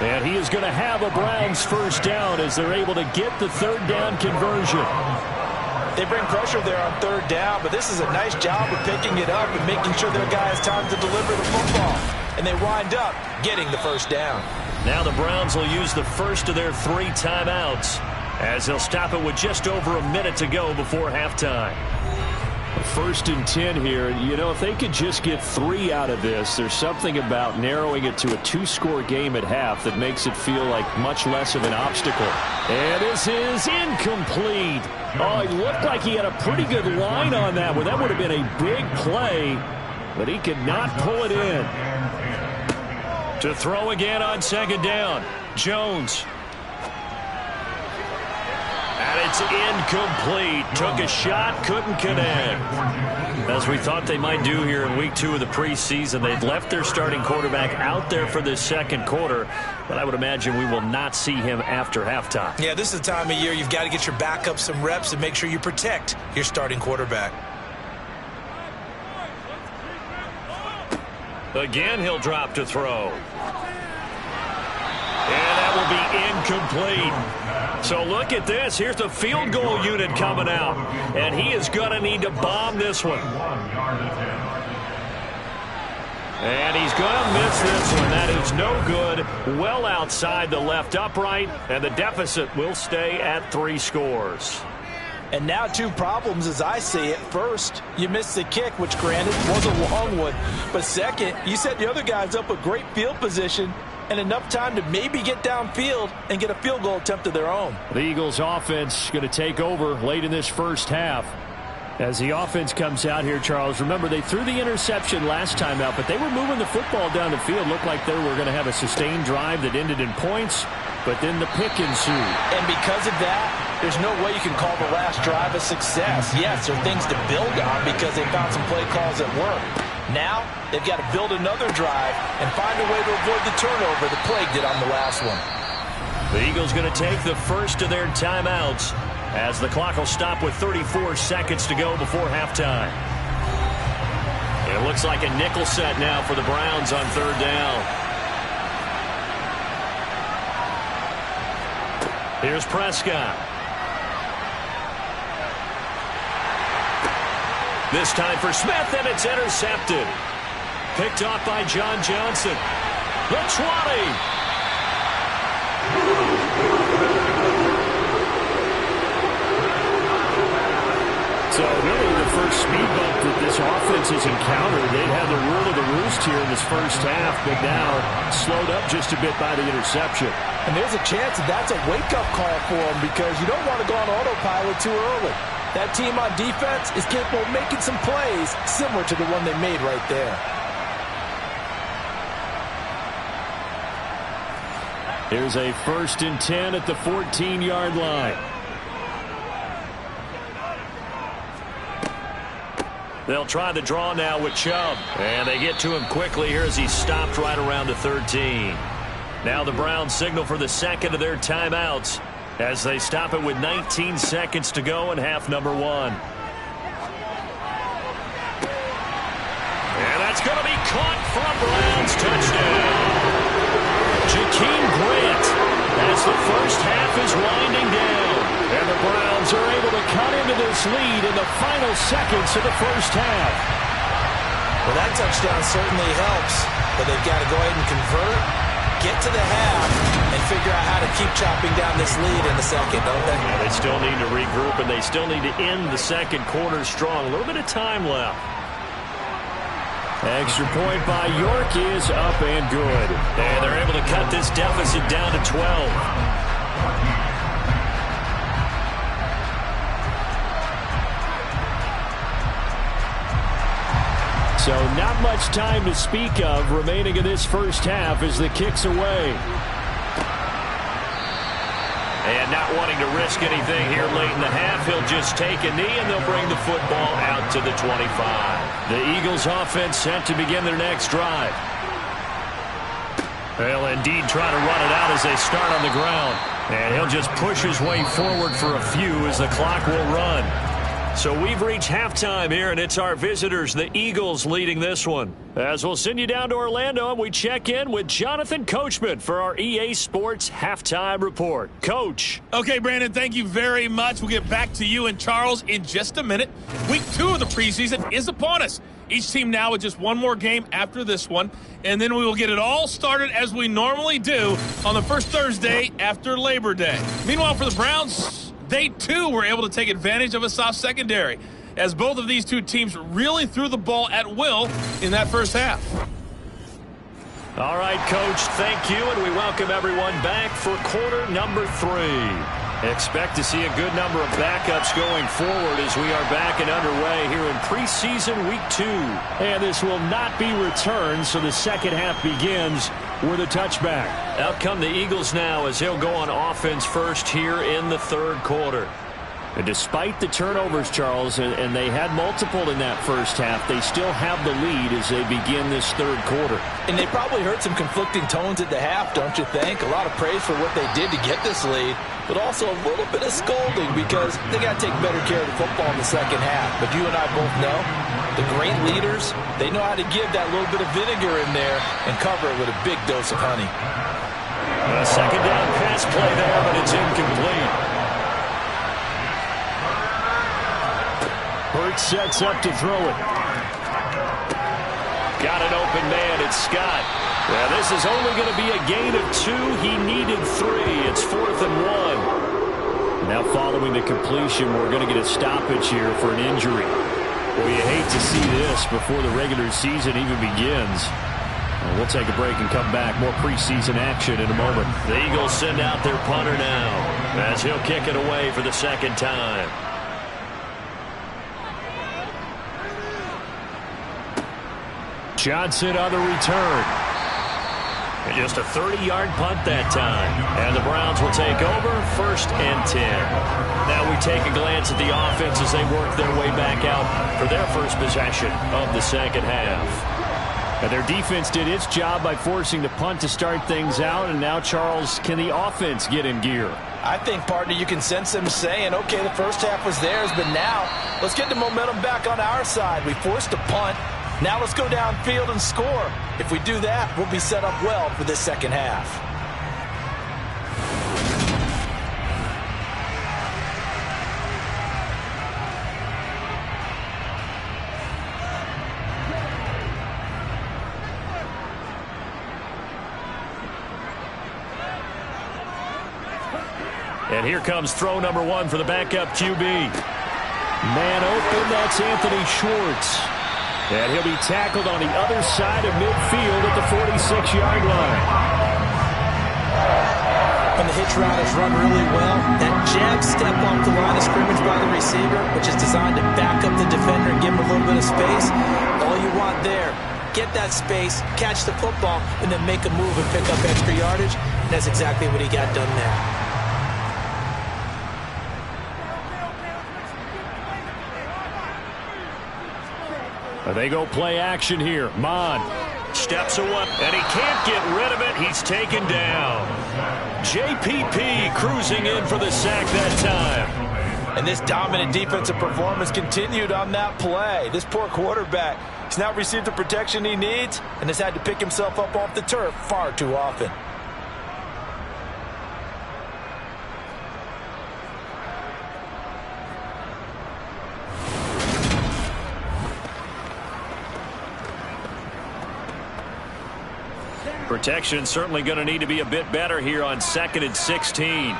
And he is going to have a Browns first down as they're able to get the third down conversion. They bring pressure there on third down, but this is a nice job of picking it up and making sure their guy has time to deliver the football. And they wind up getting the first down. Now the Browns will use the first of their 3 timeouts as they'll stop it with just over a minute to go before halftime. First and 10 here. You know, if they could just get 3 out of this, there's something about narrowing it to a 2-score game at half that makes it feel like much less of an obstacle. And this is incomplete. Oh, it looked like he had a pretty good line on that one. That would have been a big play, but he could not pull it in. To throw again on second down, Jones. And it's incomplete. Took a shot, couldn't connect. As we thought they might do here in week 2 of the preseason, they've left their starting quarterback out there for this second quarter, but I would imagine we will not see him after halftime. Yeah, this is the time of year you've got to get your backup some reps and make sure you protect your starting quarterback. Again, he'll drop to throw. And that will be incomplete. So look at this. Here's the field goal unit coming out. And he is going to need to bomb this one. And he's going to miss this one. That is no good. Well outside the left upright. And the deficit will stay at 3 scores. And now 2 problems as I see it. First, you missed the kick, which granted was a long one. But second, you set the other guys up with great field position and enough time to maybe get downfield and get a field goal attempt of their own. The Eagles offense going to take over late in this first half. As the offense comes out here, Charles, remember they threw the interception last time out, but they were moving the football down the field. Looked like they were going to have a sustained drive that ended in points, but then the pick ensued. And because of that, there's no way you can call the last drive a success. Yes, there are things to build on because they found some play calls that work. Now, they've got to build another drive and find a way to avoid the turnover that plagued it on the last one. The Eagles going to take the first of their timeouts as the clock will stop with 34 seconds to go before halftime. It looks like a nickel set now for the Browns on third down. Here's Prescott. This time for Smith, and it's intercepted. Picked off by John Johnson. The 20. So really the first speed bump that this offense has encountered. They've had the rule of the roost here in this first half, but now slowed up just a bit by the interception. And there's a chance that that's a wake-up call for them because you don't want to go on autopilot too early. That team on defense is capable of making some plays similar to the one they made right there. Here's a 1st and 10 at the 14-yard line. They'll try the draw now with Chubb. And they get to him quickly here as he's stopped right around the 13. Now the Browns signal for the second of their timeouts as they stop it with 19 seconds to go in half number 1. And that's going to be caught for a Browns touchdown. Jakeem Grant as the first half is winding down. And the Browns are able to cut into this lead in the final seconds of the first half. Well, that touchdown certainly helps, but they've got to go ahead and convert, get to the half, and figure out how to keep chopping down this lead in the second, don't they? Yeah, they still need to regroup, and they still need to end the second quarter strong. A little bit of time left. Extra point by York is up and good. And they're able to cut this deficit down to 12. So not much time to speak of remaining in this first half as the kick's away. And not wanting to risk anything here late in the half, he'll just take a knee and they'll bring the football out to the 25. The Eagles offense set to begin their next drive. They'll indeed try to run it out as they start on the ground. And he'll just push his way forward for a few as the clock will run. So we've reached halftime here, and it's our visitors, the Eagles, leading this one. As we'll send you down to Orlando, and we check in with Jonathan Coachman for our EA Sports Halftime Report. Coach. Okay, Brandon, thank you very much. We'll get back to you and Charles in just a minute. Week 2 of the preseason is upon us. Each team now with just one more game after this one, and then we will get it all started as we normally do on the first Thursday after Labor Day. Meanwhile, for the Browns, they, too, were able to take advantage of a soft secondary, as both of these two teams really threw the ball at will in that first half. All right, Coach, thank you, and we welcome everyone back for quarter number 3. Expect to see a good number of backups going forward as we are back and underway here in preseason week 2. And this will not be returned, so the second half begins with a touchback. Out come the Eagles now as he'll go on offense first here in the third quarter. And despite the turnovers, Charles, and they had multiple in that first half, they still have the lead as they begin this third quarter. And they probably heard some conflicting tones at the half, don't you think? A lot of praise for what they did to get this lead, but also a little bit of scolding because they got to take better care of the football in the second half. But you and I both know the great leaders, they know how to give that little bit of vinegar in there and cover it with a big dose of honey. A second down pass play there, but it's incomplete. Hurts sets up to throw it. Got an open man. It's Scott. Well, this is only going to be a gain of 2. He needed 3. It's 4th and 1. Now following the completion, we're going to get a stoppage here for an injury. Well, you hate to see this before the regular season even begins. We'll take a break and come back. More preseason action in a moment. The Eagles send out their punter now as he'll kick it away for the second time. Johnson on the return. And just a 30-yard punt that time. And the Browns will take over 1st and 10. Now we take a glance at the offense as they work their way back out for their first possession of the second half. And their defense did its job by forcing the punt to start things out. And now, Charles, can the offense get in gear? I think, partner, you can sense them saying, okay, the first half was theirs, but now let's get the momentum back on our side. We forced a punt. Now let's go downfield and score. If we do that, we'll be set up well for this second half. And here comes throw number 1 for the backup QB. Man open, that's Anthony Schwartz. And he'll be tackled on the other side of midfield at the 46-yard line. When the hitch route is run really well, that jab step off the line of scrimmage by the receiver, which is designed to back up the defender and give him a little bit of space, all you want there, get that space, catch the football, and then make a move and pick up extra yardage. And that's exactly what he got done there. They go play action here. Mon steps away, and he can't get rid of it. He's taken down. JPP cruising in for the sack that time. And this dominant defensive performance continued on that play. This poor quarterback, he's not received the protection he needs and has had to pick himself up off the turf far too often. Protection certainly going to need to be a bit better here on 2nd and 16.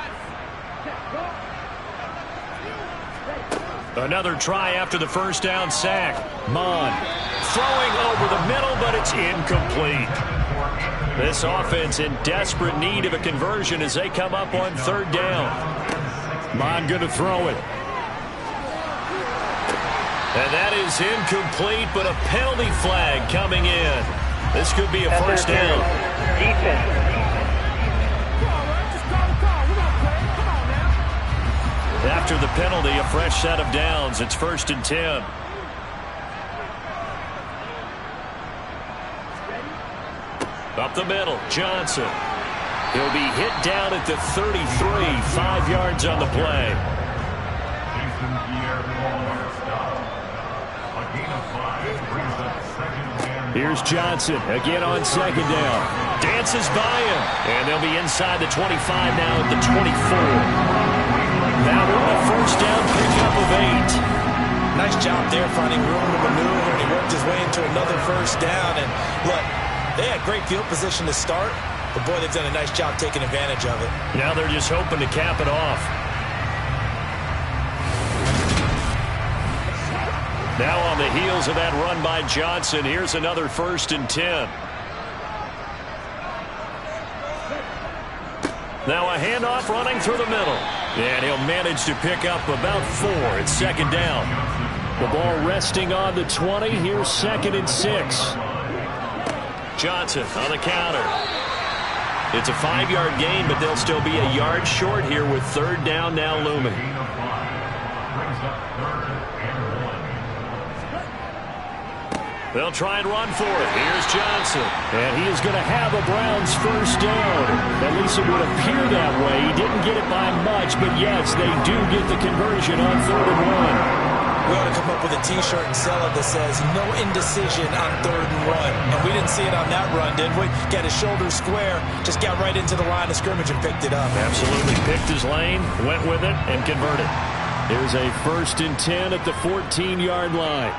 Another try after the first down sack. Mon throwing over the middle, but it's incomplete. This offense in desperate need of a conversion as they come up on 3rd down. Mon going to throw it. And that is incomplete, but a penalty flag coming in. This could be a first down. Defense. After the penalty, a fresh set of downs. It's 1st and 10. Up the middle, Johnson. He'll be hit down at the 33, 5 yards on the play. Here's Johnson again on 2nd down. Dances by him. And they'll be inside the 25 now at the 24. Now we're on a first down pickup of 8. Nice job there finding room to maneuver, and he worked his way into another first down. And look, they had great field position to start, but boy, they've done a nice job taking advantage of it. Now they're just hoping to cap it off. Now on the heels of that run by Johnson, here's another 1st and 10. Now a handoff running through the middle. And he'll manage to pick up about 4 at 2nd down. The ball resting on the 20. Here's 2nd and 6. Johnson on the counter. It's a 5-yard gain, but they'll still be a yard short here with 3rd down now looming. They'll try and run for it. Here's Johnson. And he is going to have a Browns first down. At least it would appear that way. He didn't get it by much, but yes, they do get the conversion on 3rd and 1. We ought to come up with a T-shirt and sell it that says, no indecision on 3rd and 1. And we didn't see it on that run, did we? Got his shoulder square, just got right into the line of scrimmage and picked it up. Absolutely picked his lane, went with it, and converted. Here's a 1st and 10 at the 14-yard line.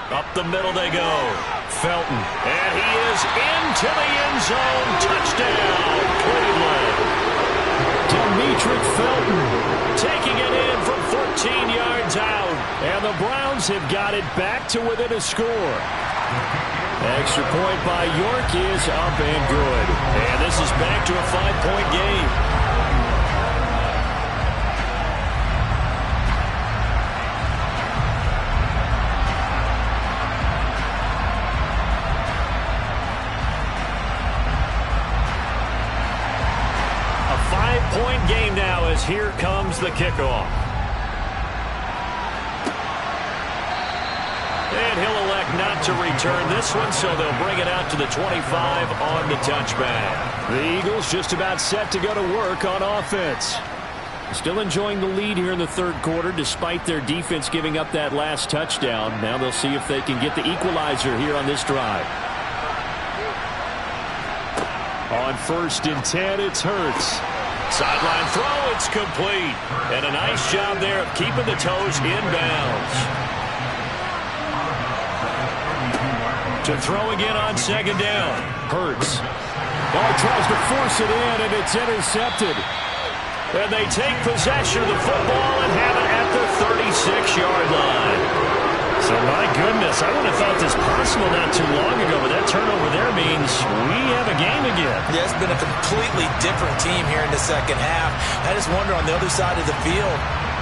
Up the middle they go. Felton. And he is into the end zone. Touchdown, Cleveland. Demetric Felton taking it in from 14 yards out. And the Browns have got it back to within a score. Extra point by York is up and good. And this is back to a 5-point game. Point game now as here comes the kickoff. And he'll elect not to return this one, so they'll bring it out to the 25 on the touchback. The Eagles just about set to go to work on offense. Still enjoying the lead here in the 3rd quarter despite their defense giving up that last touchdown. Now they'll see if they can get the equalizer here on this drive. On 1st and 10, it's Hurts. Sideline throw, it's complete. And a nice job there of keeping the toes inbounds. To throw again on 2nd down. Hurts. Ball tries to force it in, and it's intercepted. And they take possession of the football and have it at the 36-yard line. So, my goodness, I would have thought this possible not too long ago, but that turnover there means we have a game again. Yeah, it's been a completely different team here in the second half. I just wonder on the other side of the field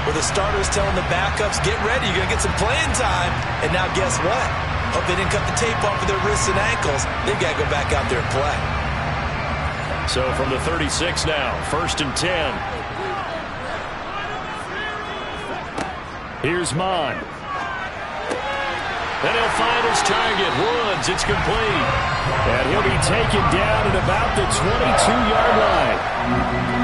where the starters telling the backups, get ready, you're going to get some playing time. And now guess what? Hope they didn't cut the tape off of their wrists and ankles. They've got to go back out there and play. So from the 36 now, 1st and 10. Here's Mon. And he'll find his target, Woods. It's complete. And he'll be taken down at about the 22-yard line.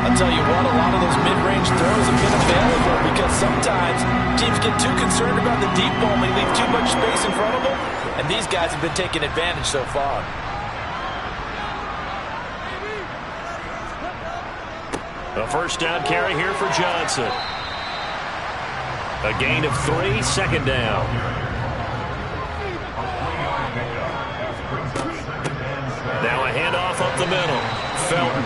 I'll tell you what, a lot of those mid-range throws have been available because sometimes teams get too concerned about the deep ball and they leave too much space in front of them. And these guys have been taking advantage so far. A first down carry here for Johnson. A gain of 3, 2nd down. Now a handoff up the middle. Felton.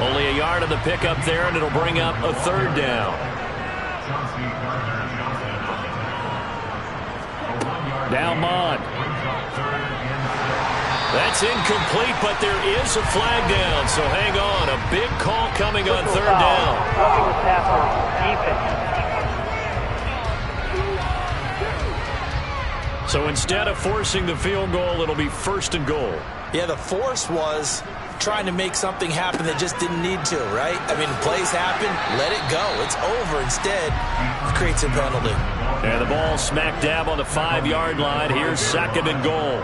Only a yard of the pickup there, and it'll bring up a 3rd down. Now Mond. That's incomplete, but there is a flag down, so hang on. A big call coming on 3rd down. Roughing the passer, defense. So instead of forcing the field goal, it'll be 1st and goal. Yeah, the force was trying to make something happen that just didn't need to, right? I mean, plays happen, let it go. It's over. Instead, it creates a penalty. And the ball smack dab on the 5-yard line. Here's 2nd and goal.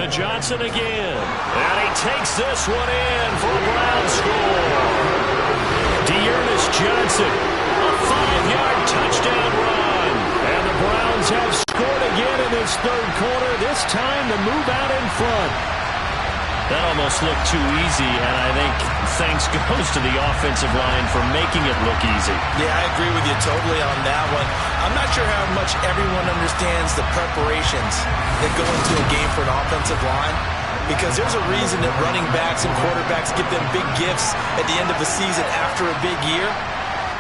To Johnson again. And he takes this one in for a Brown score. Dearness Johnson, a 5-yard touchdown run. And the Browns have scored again in this 3rd quarter. This time to move out in front. That almost looked too easy, and I think thanks goes to the offensive line for making it look easy. Yeah, I agree with you totally on that one. I'm not sure how much everyone understands the preparations that go into a game for an offensive line, because there's a reason that running backs and quarterbacks give them big gifts at the end of the season after a big year.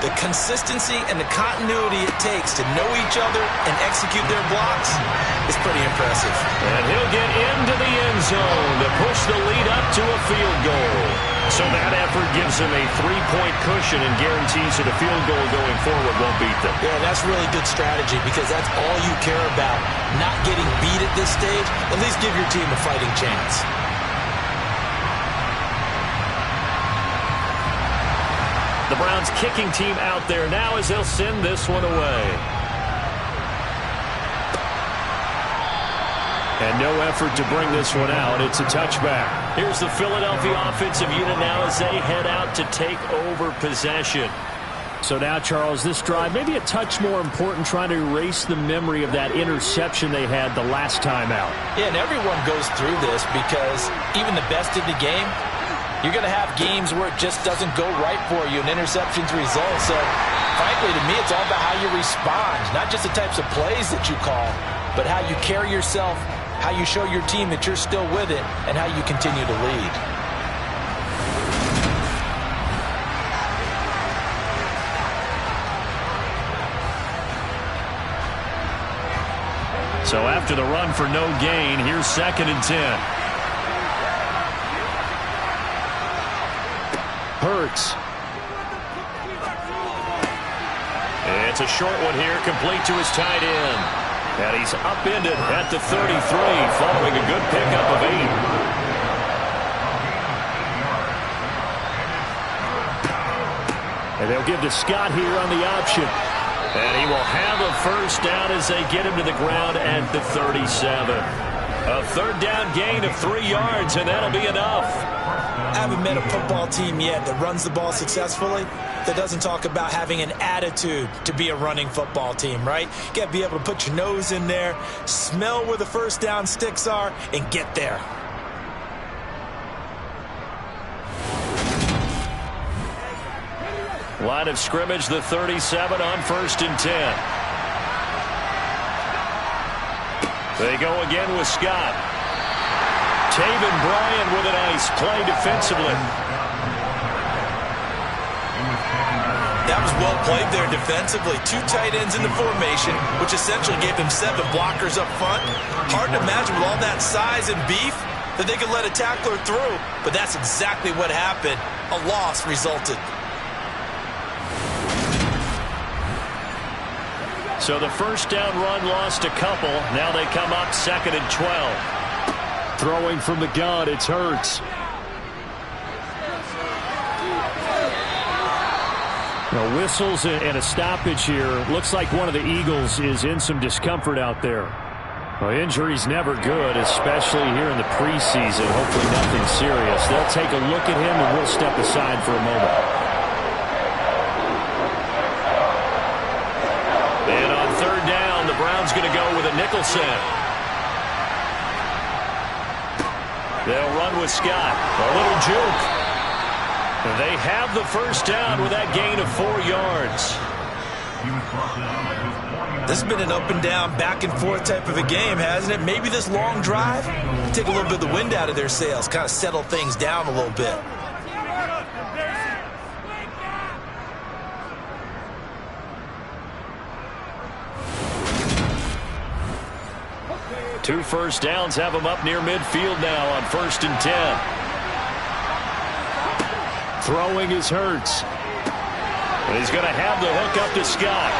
The consistency and the continuity it takes to know each other and execute their blocks is pretty impressive. And he'll get into the end zone to push the lead up to a field goal. So that effort gives him a 3-point cushion and guarantees that a field goal going forward won't beat them. Yeah, that's really good strategy because that's all you care about. Not getting beat at this stage. At least give your team a fighting chance. The Browns kicking team out there now as they'll send this one away. And no effort to bring this one out. It's a touchback. Here's the Philadelphia offensive unit now as they head out to take over possession. So now, Charles, this drive maybe a touch more important, trying to erase the memory of that interception they had the last time out. Yeah, and everyone goes through this because even the best in the game, you're going to have games where it just doesn't go right for you and interceptions result. So, frankly, to me, it's all about how you respond, not just the types of plays that you call, but how you carry yourself, how you show your team that you're still with it, and how you continue to lead. So after the run for no gain, here's 2nd and 10. Hurts. It's a short one here, complete to his tight end. And he's upended at the 33, following a good pickup of 8. And they'll give to Scott here on the option. And he will have a first down as they get him to the ground at the 37. A 3rd down gain of 3 yards, and that'll be enough. I haven't met a football team yet that runs the ball successfully that doesn't talk about having an attitude to be a running football team, right? You got to be able to put your nose in there, smell where the first down sticks are, and get there. Line of scrimmage, the 37 on 1st and 10. They go again with Scott. Taven Bryan with a nice play defensively. well played there defensively. 2 tight ends in the formation, which essentially gave them 7 blockers up front. Hard to imagine with all that size and beef that they could let a tackler through, but that's exactly what happened. A loss resulted. So the first down run lost a couple. Now they come up 2nd and 12. Throwing from the gun, it's Hurts. Now whistles and a stoppage here. Looks like one of the Eagles is in some discomfort out there. Well, injury's never good, especially here in the preseason. Hopefully nothing serious. They'll take a look at him, and we'll step aside for a moment. And on 3rd down, the Browns going to go with a nickel set. They'll run with Scott. A little juke. They have the first down with that gain of 4 yards. This has been an up and down, back and forth type of a game, hasn't it? Maybe this long drive, take a little bit of the wind out of their sails, kind of settle things down a little bit. Two first downs have them up near midfield now on 1st and 10. Throwing is Hurts. And he's going to have the hook up to Scott.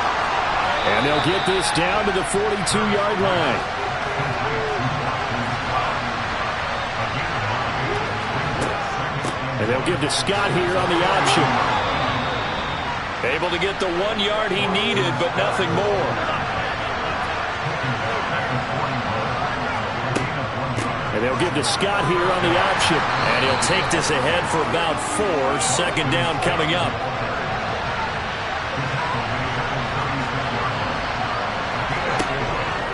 And they'll get this down to the 42-yard line. And they'll give to Scott here on the option. Able to get the 1 yard he needed, but nothing more. And they'll give to Scott here on the option. And he'll take this ahead for about 4. 2nd down coming up.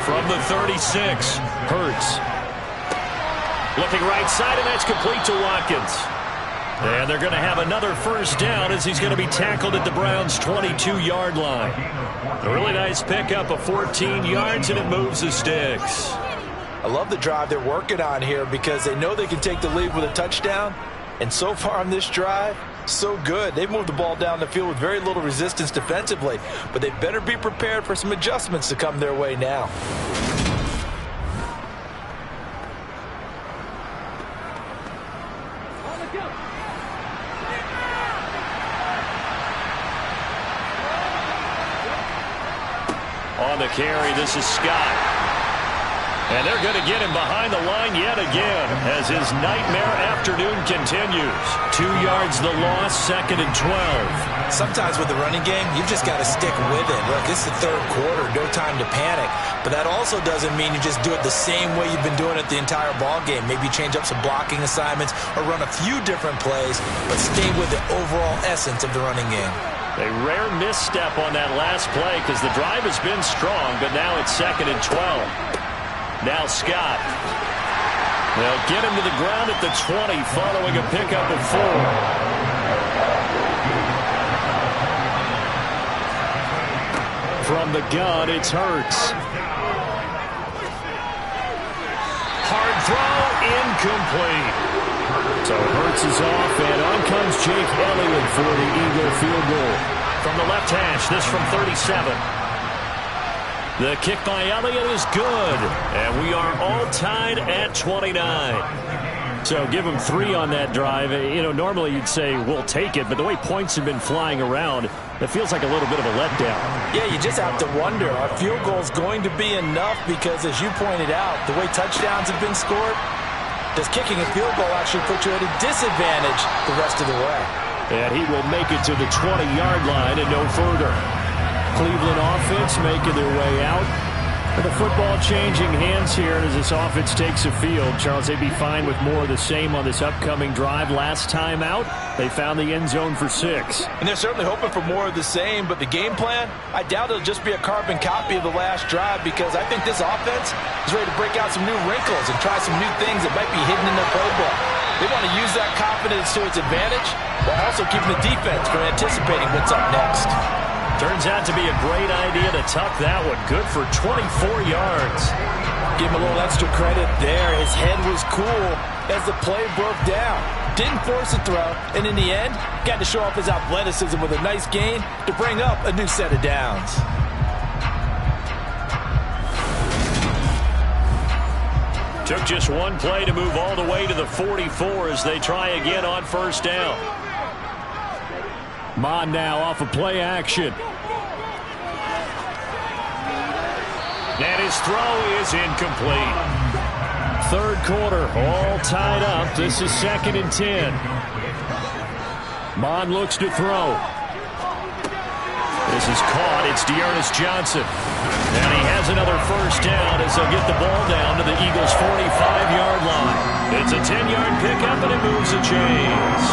From the 36, Hurts. looking right side, and that's complete to Watkins. And they're going to have another first down as he's going to be tackled at the Browns' 22-yard line. A really nice pickup of 14 yards, and it moves the sticks. I love the drive they're working on here because they know they can take the lead with a touchdown. And so far on this drive, so good. They've moved the ball down the field with very little resistance defensively. But they better be prepared for some adjustments to come their way now. On the carry, this is Scott. And they're going to get him behind the line yet again as his nightmare afternoon continues. 2 yards the loss, 2nd and 12. Sometimes with the running game, you've just got to stick with it. Look, it's the 3rd quarter, no time to panic. But that also doesn't mean you just do it the same way you've been doing it the entire ball game. Maybe change up some blocking assignments or run a few different plays, but stay with the overall essence of the running game. A rare misstep on that last play because the drive has been strong, but now it's 2nd and 12. Now Scott. They'll get him to the ground at the 20 following a pickup of 4. From the gun, it's Hurts. Hard throw, incomplete. So Hurts is off, and on comes Jake Elliott for the Eagle field goal. From the left hash, this from 37. The kick by Elliott is good, and we are all tied at 29. So give him 3 on that drive. You know, normally you'd say we'll take it, but the way points have been flying around, it feels like a little bit of a letdown. Yeah, you just have to wonder, are field goals going to be enough? Because as you pointed out, the way touchdowns have been scored, does kicking a field goal actually put you at a disadvantage the rest of the way? And he will make it to the 20-yard line and no further. Cleveland offense making their way out. And the football changing hands here as this offense takes the field. Charles, they'd be fine with more of the same on this upcoming drive. Last time out, they found the end zone for 6. And they're certainly hoping for more of the same, but the game plan, I doubt it'll just be a carbon copy of the last drive because I think this offense is ready to break out some new wrinkles and try some new things that might be hidden in their playbook. They want to use that confidence to its advantage while also keeping the defense from anticipating what's up next. Turns out to be a great idea to tuck that one. Good for 24 yards. Give him a little extra credit there. His head was cool as the play broke down. didn't force a throw, and in the end, got to show off his athleticism with a nice gain to bring up a new set of downs. Took just one play to move all the way to the 44 as they try again on first down. Mon now off of play action. And his throw is incomplete. Third quarter, all tied up. This is 2nd and 10. Mon looks to throw. This is caught. It's Dearness Johnson. And he has another first down as they'll get the ball down to the Eagles' 45-yard line. It's a 10-yard pickup, and it moves the chains.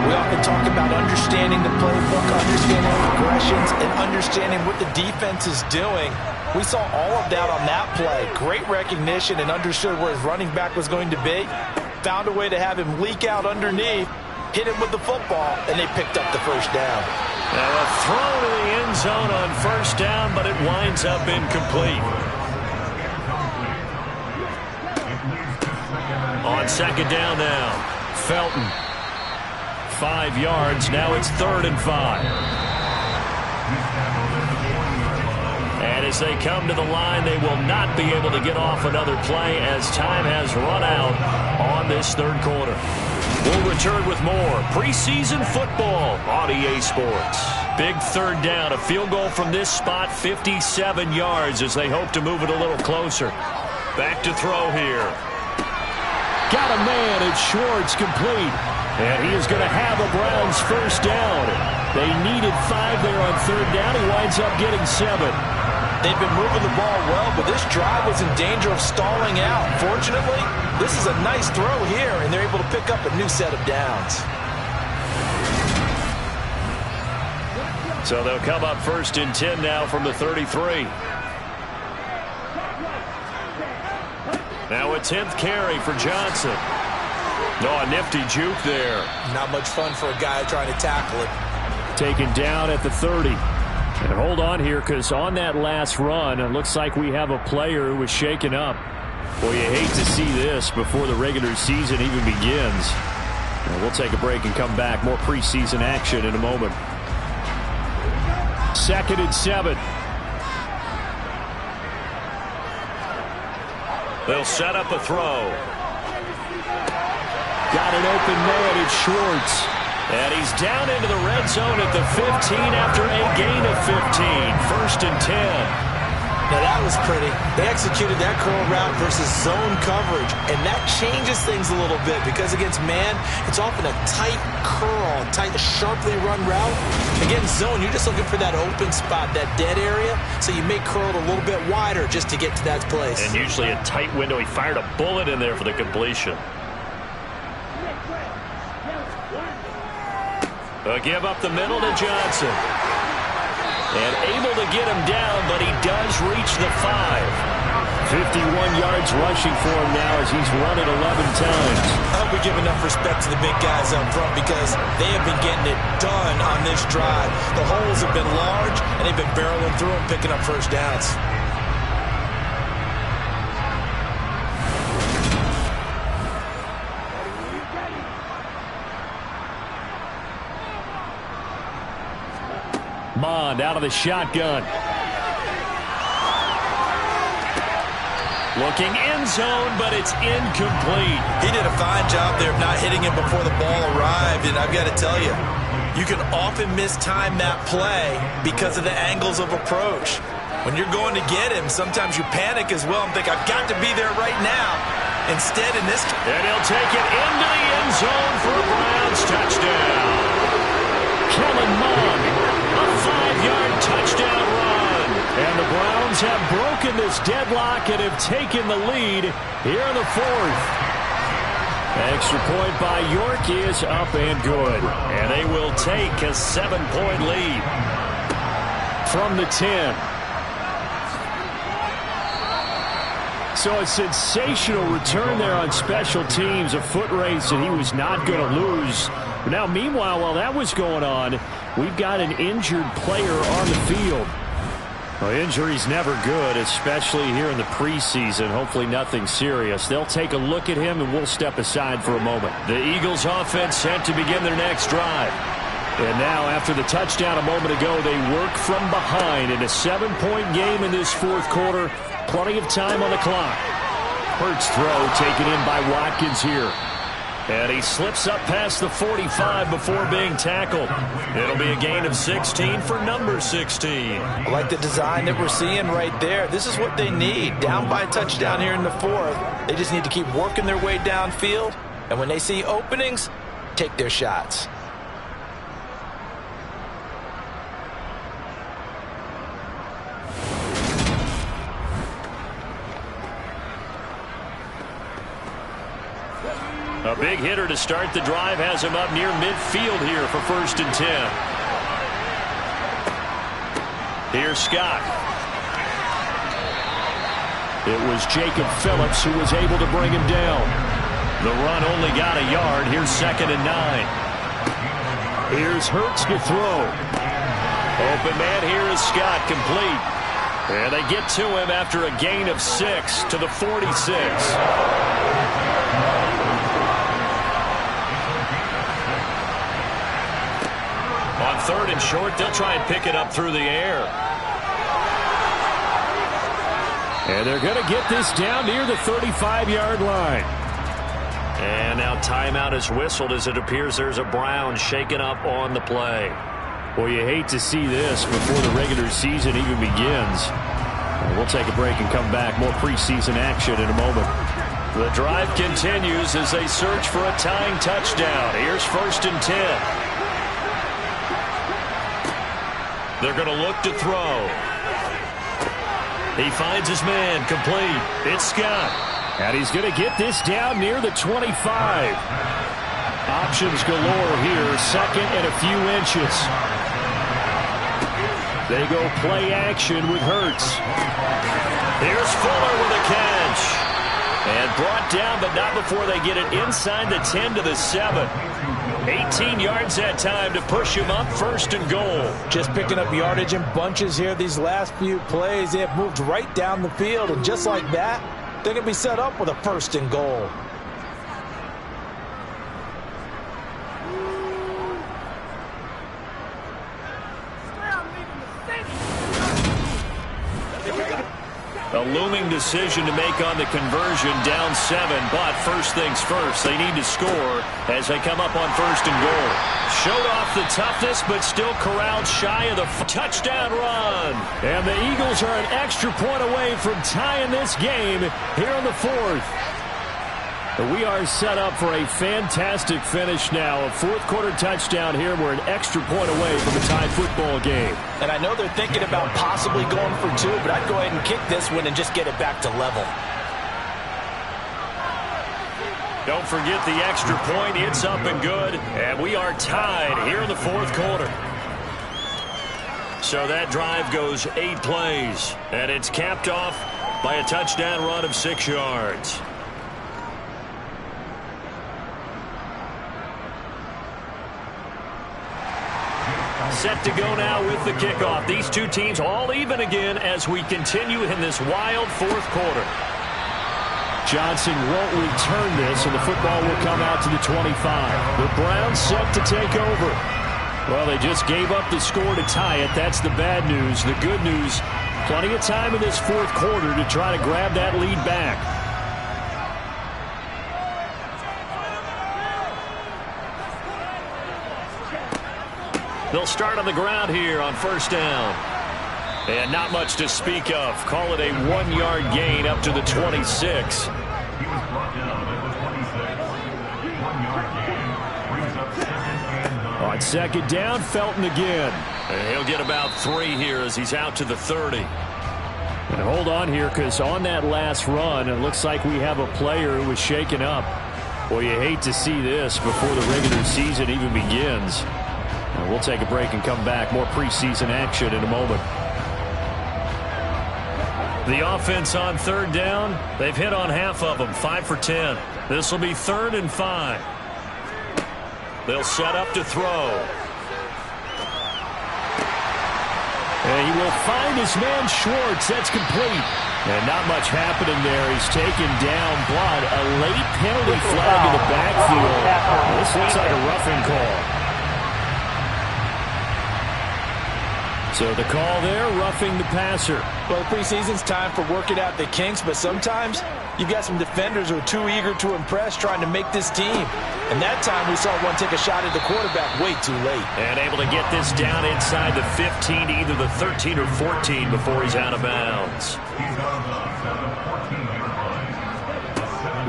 We often talk about understanding the playbook, understanding the progressions, and understanding what the defense is doing. We saw all of that on that play. Great recognition and understood where his running back was going to be. Found a way to have him leak out underneath, hit him with the football, and they picked up the first down. Now a throw to the end zone on first down, but it winds up incomplete. On second down now, Felton. 5 yards. Now it's 3rd and 5. And as they come to the line, they will not be able to get off another play as time has run out on this third quarter. We'll return with more preseason football on EA Sports. Big third down, a field goal from this spot, 57 yards as they hope to move it a little closer. Back to throw here. Got a man, it's Schwartz, complete. And he is going to have a Browns first down. They needed 5 there on third down. He winds up getting 7. They've been moving the ball well, but this drive was in danger of stalling out. Fortunately, this is a nice throw here, and they're able to pick up a new set of downs. So they'll come up 1st and 10 now from the 33. Now a 10th carry for Johnson. No, a nifty juke there. Not much fun for a guy trying to tackle it. Taken down at the 30. And hold on here, because on that last run, it looks like we have a player who was shaken up. Well, you hate to see this before the regular season even begins. And we'll take a break and come back. More preseason action in a moment. 2nd and 7. They'll set up a throw. Got an open man, it's Schwartz. And he's down into the red zone at the 15 after a gain of 15. 1st and 10. Now that was pretty. They executed that curl route versus zone coverage, and that changes things a little bit because against man, it's often a tight curl, tight, sharply run route. Against zone, you're just looking for that open spot, that dead area, so you may curl it a little bit wider just to get to that place. And usually a tight window. He fired a bullet in there for the completion. A give up the middle to Johnson. And able to get him down, but he does reach the 5. 51 yards rushing for him now as he's run it 11 times. I hope we give enough respect to the big guys up front because they have been getting it done on this drive. The holes have been large, and they've been barreling through them, picking up first downs. Mond out of the shotgun. Looking end zone, but it's incomplete. He did a fine job there of not hitting him before the ball arrived, and I've got to tell you, you can often mistime that play because of the angles of approach. When you're going to get him, sometimes you panic as well and think, I've got to be there right now. Instead, in this... And he'll take it into the end zone for a Browns touchdown. Kellen Mond. A 5-yard touchdown run. And the Browns have broken this deadlock and have taken the lead here in the 4th. Extra point by York is up and good. And they will take a 7-point lead. From the 10. So a sensational return there on special teams. A foot race that he was not going to lose. Now, meanwhile, while that was going on, we've got an injured player on the field. Well, injury's never good, especially here in the preseason. Hopefully nothing serious. They'll take a look at him, and we'll step aside for a moment. The Eagles offense set to begin their next drive. And now, after the touchdown a moment ago, they work from behind in a 7-point game in this fourth quarter. Plenty of time on the clock. Hurts throw taken in by Watkins here. And he slips up past the 45 before being tackled. It'll be a gain of 16 for number 16. I like the design that we're seeing right there. This is what they need. Down by a touchdown here in the fourth. They just need to keep working their way downfield. And when they see openings, take their shots. A big hitter to start the drive has him up near midfield here for 1st and 10. Here's Scott. It was Jacob Phillips who was able to bring him down. The run only got a yard. Here's 2nd and 9. Here's Hurts to throw. Open man here is Scott, complete. And they get to him after a gain of 6 to the 46. On 3rd and short, they'll try and pick it up through the air. And they're going to get this down near the 35-yard line. And now timeout is whistled as it appears there's a Brown shaken up on the play. Well, you hate to see this before the regular season even begins. We'll take a break and come back. More preseason action in a moment. The drive continues as they search for a tying touchdown. Here's 1st and 10. They're going to look to throw. He finds his man, complete. It's Scott. And he's going to get this down near the 25. Options galore here, 2nd and a few inches. They go play action with Hurts. Here's Fuller with a catch. And brought down, but not before they get it inside the 10 to the 7. 18 yards that time to push him up 1st and goal. Just picking up yardage in bunches here these last few plays. They have moved right down the field, and just like that, they're going to be set up with a 1st and goal. A looming decision to make on the conversion, down 7, but first things first, they need to score as they come up on 1st and goal. Showed off the toughness, but still corralled shy of the touchdown run. And the Eagles are an extra point away from tying this game here in the 4th. We are set up for a fantastic finish now. A 4th quarter touchdown here. We're an extra point away from a tie football game. And I know they're thinking about possibly going for 2, but I'd go ahead and kick this one and just get it back to level. Don't forget the extra point. It's up and good. And we are tied here in the 4th quarter. So that drive goes 8 plays. And it's capped off by a touchdown run of 6 yards. Set to go now with the kickoff. These two teams all even again as we continue in this wild 4th quarter. Johnson won't return this, and the football will come out to the 25. The Browns set to take over. Well, they just gave up the score to tie it. That's the bad news. The good news, plenty of time in this 4th quarter to try to grab that lead back. They'll start on the ground here on 1st down. And not much to speak of. Call it a 1-yard gain up to the 26. He was brought down at the 26. 1-yard gain brings up 2nd and 9. On 2nd down, Felton again. And he'll get about 3 here as he's out to the 30. And hold on here, because on that last run, it looks like we have a player who was shaken up. Well, you hate to see this before the regular season even begins. And we'll take a break and come back. More preseason action in a moment. The offense on 3rd down, they've hit on half of them, 5 for 10. This will be 3rd and 5. They'll set up to throw. And he will find his man Schwartz. That's complete. And not much happening there. He's taken down blood. A late penalty flag in the backfield. This looks like a roughing call. So the call there, roughing the passer. Well, preseason's time for working out the kinks, but sometimes you've got some defenders who are too eager to impress, trying to make this team. And that time we saw one take a shot at the quarterback way too late. And able to get this down inside the 15 to either the 13 or 14 before he's out of bounds.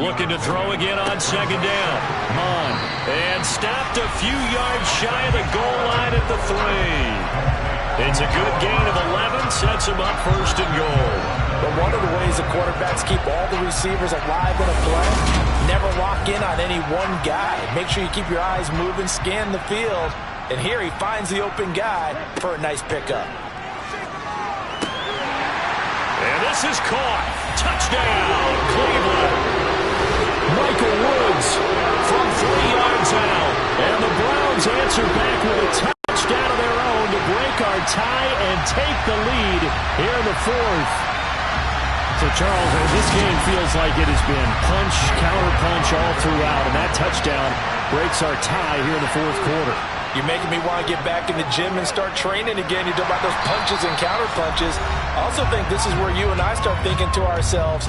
Looking to throw again on second down. On. And stopped a few yards shy of the goal line at the 3. It's a good gain of 11, sets him up first and goal. But one of the ways the quarterbacks keep all the receivers alive in a play, never lock in on any one guy. Make sure you keep your eyes moving, scan the field. And here he finds the open guy for a nice pickup. And this is caught. Touchdown, Cleveland. Michael Woods From 3 yards out. And the Browns answer back with a touchdown of their own to break our tie and take the lead here in the 4th. So, Charles, this game feels like it has been punch, counter-punch all throughout, and that touchdown breaks our tie here in the 4th quarter. You're making me want to get back in the gym and start training again. You talk about those punches and counter-punches. I also think this is where you and I start thinking to ourselves,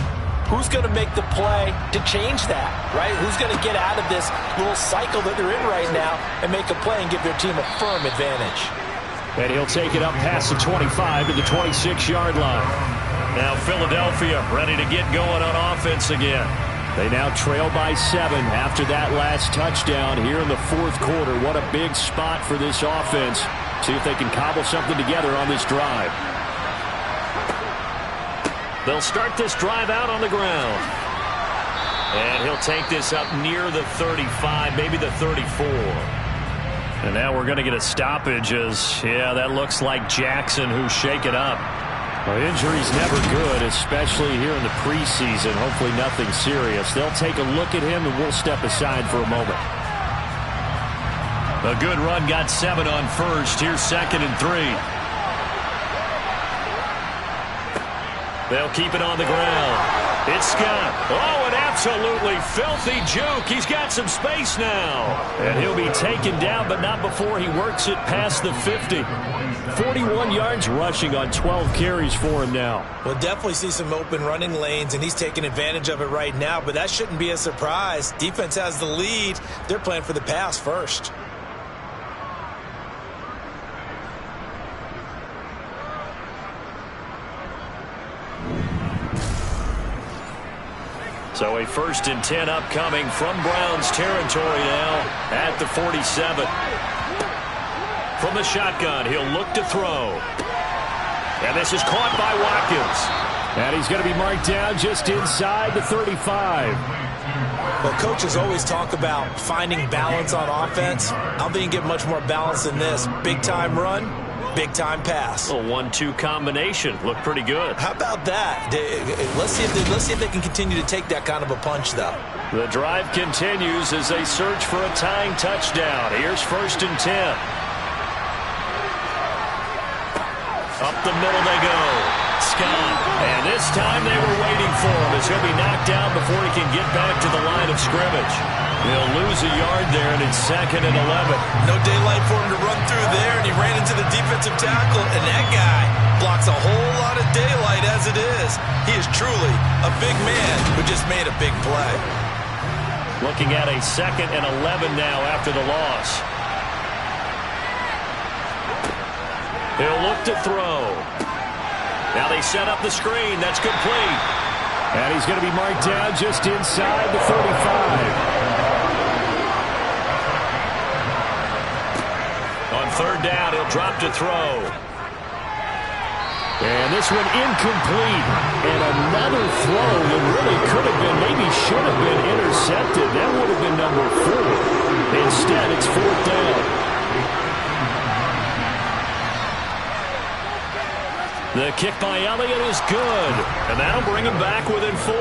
who's going to make the play to change that, right? Who's going to get out of this little cycle that they're in right now and make a play and give their team a firm advantage? And he'll take it up past the 25 to the 26-yard line. Now Philadelphia ready to get going on offense again. They now trail by 7 after that last touchdown here in the 4th quarter. What a big spot for this offense. See if they can cobble something together on this drive. They'll start this drive out on the ground. And he'll take this up near the 35, maybe the 34. And now we're going to get a stoppage as, yeah, that looks like Jackson who's shaken up. Well, injury's never good, especially here in the preseason. Hopefully nothing serious. They'll take a look at him, and we'll step aside for a moment. A good run got 7 on first. Here's 2nd and 3. They'll keep it on the ground. It's Scott. Oh, an absolutely filthy juke. He's got some space now. And he'll be taken down, but not before he works it past the 50. 41 yards rushing on 12 carries for him now. We'll definitely see some open running lanes, and he's taking advantage of it right now, but that shouldn't be a surprise. Defense has the lead. They're playing for the pass first. So a 1st and 10 upcoming from Browns territory now at the 47. From the shotgun, he'll look to throw. And this is caught by Watkins. And he's going to be marked down just inside the 35. Well, coaches always talk about finding balance on offense. I don't think you can get much more balance than this. Big-time run, big-time pass. A 1-2 combination. Looked pretty good. How about that? Let's see if they can continue to take that kind of a punch, though. The drive continues as they search for a tying touchdown. Here's 1st and 10. Up the middle they go. Scott. And this time they were waiting for him as he'll be knocked down before he can get back to the line of scrimmage. He'll lose a yard there, and it's 2nd and 11. No daylight for him to run through there, and he ran into the defensive tackle, and that guy blocks a whole lot of daylight as it is. He is truly a big man who just made a big play. Looking at a 2nd and 11 now after the loss. He'll look to throw. Now they set up the screen. That's complete. And he's going to be marked down just inside the 35. On 3rd down, he'll drop to throw. And this one incomplete. And another throw that really could have been, maybe should have been intercepted. That would have been number 4. Instead, it's 4th down. The kick by Elliott is good, and that'll bring him back within 4.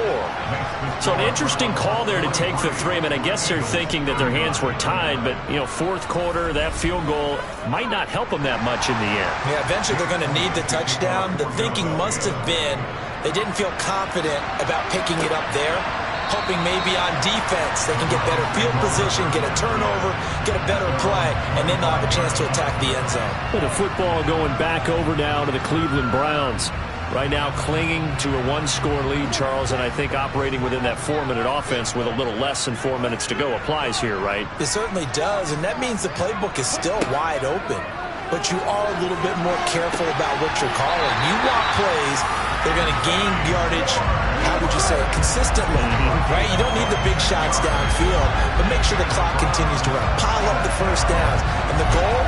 So an interesting call there to take the 3. I mean, I guess they're thinking that their hands were tied, but, you know, fourth quarter, that field goal might not help them that much in the end. Yeah, eventually they're going to need the touchdown. The thinking must have been they didn't feel confident about picking it up there, hoping maybe on defense they can get better field position, get a turnover, get a better play, and then they'll have a chance to attack the end zone. But the football going back over now to the Cleveland Browns. Right now clinging to a 1-score lead, Charles, and I think operating within that 4-minute offense with a little less than 4 minutes to go applies here, right? It certainly does, and that means the playbook is still wide open. But you are a little bit more careful about what you're calling. You want plays that are going to gain yardage, how would you say, consistently, right? You don't need the big shots downfield, but make sure the clock continues to run. Pile up the first downs. And the goal?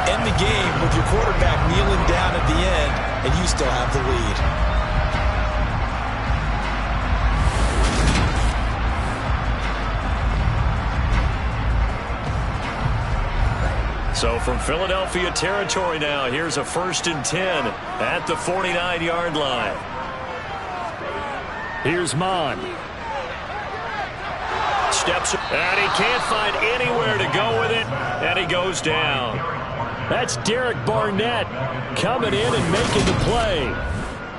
End the game with your quarterback kneeling down at the end, and you still have the lead. So from Philadelphia territory now, here's a 1st and 10 at the 49-yard line. Here's Mon. Steps, and he can't find anywhere to go with it, and he goes down. That's Derek Barnett coming in and making the play.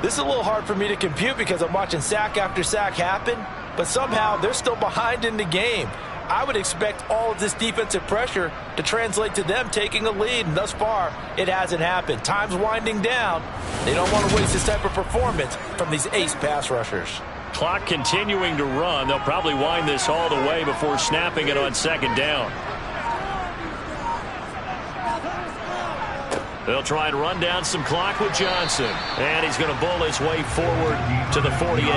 This is a little hard for me to compute because I'm watching sack after sack happen, but somehow they're still behind in the game. I would expect all of this defensive pressure to translate to them taking a lead, and thus far, it hasn't happened. Time's winding down. They don't want to waste this type of performance from these ace pass rushers. Clock continuing to run. They'll probably wind this all the way before snapping it on 2nd down. They'll try and run down some clock with Johnson. And he's going to bull his way forward to the 48.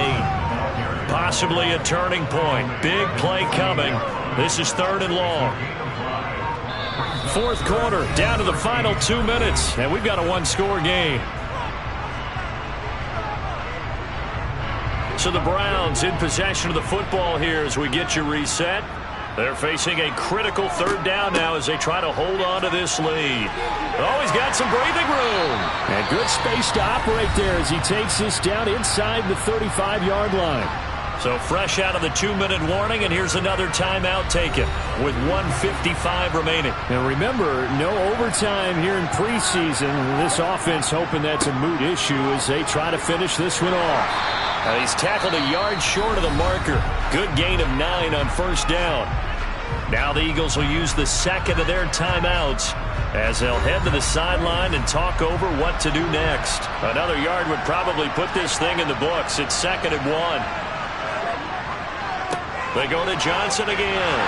Possibly a turning point. Big play coming. This is 3rd and long. 4th quarter, down to the final 2 minutes. And we've got a 1-score game. So the Browns in possession of the football here as we get you reset. They're facing a critical 3rd down now as they try to hold on to this lead. Oh, he's got some breathing room. And good space to operate there as he takes this down inside the 35-yard line. So fresh out of the 2-minute warning, and here's another timeout taken with 1:55 remaining. And remember, no overtime here in preseason. This offense hoping that's a moot issue as they try to finish this one off. Now he's tackled a yard short of the marker. Good gain of 9 on 1st down. Now the Eagles will use the 2nd of their timeouts as they'll head to the sideline and talk over what to do next. Another yard would probably put this thing in the books. It's 2nd and 1. They go to Johnson again.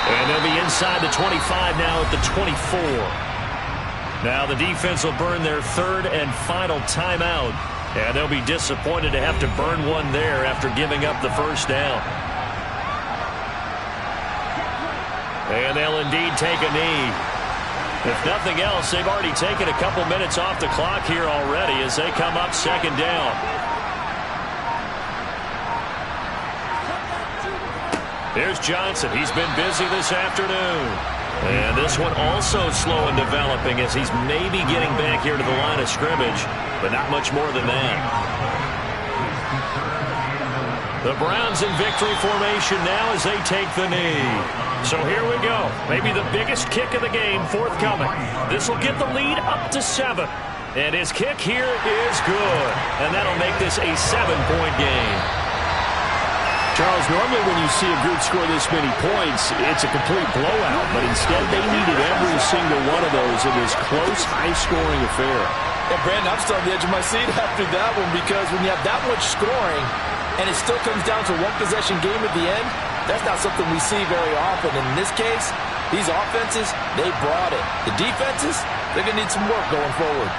And they'll be inside the 25 now at the 24. Now the defense will burn their 3rd and final timeout. And they'll be disappointed to have to burn one there after giving up the 1st down. And they'll indeed take a knee. If nothing else, they've already taken a couple minutes off the clock here already as they come up 2nd down. Here's Johnson. He's been busy this afternoon. And this one also slow in developing as he's maybe getting back here to the line of scrimmage, but not much more than that. The Browns in victory formation now as they take the knee. So here we go. Maybe the biggest kick of the game forthcoming. This will get the lead up to 7. And his kick here is good. And that'll make this a 7-point game. Charles, normally when you see a group score this many points, it's a complete blowout. But instead, they needed every single one of those in this close, high-scoring affair. Yeah, Brandon, I'm still on the edge of my seat after that one because when you have that much scoring and it still comes down to a one-possession game at the end, that's not something we see very often. And in this case, these offenses, they brought it. The defenses, they're going to need some work going forward.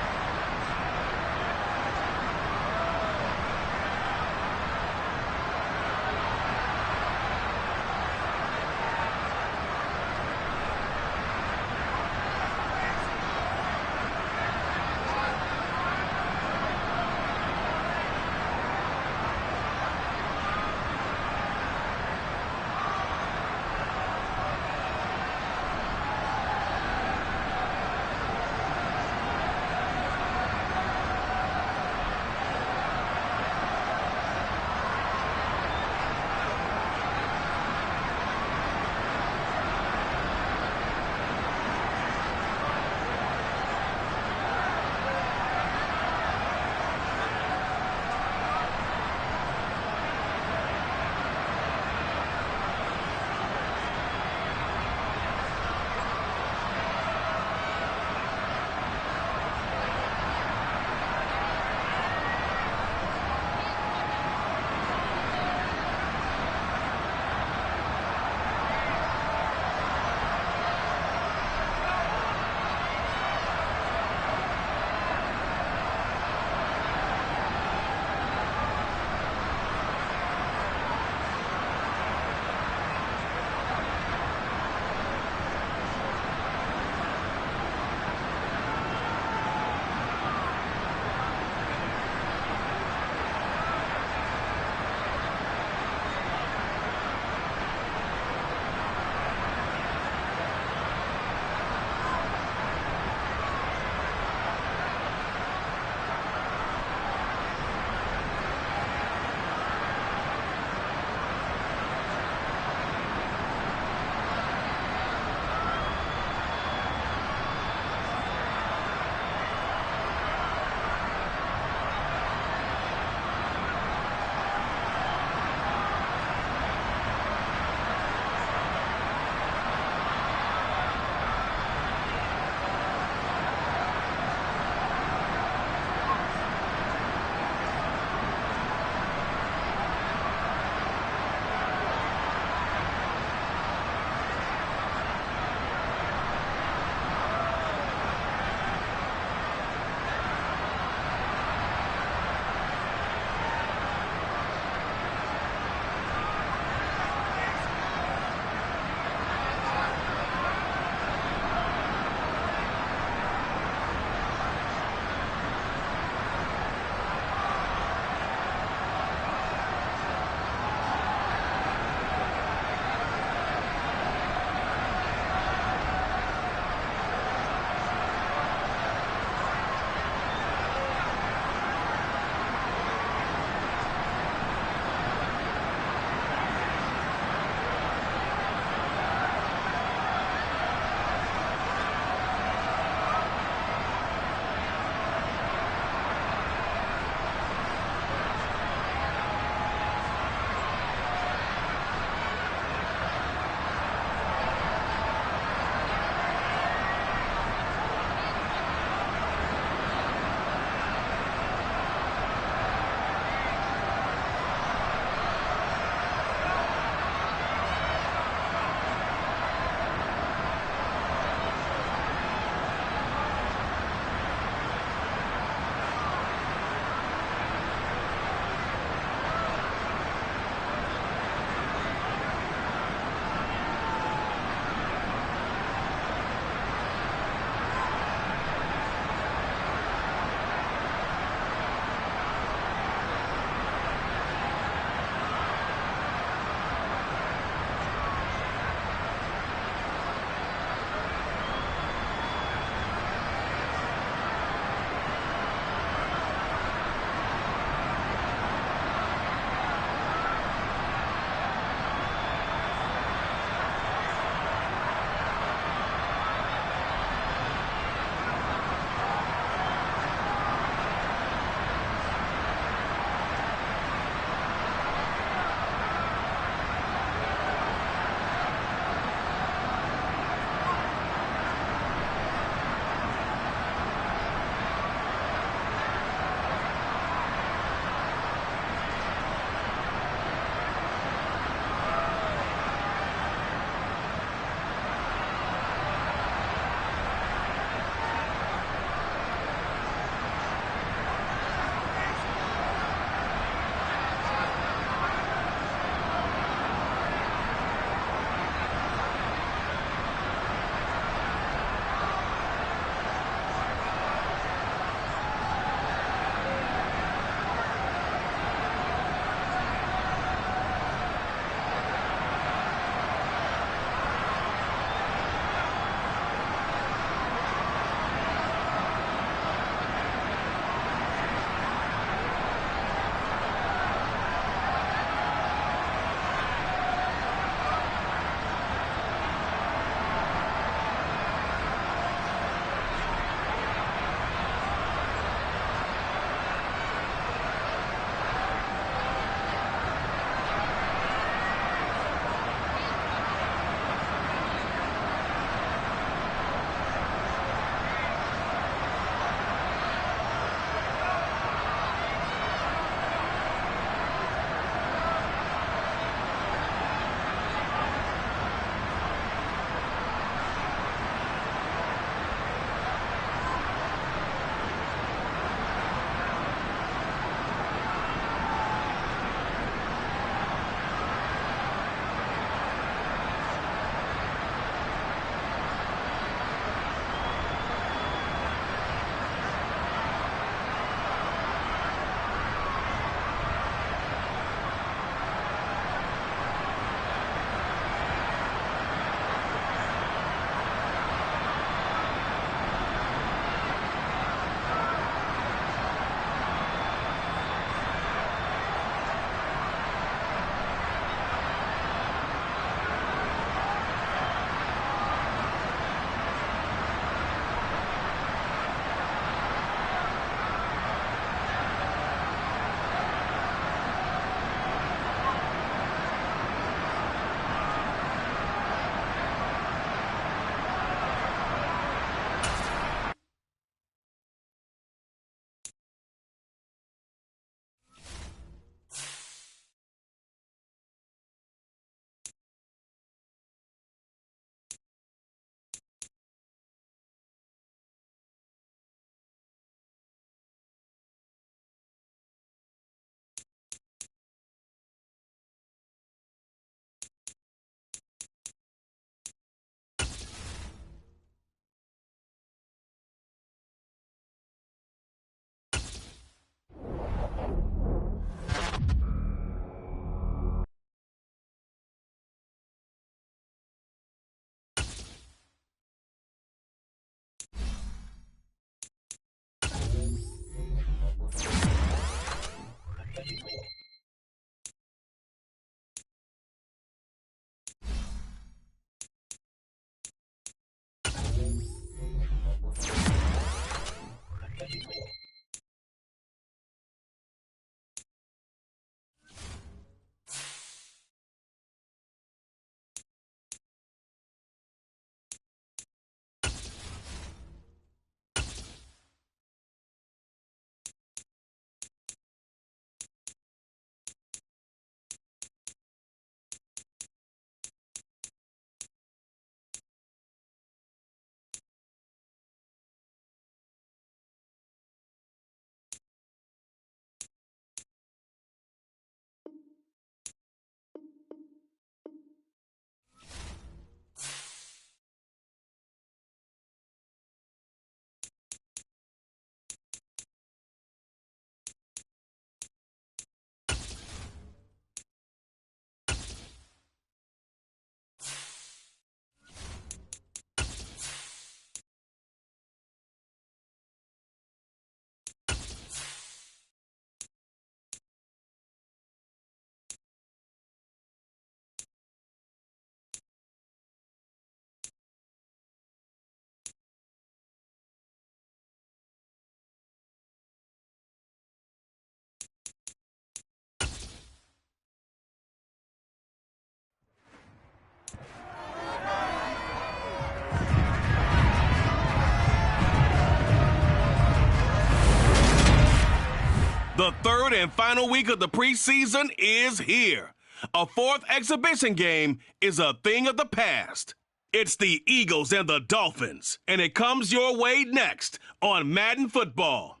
The third and final week of the preseason is here. A fourth exhibition game is a thing of the past. It's the Eagles and the Dolphins, and it comes your way next on Madden Football.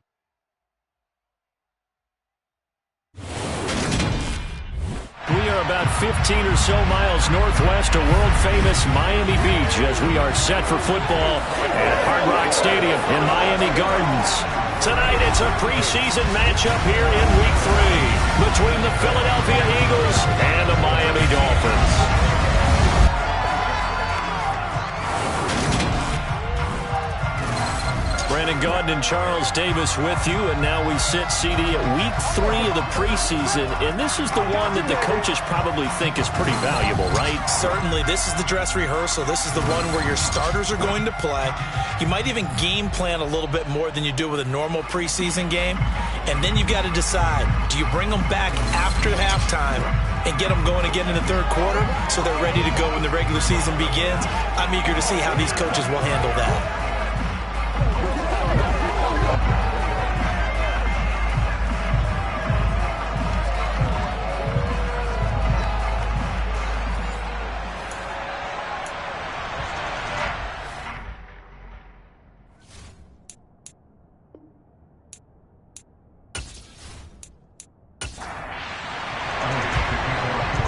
We are about 15 or so miles northwest of world-famous Miami Beach as we are set for football at Hard Rock Stadium in Miami Gardens. Tonight, it's a preseason matchup here in Week 3 between the Philadelphia Eagles and the Miami Dolphins. Brandon Gaudin and Charles Davis with you, and now we sit, CD, at Week 3 of the preseason, and this is the one that the coaches probably think is pretty valuable, right? Certainly. This is the dress rehearsal. This is the one where your starters are going to play. You might even game plan a little bit more than you do with a normal preseason game, and then you've got to decide, do you bring them back after halftime and get them going again in the third quarter so they're ready to go when the regular season begins? I'm eager to see how these coaches will handle that.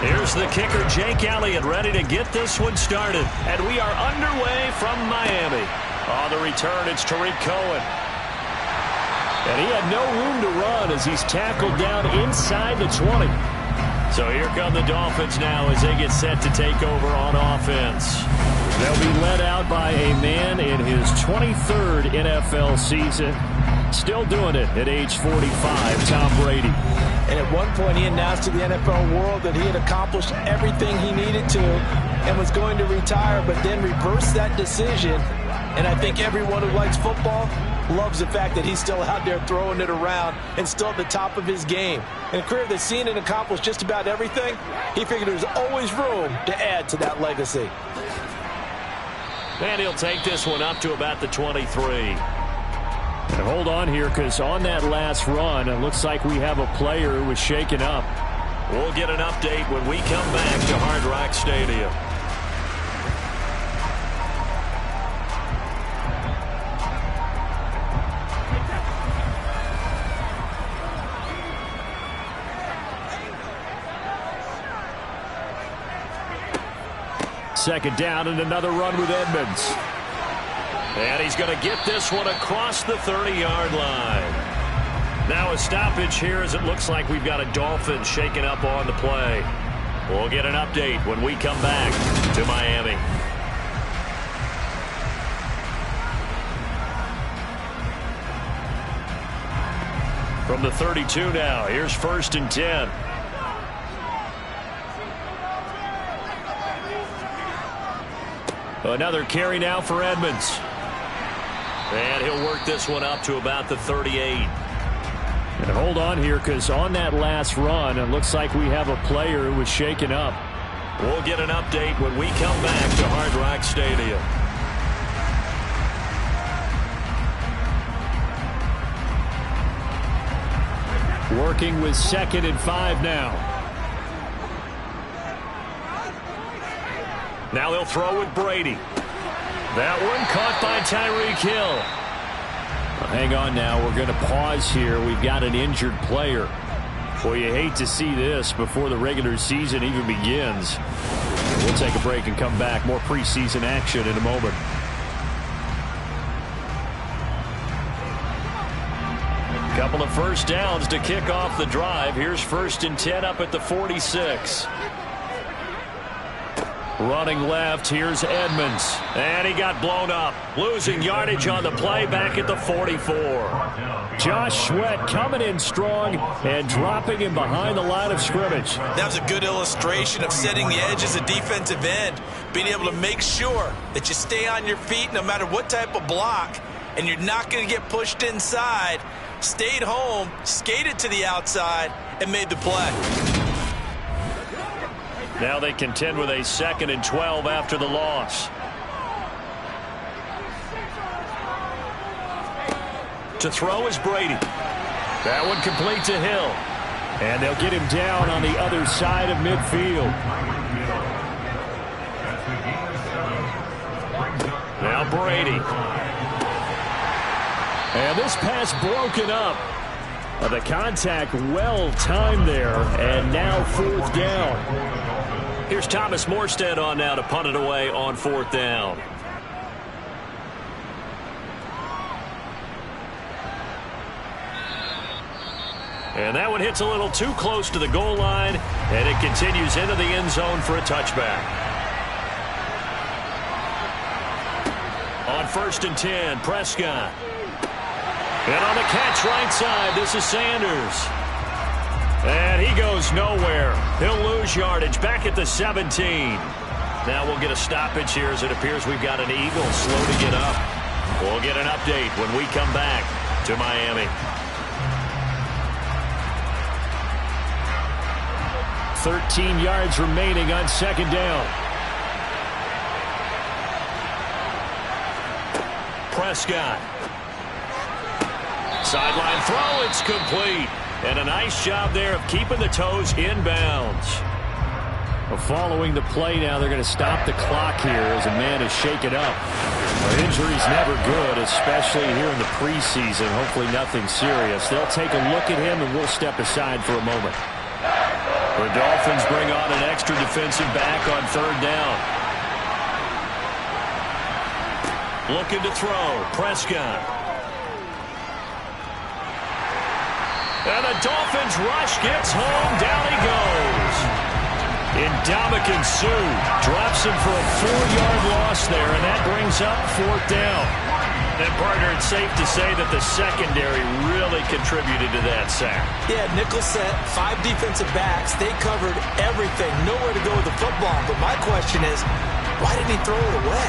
Here's the kicker, Jake Elliott, ready to get this one started. And we are underway from Miami. On the return, it's Tariq Cohen. And he had no room to run as he's tackled down inside the 20. So here come the Dolphins now as they get set to take over on offense. They'll be led out by a man in his 23rd NFL season. Still doing it at age 45, Tom Brady. And at one point, he announced to the NFL world that he had accomplished everything he needed to and was going to retire, but then reversed that decision. And I think everyone who likes football loves the fact that he's still out there throwing it around and still at the top of his game. In a career that's seen and accomplished just about everything, he figured there's always room to add to that legacy. And he'll take this one up to about the 23. And hold on here, because on that last run, it looks like we have a player who was shaken up. We'll get an update when we come back to Hard Rock Stadium. Second down and another run with Edmonds. And he's going to get this one across the 30-yard line. Now a stoppage here as it looks like we've got a Dolphin shaking up on the play. We'll get an update when we come back to Miami. From the 32 now, here's 1st and 10. Another carry now for Edmonds. And he'll work this one up to about the 38. And hold on here, because on that last run, it looks like we have a player who was shaken up. We'll get an update when we come back to Hard Rock Stadium. Working with 2nd and 5 now. Now they'll throw with Brady. That one caught by Tyreek Hill. Well, hang on now. We're going to pause here. We've got an injured player. Boy, you hate to see this before the regular season even begins. We'll take a break and come back. More preseason action in a moment. Couple of first downs to kick off the drive. Here's 1st and 10 up at the 46. Running left, here's Edmonds. And he got blown up. Losing yardage on the play back at the 44. Josh Sweat coming in strong and dropping him behind the line of scrimmage. That was a good illustration of setting the edge as a defensive end. Being able to make sure that you stay on your feet no matter what type of block. And you're not going to get pushed inside. Stayed home, skated to the outside, and made the play. Now they contend with a 2nd and 12 after the loss. To throw is Brady. That one complete to Hill. And they'll get him down on the other side of midfield. Now Brady. And this pass broken up. The contact well timed there, and now 4th down. Here's Thomas Morstead on now to punt it away on 4th down. And that one hits a little too close to the goal line, and it continues into the end zone for a touchback. On 1st and 10, Prescott. And on the catch right side, this is Sanders. And he goes nowhere. He'll lose yardage back at the 17. Now we'll get a stoppage here as it appears we've got an Eagle slow to get up. We'll get an update when we come back to Miami. 13 yards remaining on 2nd down. Prescott. Sideline throw, it's complete. And a nice job there of keeping the toes inbounds. Well, following the play now, they're going to stop the clock here as a man is shaken up. Well, injury's never good, especially here in the preseason. Hopefully nothing serious. They'll take a look at him, and we'll step aside for a moment. The Dolphins bring on an extra defensive back on 3rd down. Looking to throw, Prescott. And the Dolphins rush, gets home, down he goes. Ndamukong Suh drops him for a 4-yard loss there, and that brings up 4th down. And partner, it's safe to say that the secondary really contributed to that sack. Yeah, nickel set, 5 defensive backs. They covered everything. Nowhere to go with the football. But my question is, why didn't he throw it away?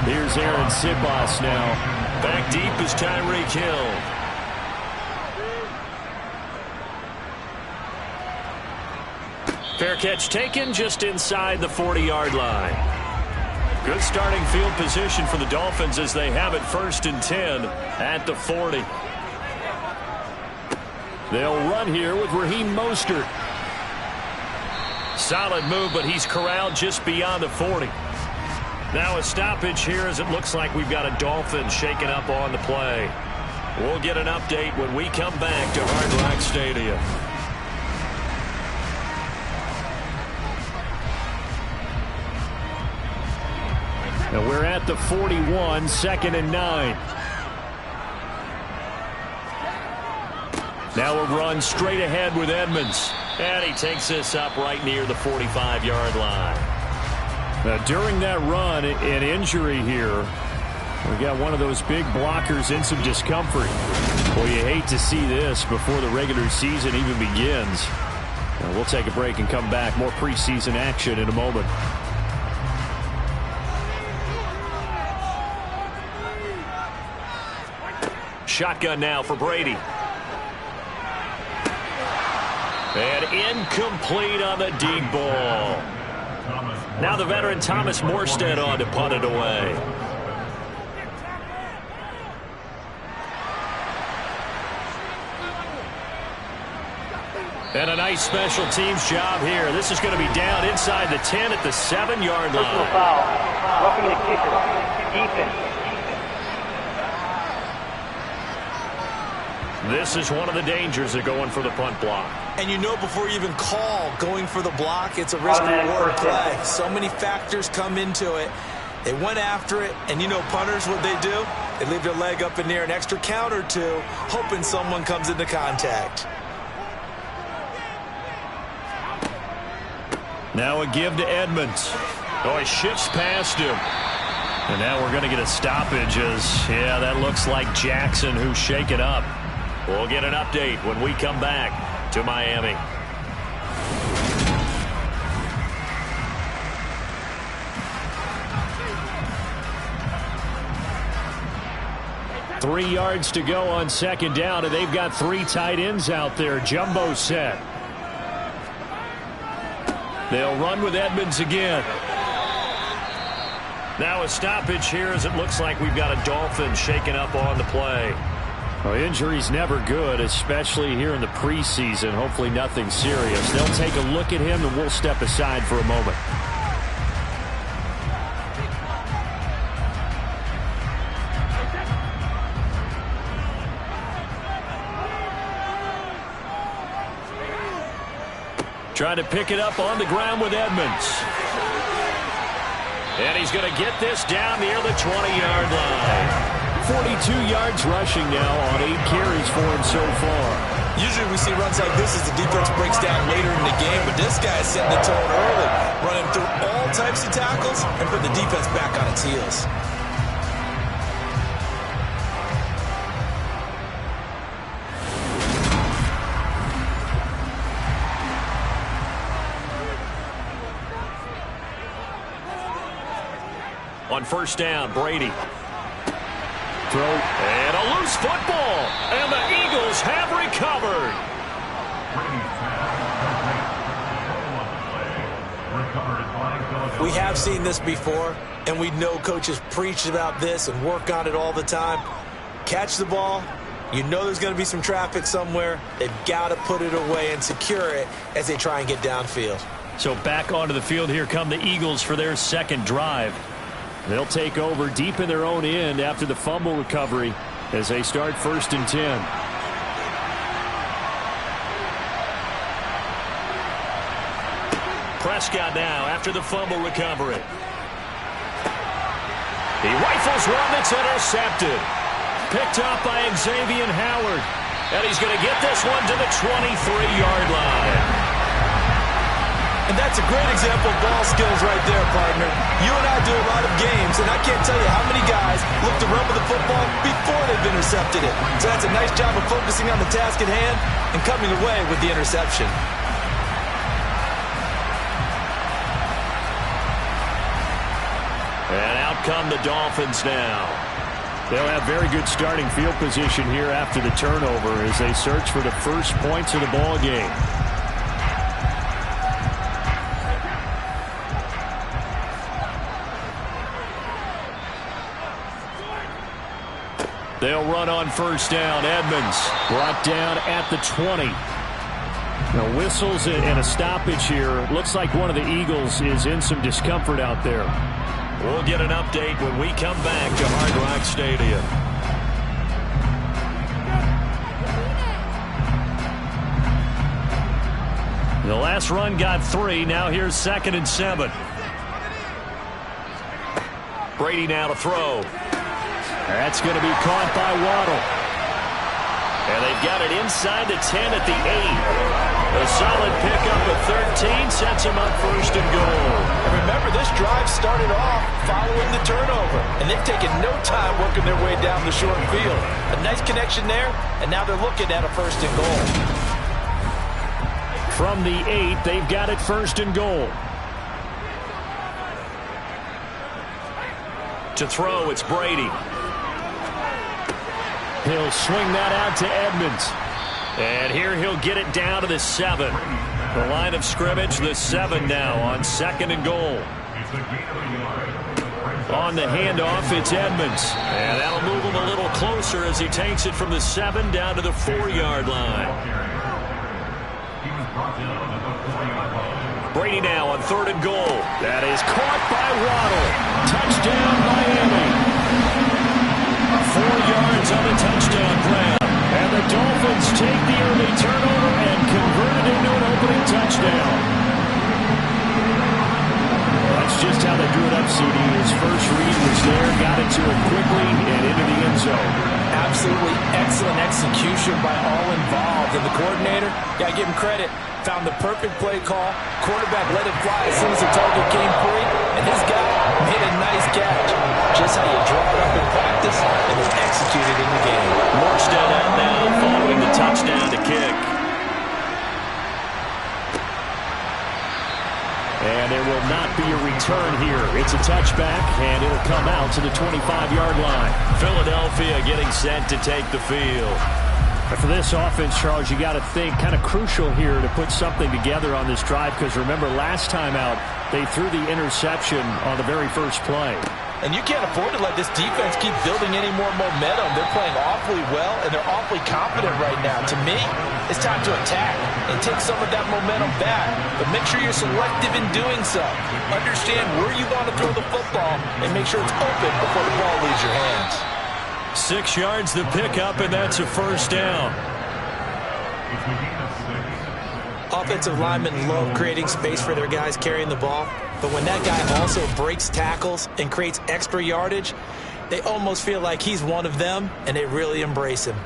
Here's Aaron Sibos now. Back deep is Tyreek Hill. Fair catch taken just inside the 40-yard line. Good starting field position for the Dolphins as they have it 1st and 10 at the 40. They'll run here with Raheem Mostert. Solid move, but he's corralled just beyond the 40. Now a stoppage here as it looks like we've got a Dolphin shaken up on the play. We'll get an update when we come back to Hard Rock Stadium. Now we're at the 41, 2nd and 9. Now a run straight ahead with Edmonds. And he takes this up right near the 45-yard line. Now, during that run, an injury here. We got one of those big blockers in some discomfort. Well, you hate to see this before the regular season even begins. Now, we'll take a break and come back. More preseason action in a moment. Shotgun now for Brady. And incomplete on the deep ball. Now the veteran Thomas Morstead on to punt it away. And a nice special teams job here. This is going to be down inside the 10 at the 7-yard line. Personal foul. Roughing the kicker. Defense. This is one of the dangers of going for the punt block. And you know before you even call going for the block, it's a risk-reward play. So many factors come into it. They went after it, and you know punters, what they do? They leave their leg up in the air an extra count or two, hoping someone comes into contact. Now a give to Edmonds. Oh, he shifts past him. And now we're going to get a stoppage as, yeah, that looks like Jackson who's shaken up. We'll get an update when we come back to Miami. Three yards to go on 2nd down, and they've got 3 tight ends out there. Jumbo set. They'll run with Edmonds again. Now a stoppage here as it looks like we've got a Dolphin shaken up on the play. Well, injury's never good, especially here in the preseason. Hopefully nothing serious. They'll take a look at him, and we'll step aside for a moment. Trying to pick it up on the ground with Edmonds. And he's going to get this down near the 20-yard line. 42 yards rushing now on 8 carries for him so far. Usually we see runs like this as the defense breaks down later in the game, but this guy's setting the tone early, running through all types of tackles and putting the defense back on its heels. On first down, Brady. Throw. And a loose football. And the Eagles have recovered. We have seen this before, and we know coaches preach about this and work on it all the time. Catch the ball. You know there's going to be some traffic somewhere. They've got to put it away and secure it as they try and get downfield. So back onto the field here come the Eagles for their second drive. They'll take over deep in their own end after the fumble recovery as they start 1st and 10. Prescott now after the fumble recovery. He rifles one that's intercepted. Picked up by Xavier Howard. And he's going to get this one to the 23-yard line. And that's a great example of ball skills right there, partner. You and I do a lot of games, and I can't tell you how many guys look to run with the football before they've intercepted it. So that's a nice job of focusing on the task at hand and coming away with the interception. And out come the Dolphins now. They'll have very good starting field position here after the turnover as they search for the first points of the ball game. They'll run on first down. Edmonds brought down at the 20. Now whistles and a stoppage here. Looks like one of the Eagles is in some discomfort out there. We'll get an update when we come back to Hard Rock Stadium. The last run got 3. Now here's 2nd and 7. Brady now to throw. That's going to be caught by Waddle. And they've got it inside the 10 at the 8. A solid pickup of 13 sets them up 1st and goal. And remember, this drive started off following the turnover, and they've taken no time working their way down the short field. A nice connection there, and now they're looking at a 1st and goal. From the 8, they've got it 1st and goal. To throw, it's Brady. He'll swing that out to Edmonds. And here he'll get it down to the 7. The line of scrimmage, the 7 now on 2nd and goal. On the handoff, it's Edmonds. And that'll move him a little closer as he takes it from the 7 down to the 4-yard line. Brady now on 3rd and goal. That is caught by Waddle. Touchdown, Miami. 4 yards on the touchdown grab. And the Dolphins take the early turnover and convert it into an opening touchdown. That's just how they drew it up, CD. His first read was there, got it to him quickly, and into the end zone. Absolutely excellent execution by all involved. And the coordinator, got to give him credit, found the perfect play call. Quarterback let it fly as soon as the target came free. And this guy made a nice catch. Just how you draw it up in practice and then execute it in the game. Morstead out now following the touchdown to kick. And there will not be a return here. It's a touchback, and it'll come out to the 25-yard line. Philadelphia getting set to take the field. For this offense, Charles, you got to think kind of crucial here to put something together on this drive because remember last time out, they threw the interception on the very first play. And you can't afford to let this defense keep building any more momentum. They're playing awfully well, and they're awfully confident right now. To me, it's time to attack and take some of that momentum back. But make sure you're selective in doing so. Understand where you want to throw the football and make sure it's open before the ball leaves your hands. 6 yards the pickup, and that's a first down. Offensive linemen love creating space for their guys carrying the ball, but when that guy also breaks tackles and creates extra yardage, they almost feel like he's one of them, and they really embrace him.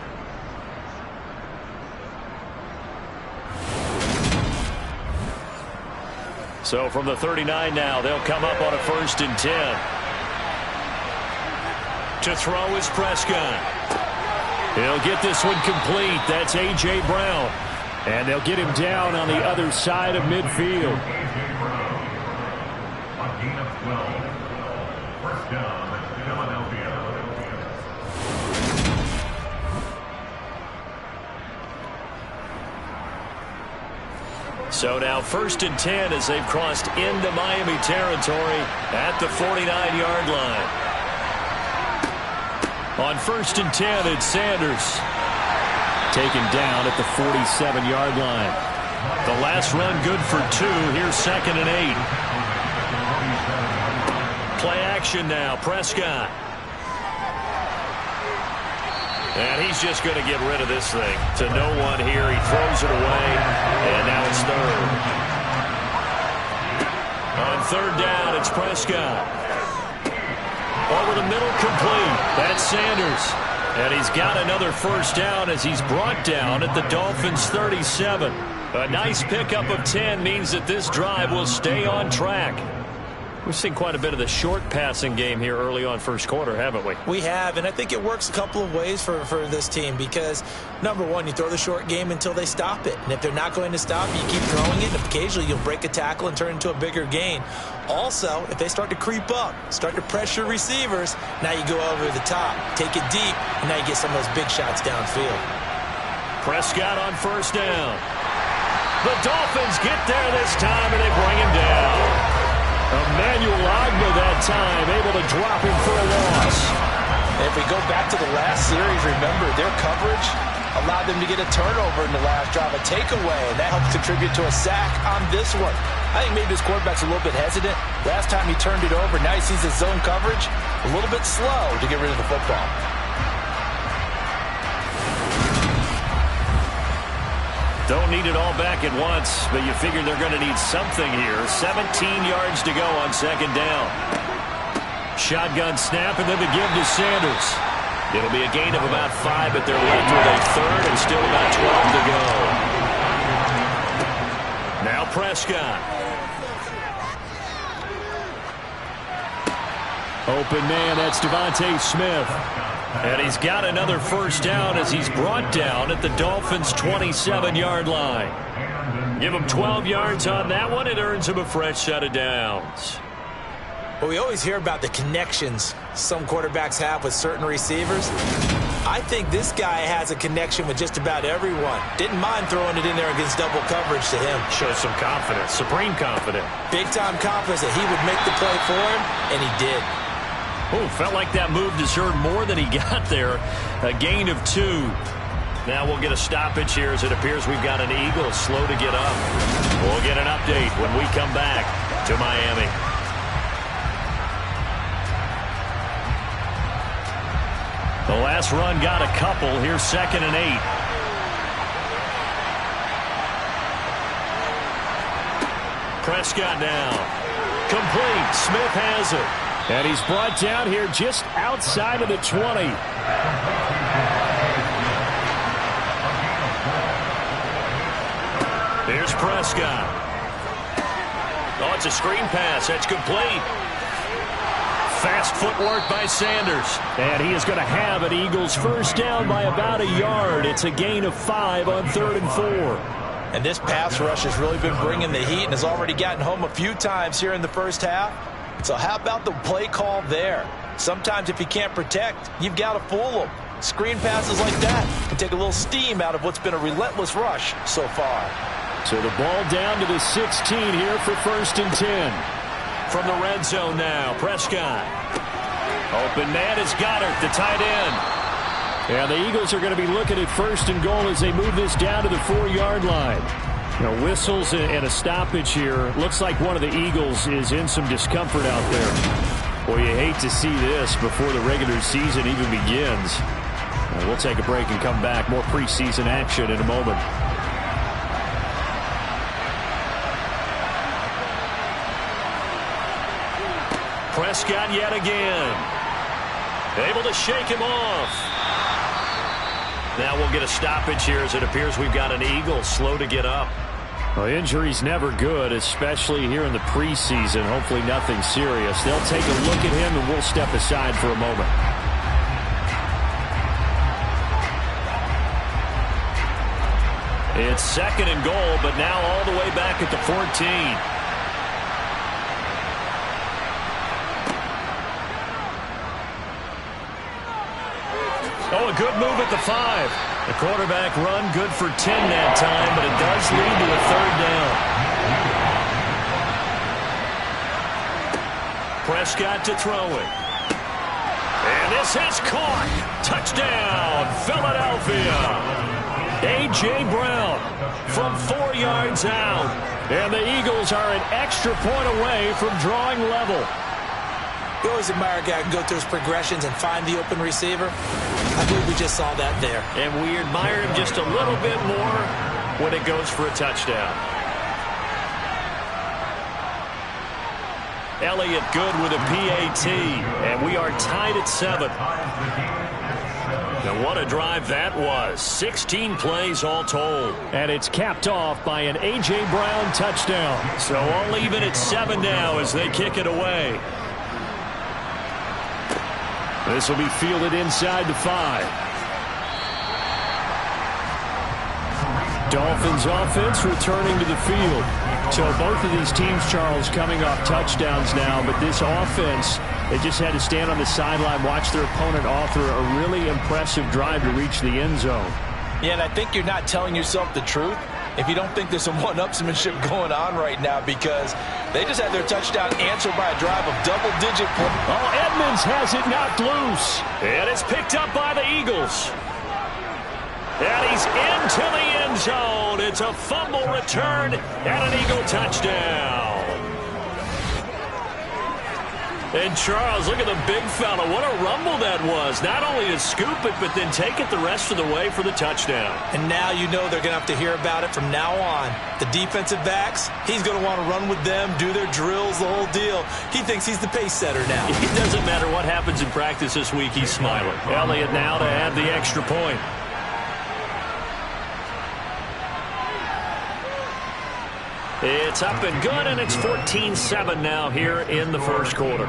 So from the 39 now, they'll come up on a 1st and 10. To throw is Prescott. He'll get this one complete. That's A.J. Brown. And they'll get him down on the other side of midfield. A gain of 12. First down, Philadelphia. So now 1st and 10 as they've crossed into Miami territory at the 49-yard line. On 1st and 10, it's Sanders. Taken down at the 47-yard line. The last run good for 2. Here's 2nd and 8. Play action now. Prescott. And he's just going to get rid of this thing. To no one here. He throws it away. And now it's 3rd. On 3rd down, it's Prescott. Over the middle, complete. That's Sanders. And he's got another first down as he's brought down at the Dolphins' 37. A nice pickup of 10 means that this drive will stay on track. We've seen quite a bit of the short passing game here early on first quarter, haven't we? We have, and I think it works a couple of ways for this team because, number one, you throw the short game until they stop it. And if they're not going to stop, you keep throwing it, and occasionally you'll break a tackle and turn it into a bigger gain. Also, if they start to creep up, start to pressure receivers, now you go over the top, take it deep, and now you get some of those big shots downfield. Prescott on 1st down. The Dolphins get there this time, and they bring him down. Emmanuel Agba that time, able to drop him for a loss. If we go back to the last series, remember, their coverage allowed them to get a turnover in the last drive, a takeaway, and that helps contribute to a sack on this one. I think maybe this quarterback's a little bit hesitant. Last time he turned it over, now he sees his zone coverage a little bit slow to get rid of the football. Don't need it all back at once, but you figure they're going to need something here. 17 yards to go on 2nd down. Shotgun snap, and then the give to Sanders. It'll be a gain of about 5, but they're left with a 3rd and still about 12 to go. Now Prescott. Open man, that's Devontae Smith. And he's got another first down as he's brought down at the Dolphins' 27-yard line. Give him 12 yards on that one. It earns him a fresh set of downs. Well, we always hear about the connections some quarterbacks have with certain receivers. I think this guy has a connection with just about everyone. Didn't mind throwing it in there against double coverage to him. Shows some confidence, supreme confidence. Big-time confidence that he would make the play for him, and he did. Oh, felt like that move deserved more than he got there. A gain of 2. Now we'll get a stoppage here as it appears we've got an Eagle slow to get up. We'll get an update when we come back to Miami. The last run got a couple. Here's 2nd and 8. Prescott now. Complete. Smith has it. And he's brought down here just outside of the 20. Here's Prescott. Oh, it's a screen pass. That's complete. Fast footwork by Sanders. And he is going to have an Eagles first down by about a yard. It's a gain of 5 on 3rd and 4. And this pass rush has really been bringing the heat and has already gotten home a few times here in the first half. So how about the play call there? Sometimes if you can't protect, you've got to fool them. Screen passes like that can take a little steam out of what's been a relentless rush so far. So the ball down to the 16 here for 1st and 10. From the red zone now, Prescott. Open man is Goddard, the tight end. And the Eagles are going to be looking at 1st and goal as they move this down to the 4-yard line. Whistles and a stoppage here. Looks like one of the Eagles is in some discomfort out there. Boy, you hate to see this before the regular season even begins. We'll take a break and come back. More preseason action in a moment. Prescott yet again. Able to shake him off. Now we'll get a stoppage here as it appears we've got an Eagle slow to get up. Well, injury's never good, especially here in the preseason. Hopefully nothing serious. They'll take a look at him and we'll step aside for a moment. It's 2nd and goal, but now all the way back at the 14. Oh, a good move at the 5. The quarterback run good for 10 that time, but it does lead to a 3rd down. Prescott to throw it. And this is caught. Touchdown, Philadelphia. A.J. Brown from 4 yards out. And the Eagles are an extra point away from drawing level. You always admire a guy who can go through his progressions and find the open receiver. I believe we just saw that there. And we admire him just a little bit more when it goes for a touchdown. Elliott good with a PAT, and we are tied at 7. Now what a drive that was. 16 plays all told. And it's capped off by an A.J. Brown touchdown. So all even at 7 now as they kick it away. This will be fielded inside the 5. Dolphins offense returning to the field. So both of these teams, Charles, coming off touchdowns now, but this offense, they just had to stand on the sideline, watch their opponent author a really impressive drive to reach the end zone. Yeah, and I think you're not telling yourself the truth if you don't think there's some one-upsmanship going on right now, because they just had their touchdown answered by a drive of double-digit points. Oh, Edmonds has it knocked loose. And it's picked up by the Eagles. And he's into the end zone. It's a fumble return and an Eagle touchdown. And Charles, look at the big fella. What a rumble that was. Not only to scoop it, but then take it the rest of the way for the touchdown. And now you know they're going to have to hear about it from now on. The defensive backs, he's going to want to run with them, do their drills, the whole deal. He thinks he's the pace setter now. It doesn't matter what happens in practice this week. He's smiling. Elliott now to add the extra point. It's up and good, and it's 14-7 now here in the first quarter.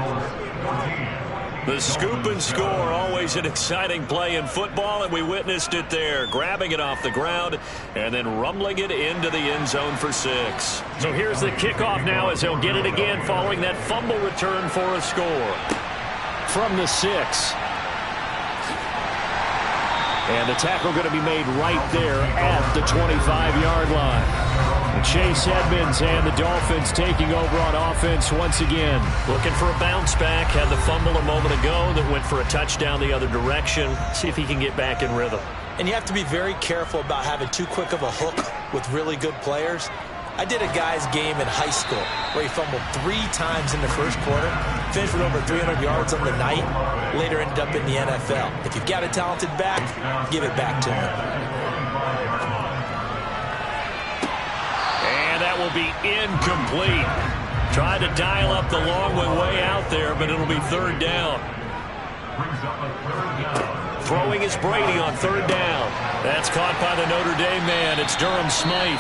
The scoop and score, always an exciting play in football, and we witnessed it there, grabbing it off the ground and then rumbling it into the end zone for 6. So here's the kickoff now as he'll get it again following that fumble return for a score. From the 6. And the tackle going to be made right there at the 25-yard line. Chase Edmonds and the Dolphins taking over on offense once again. Looking for a bounce back. Had the fumble a moment ago that went for a touchdown the other direction. See if he can get back in rhythm. And you have to be very careful about having too quick of a hook with really good players. I did a guy's game in high school where he fumbled 3 times in the first quarter, finished with over 300 yards on the night, later ended up in the NFL. If you've got a talented back, give it back to him. That will be incomplete. Tried to dial up the long way out there, but it'll be 3rd down. Throwing is Brady on 3rd down. That's caught by the Notre Dame man. It's Durham Smythe.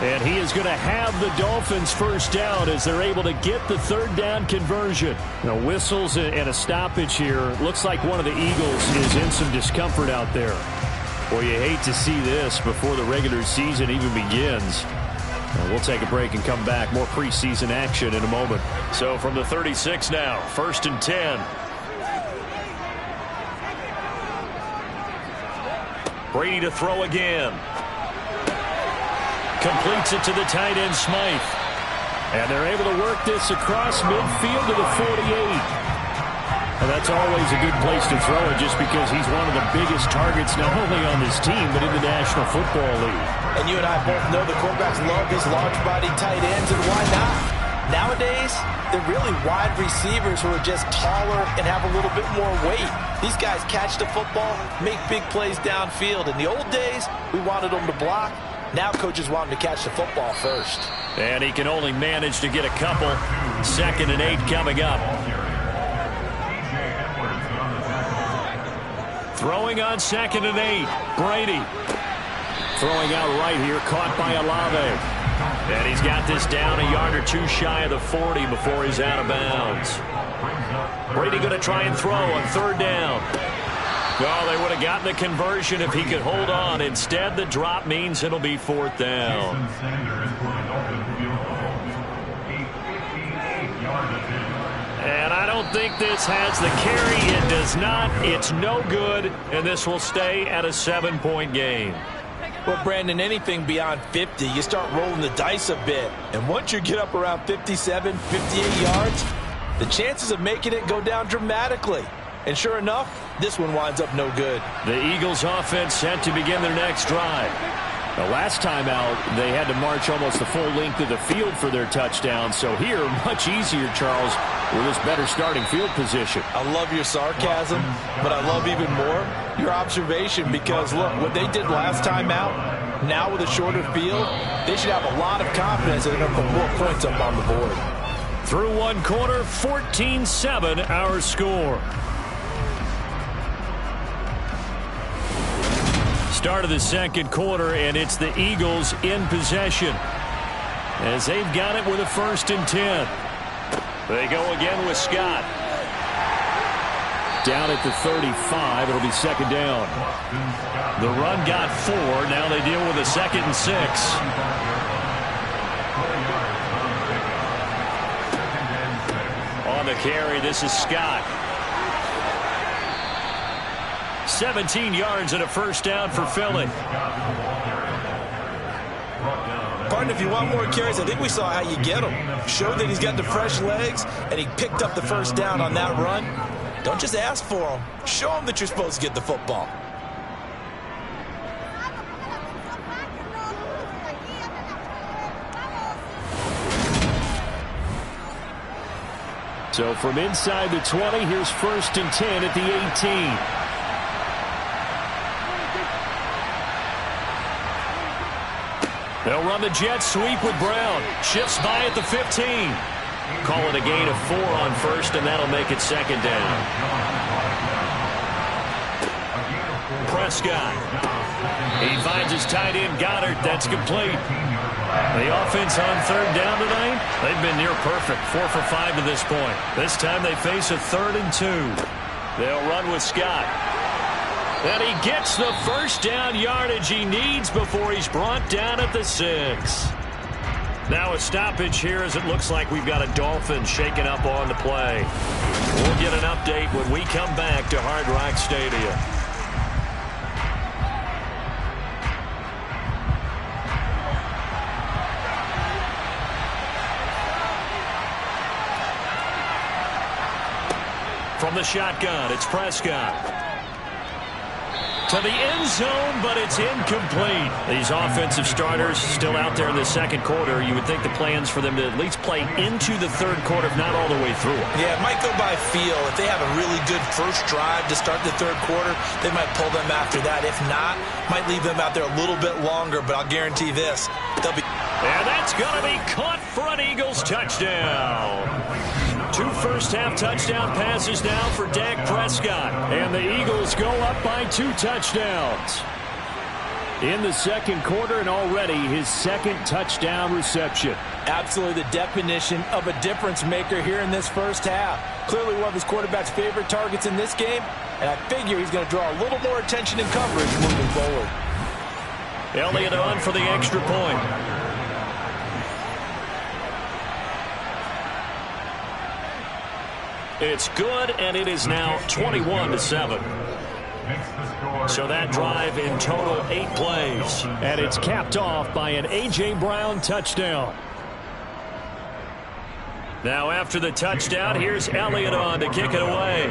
And he is going to have the Dolphins first down as they're able to get the 3rd down conversion. Now, whistles and a stoppage here. Looks like one of the Eagles is in some discomfort out there. Boy, you hate to see this before the regular season even begins. We'll take a break and come back. More preseason action in a moment. So from the 36 now, 1st and 10. Brady to throw again. Completes it to the tight end, Smythe. And they're able to work this across midfield to the 48. Well, that's always a good place to throw it just because he's one of the biggest targets not only on this team but in the National Football League. And you and I both know the quarterbacks love these large-body tight ends, and why not? Nowadays, they're really wide receivers who are just taller and have a little bit more weight. These guys catch the football, make big plays downfield. In the old days, we wanted them to block. Now coaches want them to catch the football first. And he can only manage to get a couple. 2nd and 8 coming up. Throwing on 2nd and 8. Brady. Throwing out right here, caught by Olave. And he's got this down a yard or two shy of the 40 before he's out of bounds. Brady going to try and throw on 3rd down. Well, they would have gotten the conversion if he could hold on. Instead, the drop means it'll be 4th down. And I don't think this has the carry. It does not. It's no good. And this will stay at a 7-point game. Well, Brandon, anything beyond 50, you start rolling the dice a bit. And once you get up around 57, 58 yards, the chances of making it go down dramatically. And sure enough, this one winds up no good. The Eagles offense set to begin their next drive. The last time out, they had to march almost the full length of the field for their touchdown. So here, much easier, Charles, with this better starting field position. I love your sarcasm, but I love even more your observation because, look, what they did last time out, now with a shorter field, they should have a lot of confidence that they're going to put more points up on the board. Through one quarter, 14-7 our score. Start of the 2nd quarter, and it's the Eagles in possession as they've got it with a 1st and 10. They go again with Scott. Down at the 35, it'll be 2nd down. The run got 4. Now they deal with a 2nd and 6. On the carry, this is Scott. 17 yards and a 1st down for Philly. Pardon, if you want more carries, I think we saw how you get them. Showed that he's got the fresh legs, and he picked up the 1st down on that run. Don't just ask for them. Show them that you're supposed to get the football. So from inside the 20, here's 1st and 10 at the 18. They'll run the jet sweep with Brown. Shifts by at the 15. Call it a gain of 4 on 1st, and that'll make it 2nd down. Prescott. He finds his tight end, Goddard. That's complete. The offense on 3rd down tonight, they've been near perfect. 4 for 5 to this point. This time they face a 3rd and 2. They'll run with Scott. And he gets the 1st down yardage he needs before he's brought down at the 6. Now a stoppage here as it looks like we've got a Dolphin shaking up on the play. We'll get an update when we come back to Hard Rock Stadium. From the shotgun, it's Prescott. To the end zone, but it's incomplete. These offensive starters still out there in the 2nd quarter. You would think the plans for them to at least play into the 3rd quarter, if not all the way through. Yeah, it might go by feel. If they have a really good first drive to start the 3rd quarter, they might pull them after that. If not, might leave them out there a little bit longer, but I'll guarantee this. They'll be... And that's going to be caught for an Eagles touchdown. 2 first-half touchdown passes now for Dak Prescott. And the Eagles go up by 2 touchdowns. In the 2nd quarter, and already his 2nd touchdown reception. Absolutely the definition of a difference maker here in this first half. Clearly one of his quarterback's favorite targets in this game, and I figure he's going to draw a little more attention and coverage moving forward. Elliott on for the extra point. It's good, and it is now 21-7. So that drive in total 8 plays. And it's capped off by an A.J. Brown touchdown. Now after the touchdown, here's Elliott on to kick it away.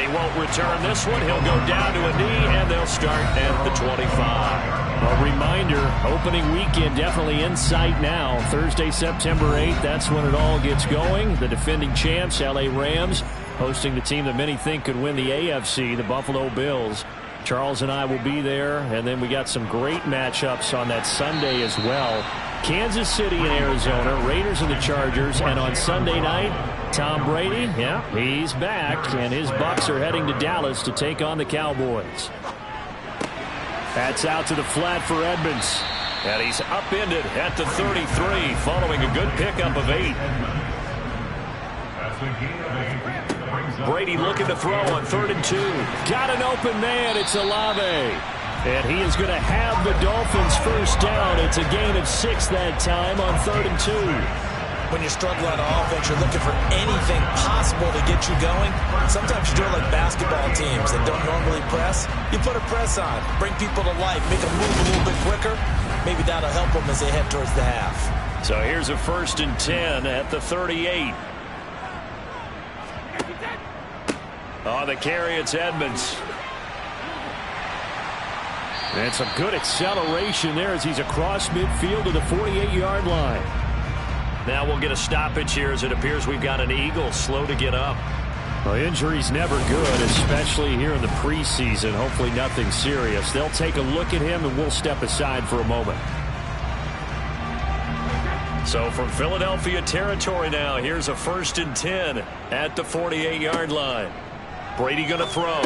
he won't return this one. He'll go down to a knee, and they'll start at the 25. A reminder, opening weekend definitely in sight now. Thursday, September 8th, that's when it all gets going. The defending champs, LA Rams, hosting the team that many think could win the AFC, the Buffalo Bills. Charles and I will be there, and then we got some great matchups on that Sunday as well. Kansas City and Arizona, Raiders and the Chargers, and on Sunday night, Tom Brady, he's back, and his Bucs are heading to Dallas to take on the Cowboys. That's out to the flat for Edmonds. And he's upended at the 33 following a good pickup of 8. Brady looking to throw on 3rd and 2. Got an open man. It's Olave. And he is going to have the Dolphins first down. It's a gain of 6 that time on 3rd and 2. When you struggle on offense, you're looking for anything possible to get you going. Sometimes you do it like basketball teams that don't normally press. You put a press on, bring people to life, make them move a little bit quicker. Maybe that'll help them as they head towards the half. So here's a 1st and 10 at the 38. On the carry, it's Edmonds. And some good acceleration there as he's across midfield to the 48-yard line. Now we'll get a stoppage here as it appears we've got an Eagle slow to get up. Well, injury's never good, especially here in the preseason. Hopefully nothing serious. They'll take a look at him, and we'll step aside for a moment. So from Philadelphia territory now, here's a 1st and 10 at the 48-yard line. Brady going to throw.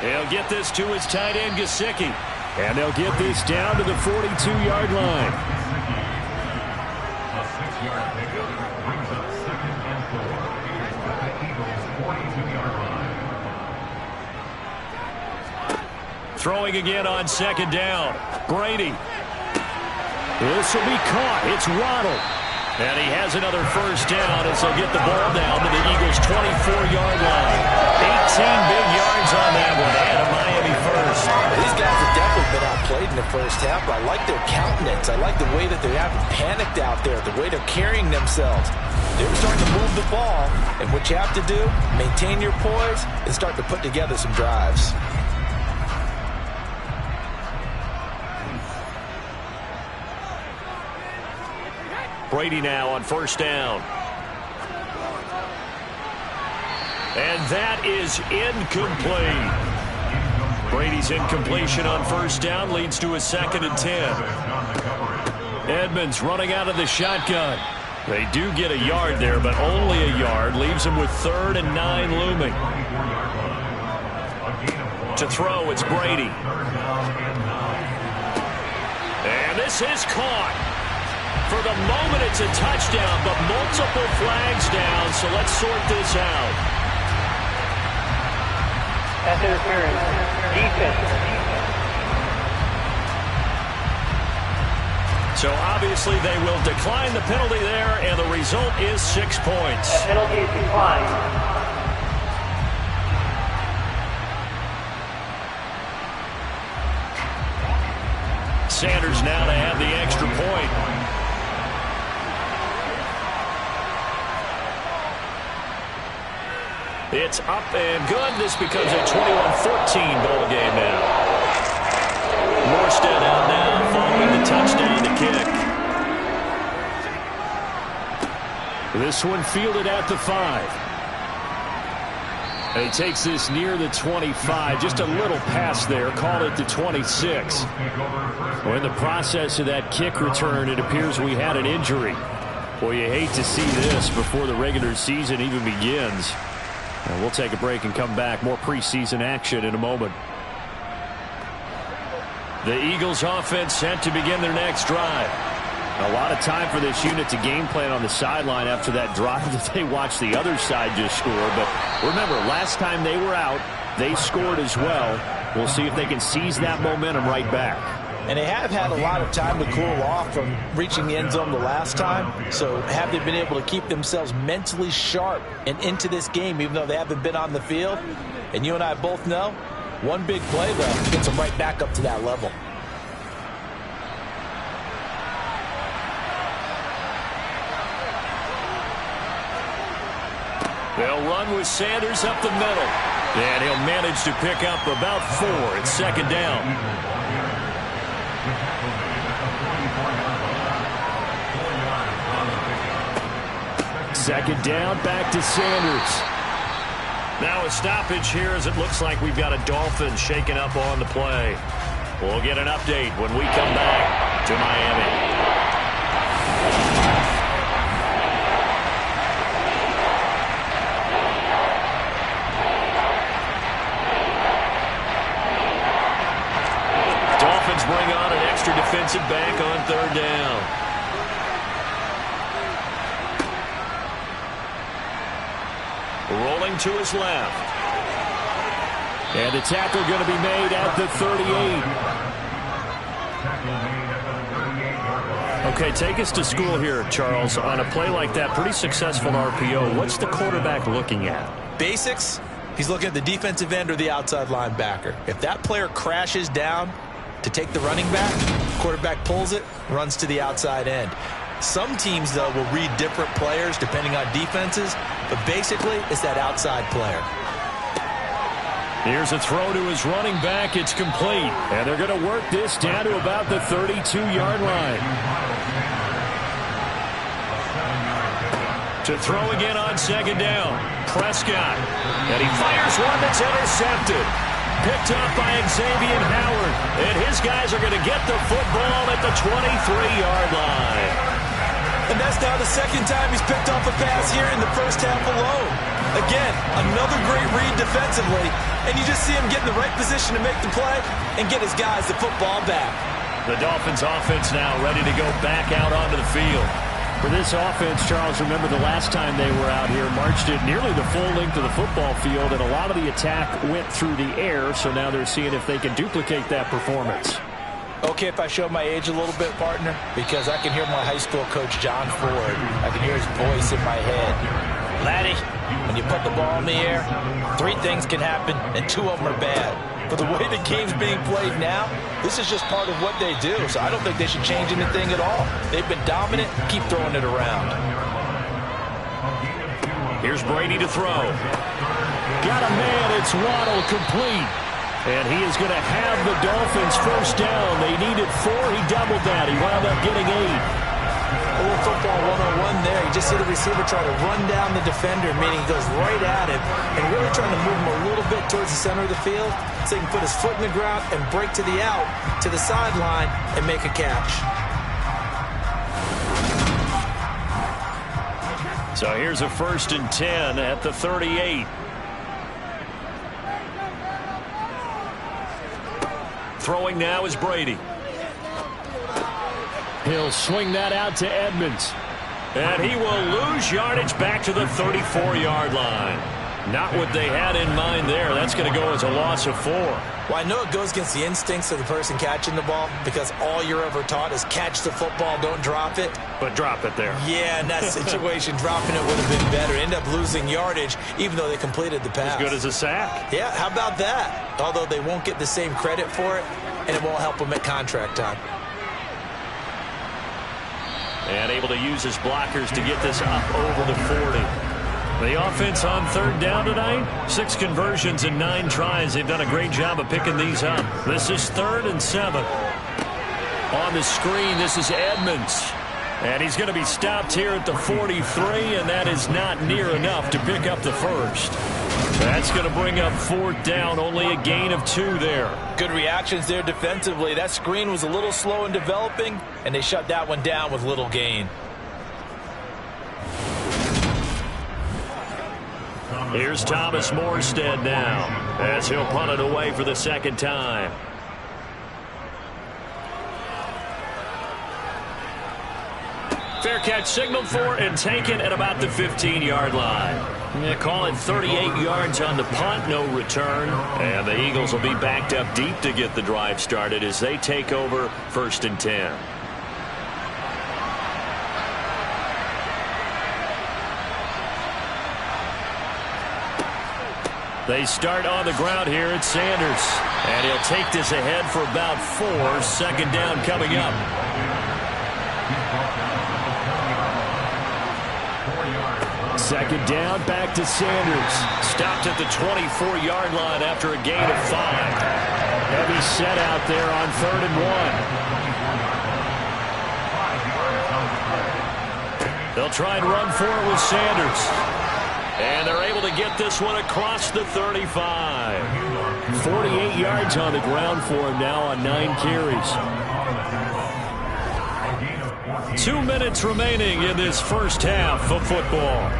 He'll get this to his tight end, Gesicki. And they'll get this down to the 42-yard line. A 6-yard pickup brings up 2nd and 4 at the Eagles' 42-yard line. Throwing again on 2nd down. Brady. This will be caught. It's Waddle. And he has another first down as they'll get the ball down to the Eagles' 24-yard line. 18 big yards on that one, and a Miami first. These guys have definitely been outplayed in the first half, but I like their countenance. I like the way that they haven't panicked out there, the way they're carrying themselves. They're starting to move the ball, and what you have to do, maintain your poise and start to put together some drives. Brady now on 1st down. And that is incomplete. Brady's incompletion on 1st down leads to a 2nd and 10. Edmonds running out of the shotgun. They do get a yard there, but only a yard. Leaves them with 3rd and 9 looming. To throw, it's Brady. And this is caught. For the moment, it's a touchdown, but multiple flags down, so let's sort this out. Pass interference. Defense. So obviously they will decline the penalty there, and the result is 6 points. That penalty is declined. Sanders now to have the extra point. It's up and good. This becomes a 21-14 ball game now. Morstead out now following the touchdown to kick. This one fielded at the 5. And he takes this near the 25. Just a little pass there. Called it the 26. Well, in the process of that kick return, it appears we had an injury. Well, you hate to see this before the regular season even begins. And we'll take a break and come back. More preseason action in a moment. The Eagles offense set to begin their next drive. A lot of time for this unit to game plan on the sideline after that drive that they watched the other side just score. But remember, last time they were out, they scored as well. We'll see if they can seize that momentum right back. And they have had a lot of time to cool off from reaching the end zone the last time. So have they been able to keep themselves mentally sharp and into this game, even though they haven't been on the field? And you and I both know, one big play, though, gets them right back up to that level. They'll run with Sanders up the middle. And he'll manage to pick up about 4. It's second down. Second down, back to Sanders. Now a stoppage here as it looks like we've got a Dolphin shaking up on the play. We'll get an update when we come back to Miami. Dolphins bring on an extra defensive back on third down. Rolling to his left. And the tackle going to be made at the 38. Okay, take us to school here, Charles. On a play like that, pretty successful RPO. What's the quarterback looking at? Basics. He's looking at the defensive end or the outside linebacker. If that player crashes down to take the running back, quarterback pulls it, runs to the outside end. Some teams, though, will read different players depending on defenses, but basically it's that outside player. Here's a throw to his running back. It's complete. And they're going to work this down to about the 32-yard line. To throw again on second down. Prescott. And he fires one that's intercepted. Picked up by Xavier Howard. And his guys are going to get the football at the 23-yard line. And that's now the second time he's picked off a pass here in the first half alone. Again, another great read defensively. And you just see him get in the right position to make the play and get his guys the football back. The Dolphins offense now ready to go back out onto the field. For this offense, Charles, remember the last time they were out here, marched it nearly the full length of the football field, and a lot of the attack went through the air, so now they're seeing if they can duplicate that performance. Okay, if I show my age a little bit, partner, because I can hear my high school coach, John Ford. I can hear his voice in my head. Laddie, when you put the ball in the air, 3 things can happen, and 2 of them are bad. But the way the game's being played now, this is just part of what they do, so I don't think they should change anything at all. They've been dominant. Keep throwing it around. Here's Brady to throw. Got a man. It's Waddle, complete. And he is going to have the Dolphins first down. They needed 4. He doubled that. He wound up getting 8. A little football 101 there. You just see the receiver try to run down the defender, meaning he goes right at him and really trying to move him a little bit towards the center of the field so he can put his foot in the ground and break to the out, to the sideline, and make a catch. So here's a 1st and 10 at the 38. Throwing now is Brady. He'll swing that out to Edmonds. And he will lose yardage back to the 34-yard line. Not what they had in mind there. That's going to go as a loss of 4. Well, I know it goes against the instincts of the person catching the ball because all you're ever taught is catch the football, don't drop it. But drop it there. Yeah, in that situation, dropping it would have been better. End up losing yardage even though they completed the pass. As good as a sack. Yeah, how about that? Although they won't get the same credit for it, and it won't help them at contract time. And able to use his blockers to get this up over the 40. The offense on third down tonight, 6 conversions and 9 tries. They've done a great job of picking these up. This is 3rd and 7. On the screen, this is Edmonds. And he's going to be stopped here at the 43, and that is not near enough to pick up the first. That's going to bring up 4th down, only a gain of 2 there. Good reactions there defensively. That screen was a little slow in developing, and they shut that one down with little gain. Here's Thomas Morstead now, as he'll punt it away for the 2nd time. Fair catch signaled for and taken at about the 15-yard line. They call it 38 yards on the punt, no return. And the Eagles will be backed up deep to get the drive started as they take over 1st and 10. They start on the ground here at Sanders. And he'll take this ahead for about 4. 2nd down coming up. Second down, back to Sanders. Stopped at the 24-yard line after a gain of 5. Heavy set out there on 3rd and 1. They'll try and run for it with Sanders. And they're able to get this one across the 35. 48 yards on the ground for him now on 9 carries. 2 minutes remaining in this first half of football.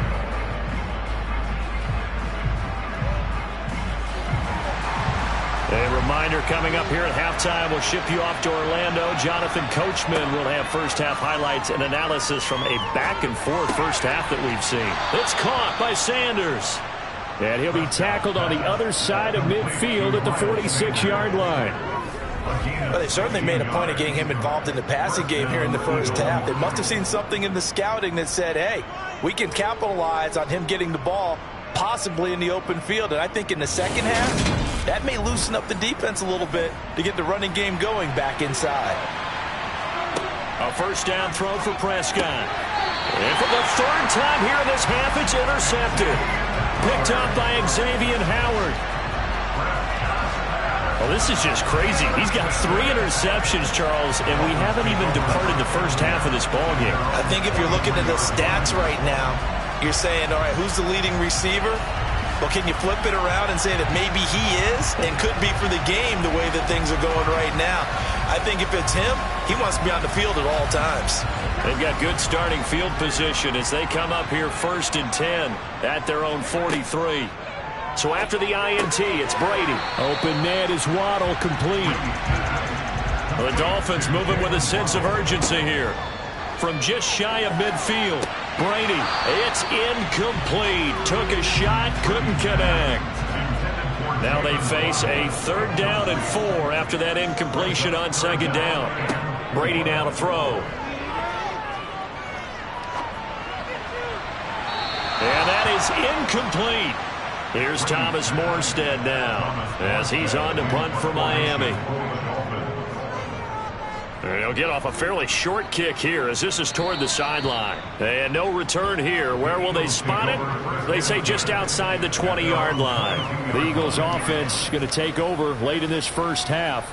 A reminder coming up here at halftime, we'll ship you off to Orlando. Jonathan Coachman will have first half highlights and analysis from a back-and-forth first half that we've seen. It's caught by Sanders. And he'll be tackled on the other side of midfield at the 46-yard line. Well, they certainly made a point of getting him involved in the passing game here in the first half. They must have seen something in the scouting that said, hey, we can capitalize on him getting the ball possibly in the open field. And I think in the second half, that may loosen up the defense a little bit to get the running game going back inside. A first down throw for Prescott. And for the 3rd time here in this half, it's intercepted. Picked up by Xavier Howard. Well, this is just crazy. He's got 3 interceptions, Charles, and we haven't even departed the first half of this ballgame. I think if you're looking at the stats right now, you're saying, all right, who's the leading receiver? Well, can you flip it around and say that maybe he is and could be for the game the way that things are going right now? I think if it's him, he wants to be on the field at all times. They've got good starting field position as they come up here 1st and 10 at their own 43. So after the INT, it's Brady. Open man is Waddle, complete. The Dolphins moving with a sense of urgency here. From just shy of midfield, Brady, it's incomplete. Took a shot, couldn't connect. Now they face a 3rd down and 4 after that incompletion on 2nd down. Brady now to throw. And that is incomplete. Here's Thomas Morstead now as he's on to punt for Miami. He'll get off a fairly short kick here as this is toward the sideline. And no return here. Where will they spot it? They say just outside the 20-yard line. The Eagles offense going to take over late in this first half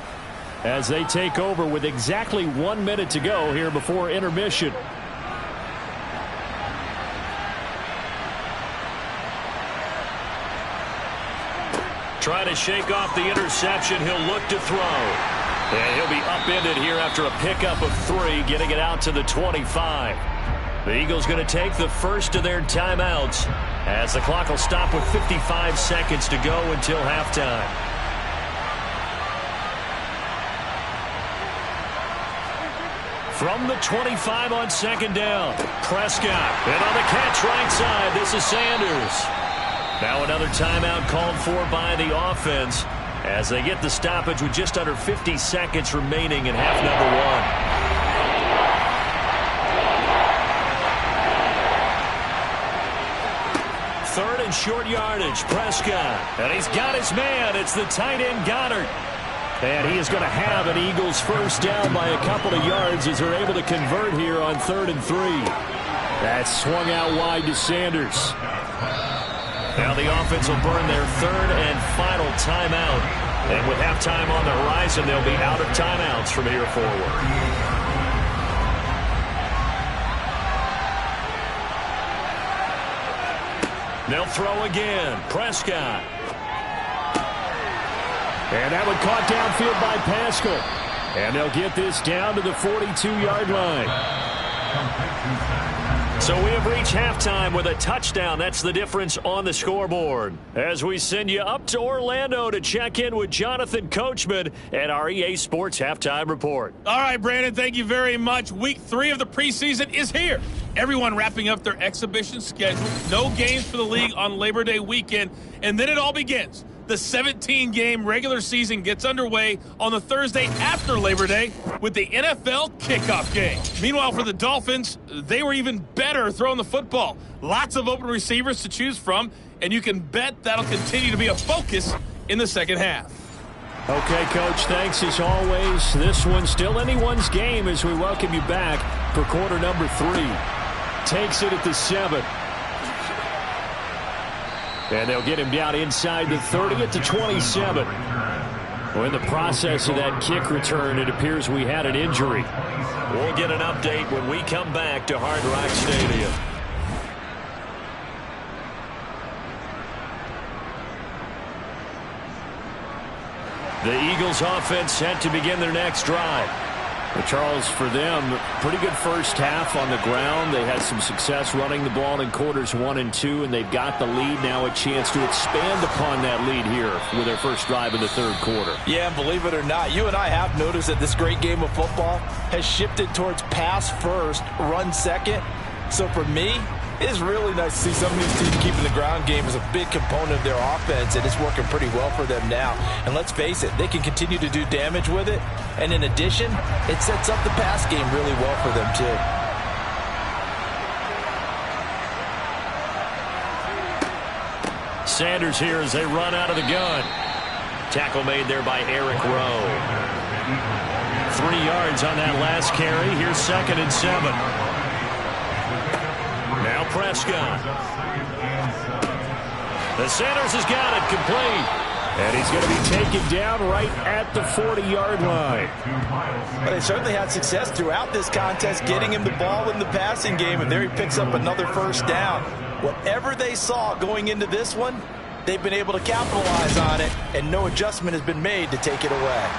as they take over with exactly 1 minute to go here before intermission. Trying to shake off the interception. He'll look to throw. And he'll be upended here after a pickup of 3, getting it out to the 25. The Eagles going to take the first of their timeouts as the clock will stop with 55 seconds to go until halftime. From the 25 on 2nd down, Prescott. And on the catch right side, this is Sanders. Now another timeout called for by the offense as they get the stoppage with just under 50 seconds remaining in half number 1. 3rd and short yardage, Prescott. And he's got his man. It's the tight end, Goddard. And he is going to have an Eagles first down by a couple of yards as they're able to convert here on 3rd and 3. That's swung out wide to Sanders. Now the offense will burn their 3rd and final timeout. And with halftime on the horizon, they'll be out of timeouts from here forward. They'll throw again. Prescott. And that one caught downfield by Pascal. And they'll get this down to the 42-yard line. So we have reached halftime with a touchdown. That's the difference on the scoreboard. As we send you up to Orlando to check in with Jonathan Coachman and our EA Sports Halftime Report. All right, Brandon, thank you very much. Week 3 of the preseason is here. Everyone wrapping up their exhibition schedule. No games for the league on Labor Day weekend. And then it all begins. The 17-game regular season gets underway on the Thursday after Labor Day with the NFL kickoff game. Meanwhile, for the Dolphins, they were even better throwing the football. Lots of open receivers to choose from, and you can bet that'll continue to be a focus in the second half. Okay, Coach, thanks as always. This one's still anyone's game as we welcome you back for quarter number 3. Takes it at the 7. And they'll get him down inside the 30 at the 27. Well, in the process of that kick return, it appears we had an injury. We'll get an update when we come back to Hard Rock Stadium. The Eagles offense set to begin their next drive. Well, Charles, for them, pretty good first half on the ground. They had some success running the ball in quarters 1 and 2, and they've got the lead now, a chance to expand upon that lead here with their first drive in the third quarter. Yeah, and believe it or not, you and I have noticed that this great game of football has shifted towards pass first, run second. So for me, it is really nice to see some of these teams keeping the ground game as a big component of their offense, and it's working pretty well for them now. And let's face it, they can continue to do damage with it. And in addition, it sets up the pass game really well for them too. Sanders here as they run out of the gun. Tackle made there by Eric Rowe. 3 yards on that last carry. Here's 2nd and 7. Now Prescott. The Sanders has got it complete. And he's going to be taken down right at the 40-yard line. But they certainly had success throughout this contest getting him the ball in the passing game, and there he picks up another first down. Whatever they saw going into this one, they've been able to capitalize on it, and no adjustment has been made to take it away.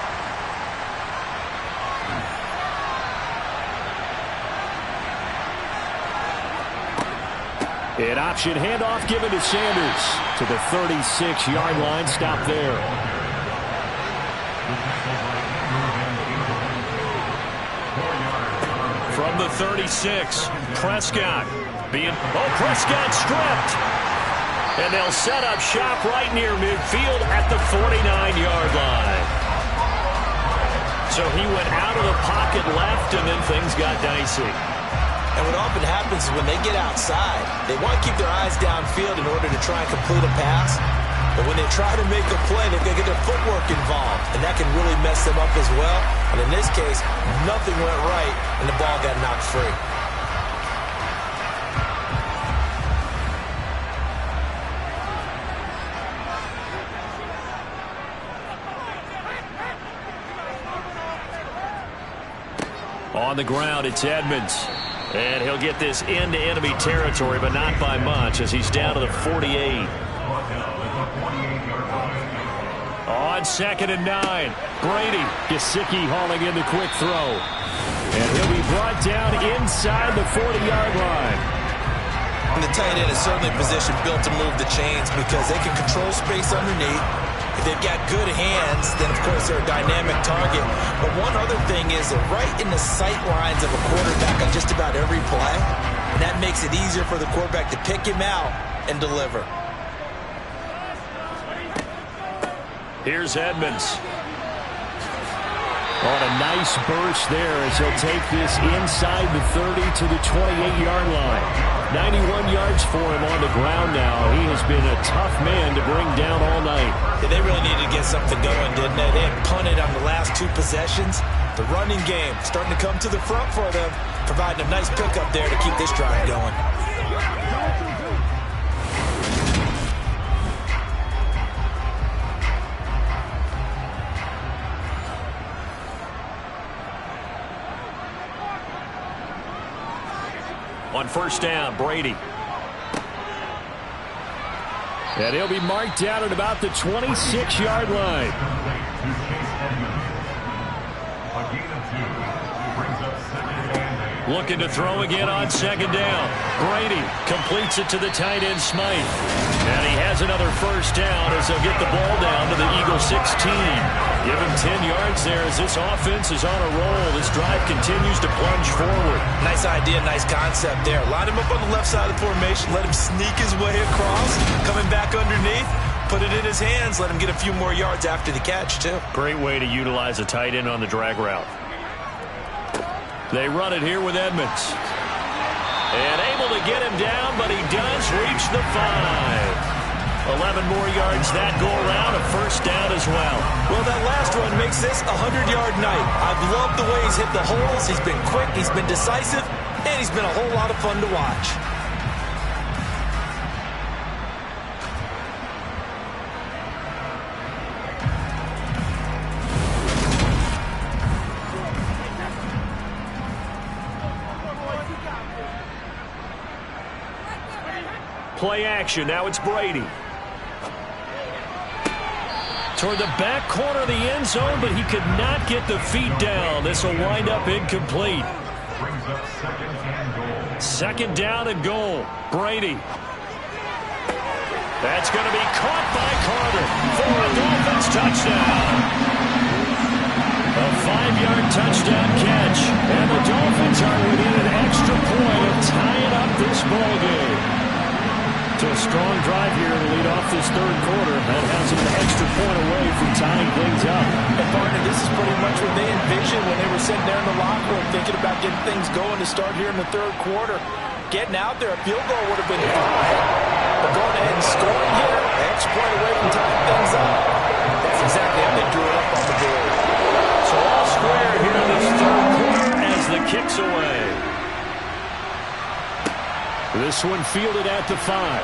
An option handoff given to Sanders to the 36-yard line. Stop there. From the 36, Prescott Prescott stripped. And they'll set up shop right near midfield at the 49-yard line. So he went out of the pocket left, and then things got dicey. And what often happens is when they get outside, they want to keep their eyes downfield in order to try and complete a pass. But when they try to make a play, they've got to get their footwork involved, and that can really mess them up as well. And in this case, nothing went right, and the ball got knocked free. On the ground, it's Edmonds. And he'll get this into enemy territory, but not by much, as he's down to the 48. On 2nd and 9, Brady. Gesicki hauling in the quick throw. And he'll be brought down inside the 40-yard line. And the tight end is certainly a position built to move the chains because they can control space underneath. If they've got good hands, then of course they're a dynamic target. But one other thing is they're right in the sight lines of a quarterback on just about every play. And that makes it easier for the quarterback to pick him out and deliver. Here's Edmonds. On a nice burst there as he'll take this inside the 30 to the 28-yard line. 91 yards for him on the ground now. He has been a tough man to bring down all night. Yeah, they really needed to get something going, didn't they? They had punted on the last 2 possessions. The running game starting to come to the front for them, providing a nice pickup there to keep this drive going. On 1st down, Brady. And he'll be marked down at about the 26-yard line. Looking to throw again on 2nd down. Brady completes it to the tight end, Smythe. And he has another first down as they'll get the ball down to the Eagles 16. Give him 10 yards there as this offense is on a roll. This drive continues to plunge forward. Nice idea, nice concept there. Line him up on the left side of the formation. Let him sneak his way across. Coming back underneath. Put it in his hands. Let him get a few more yards after the catch, too. Great way to utilize a tight end on the drag route. They run it here with Edmonds. And able to get him down, but he does reach the 5. 11 more yards that go around, a first down as well. Well, that last run makes this a 100-yard night. I've loved the way he's hit the holes. He's been quick, he's been decisive, and he's been a whole lot of fun to watch. play action. Now it's Brady. Toward the back corner of the end zone, but he could not get the feet down. This will wind up incomplete. Brings up second and goal. Second down and goal. Brady. That's going to be caught by Carter for a Dolphins touchdown. A 5-yard touchdown catch. And the Dolphins are within an extra point of tying up this ball game. To a strong drive here to lead off this third quarter. That has them an extra point away from tying things up. And partner, this is pretty much what they envisioned when they were sitting there in the locker room thinking about getting things going to start here in the third quarter. Getting out there, a field goal would have been fine. But going ahead and scoring here, an extra point away from tying things up. That's exactly how they drew it up on the board. So all square here in this third quarter as the kick's away. This one fielded at the 5.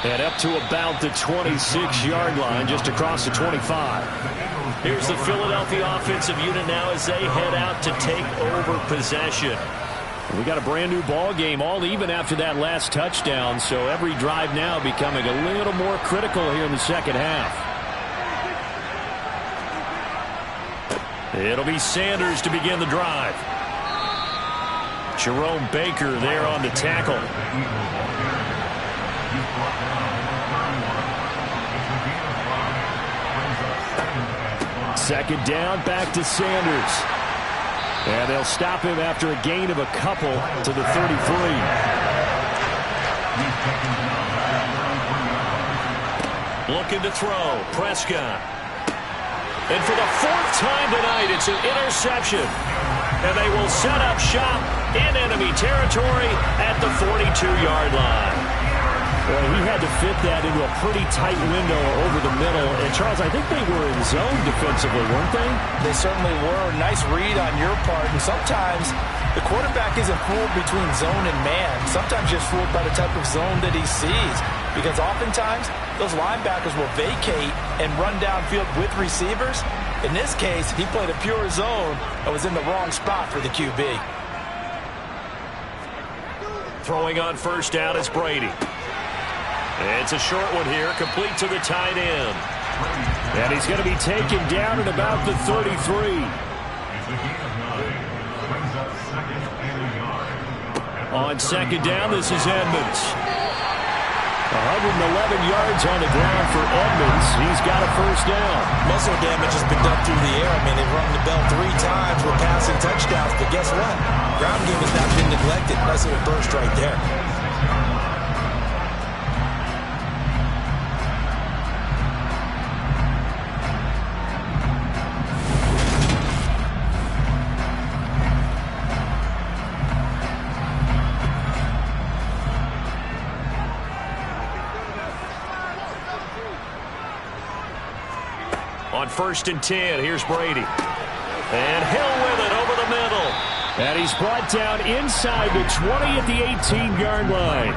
And up to about the 26-yard line, just across the 25. Here's the Philadelphia offensive unit now as they head out to take over possession. We got a brand new ball game, all even after that last touchdown, so every drive now becoming a little more critical here in the second half. It'll be Sanders to begin the drive. Jerome Baker there on the tackle. Second down, back to Sanders. And they'll stop him after a gain of a couple to the 33. Looking to throw. Prescott. And for the 4th time tonight, it's an interception. And they will set up shop in enemy territory at the 42-yard line. Well, he had to fit that into a pretty tight window over the middle. And, Charles, I think they were in zone defensively, weren't they? They certainly were. Nice read on your part. And sometimes the quarterback isn't fooled between zone and man. Sometimes just fooled by the type of zone that he sees. Because oftentimes, those linebackers will vacate and run downfield with receivers. In this case, he played a pure zone and was in the wrong spot for the QB. Throwing on first down is Brady. It's a short one here, complete to the tight end. And he's going to be taken down at about the 33. On second down, this is Edmonds. 111 yards on the ground for Edmonds. He's got a first down. Muscle damage has been done through the air. I mean, they've rung the bell 3 times with passing touchdowns. But guess what? Ground game has not been neglected. Nice little burst right there. On 1st and 10, here's Brady. And Hill with it over the middle. And he's brought down inside the 20 at the 18-yard line.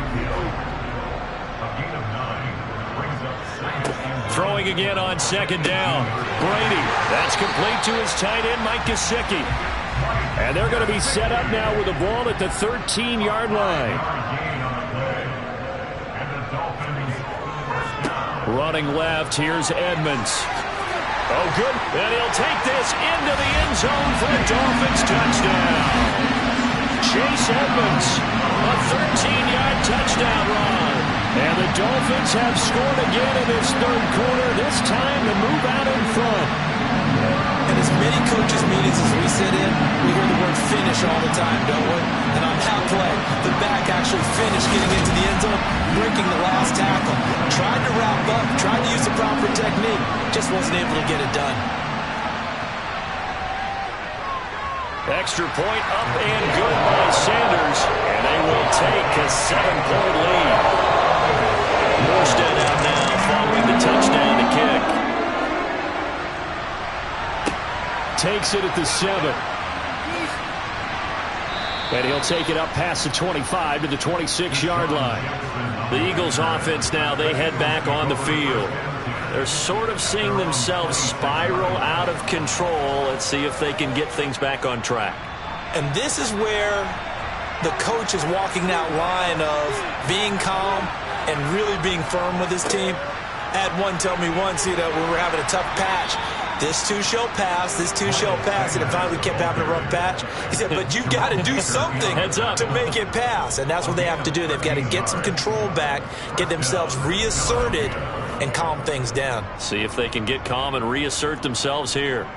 Throwing again on second down. Brady. That's complete to his tight end, Mike Gesicki. And they're going to be set up now with the ball at the 13-yard line. Running left, here's Edmonds. Oh, good. And he'll take this into the end zone for a Dolphins touchdown. Chase Edmonds, a 13-yard touchdown run. And the Dolphins have scored again in this third quarter, this time to move out in front. And as many coaches' meetings as we sit in, we hear the word finish all the time, don't we? And on that play, the back actually finished getting into the end zone, breaking the last tackle. Tried to wrap up, tried to use the proper technique, just wasn't able to get it done. Extra point up and good by Sanders, and they will take a 7-point lead. Morstead out now following the touchdown to kick. Takes it at the 7. And he'll take it up past the 25 to the 26-yard line. The Eagles offense now, they head back on the field. They're sort of seeing themselves spiral out of control. Let's see if they can get things back on track. And this is where the coach is walking that line of being calm and really being firm with his team. I had one tell me once, you know, when we were having a tough patch, this too shall pass, this too shall pass, and it finally kept having a rough patch. He said, but you've got to do something to make it pass, and that's what they have to do. They've got to get some control back, get themselves reasserted, and calm things down. See if they can get calm and reassert themselves here.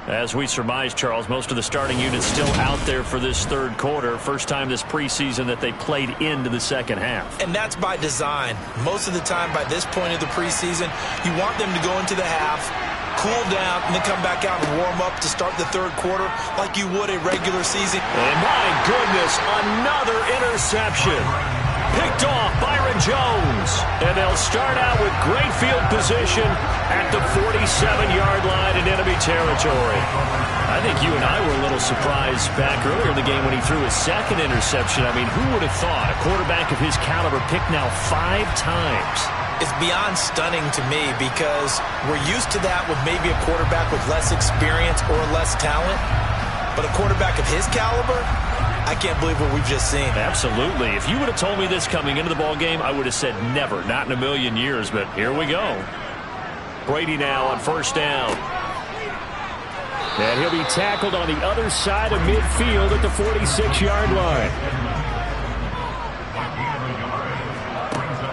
As we surmise, Charles, most of the starting unit's still out there for this third quarter. First time this preseason that they played into the second half. And that's by design. Most of the time by this point of the preseason, you want them to go into the half, cool down, and then come back out and warm up to start the third quarter like you would a regular season. And my goodness, another interception. Picked off Byron Jones. And they'll start out with great field position at the 47-yard line in enemy territory. I think you and I were a little surprised back earlier in the game when he threw his second interception. I mean, who would have thought a quarterback of his caliber picked now 5 times? It's beyond stunning to me because we're used to that with maybe a quarterback with less experience or less talent. But a quarterback of his caliber, I can't believe what we've just seen. Absolutely. If you would have told me this coming into the ball game, I would have said never, not in a million years. But here we go. Brady now on first down. And he'll be tackled on the other side of midfield at the 46-yard line.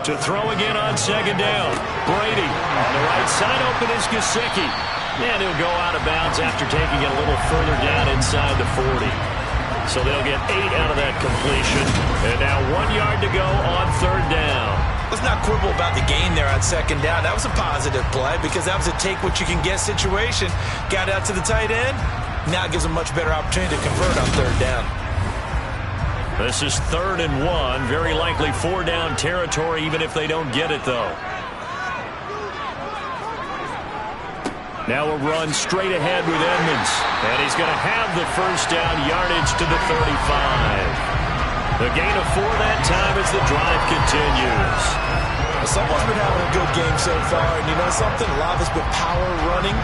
To throw again on second down. Brady on the right side, open is Gesicki. And he'll go out of bounds after taking it a little further down inside the 40. So they'll get 8 out of that completion. And now 1 yard to go on third down. Let's not quibble about the gain there on second down. That was a positive play because that was a take-what-you-can-get situation. Got out to the tight end. Now it gives them a much better opportunity to convert on third down. This is 3rd and 1. Very likely 4-down territory even if they don't get it, though. Now a run straight ahead with Edmonds. And he's going to have the first down, yardage to the 35. The gain of 4 that time as the drive continues. Someone's been having a good game so far, and you know something? A lot of it's been power running.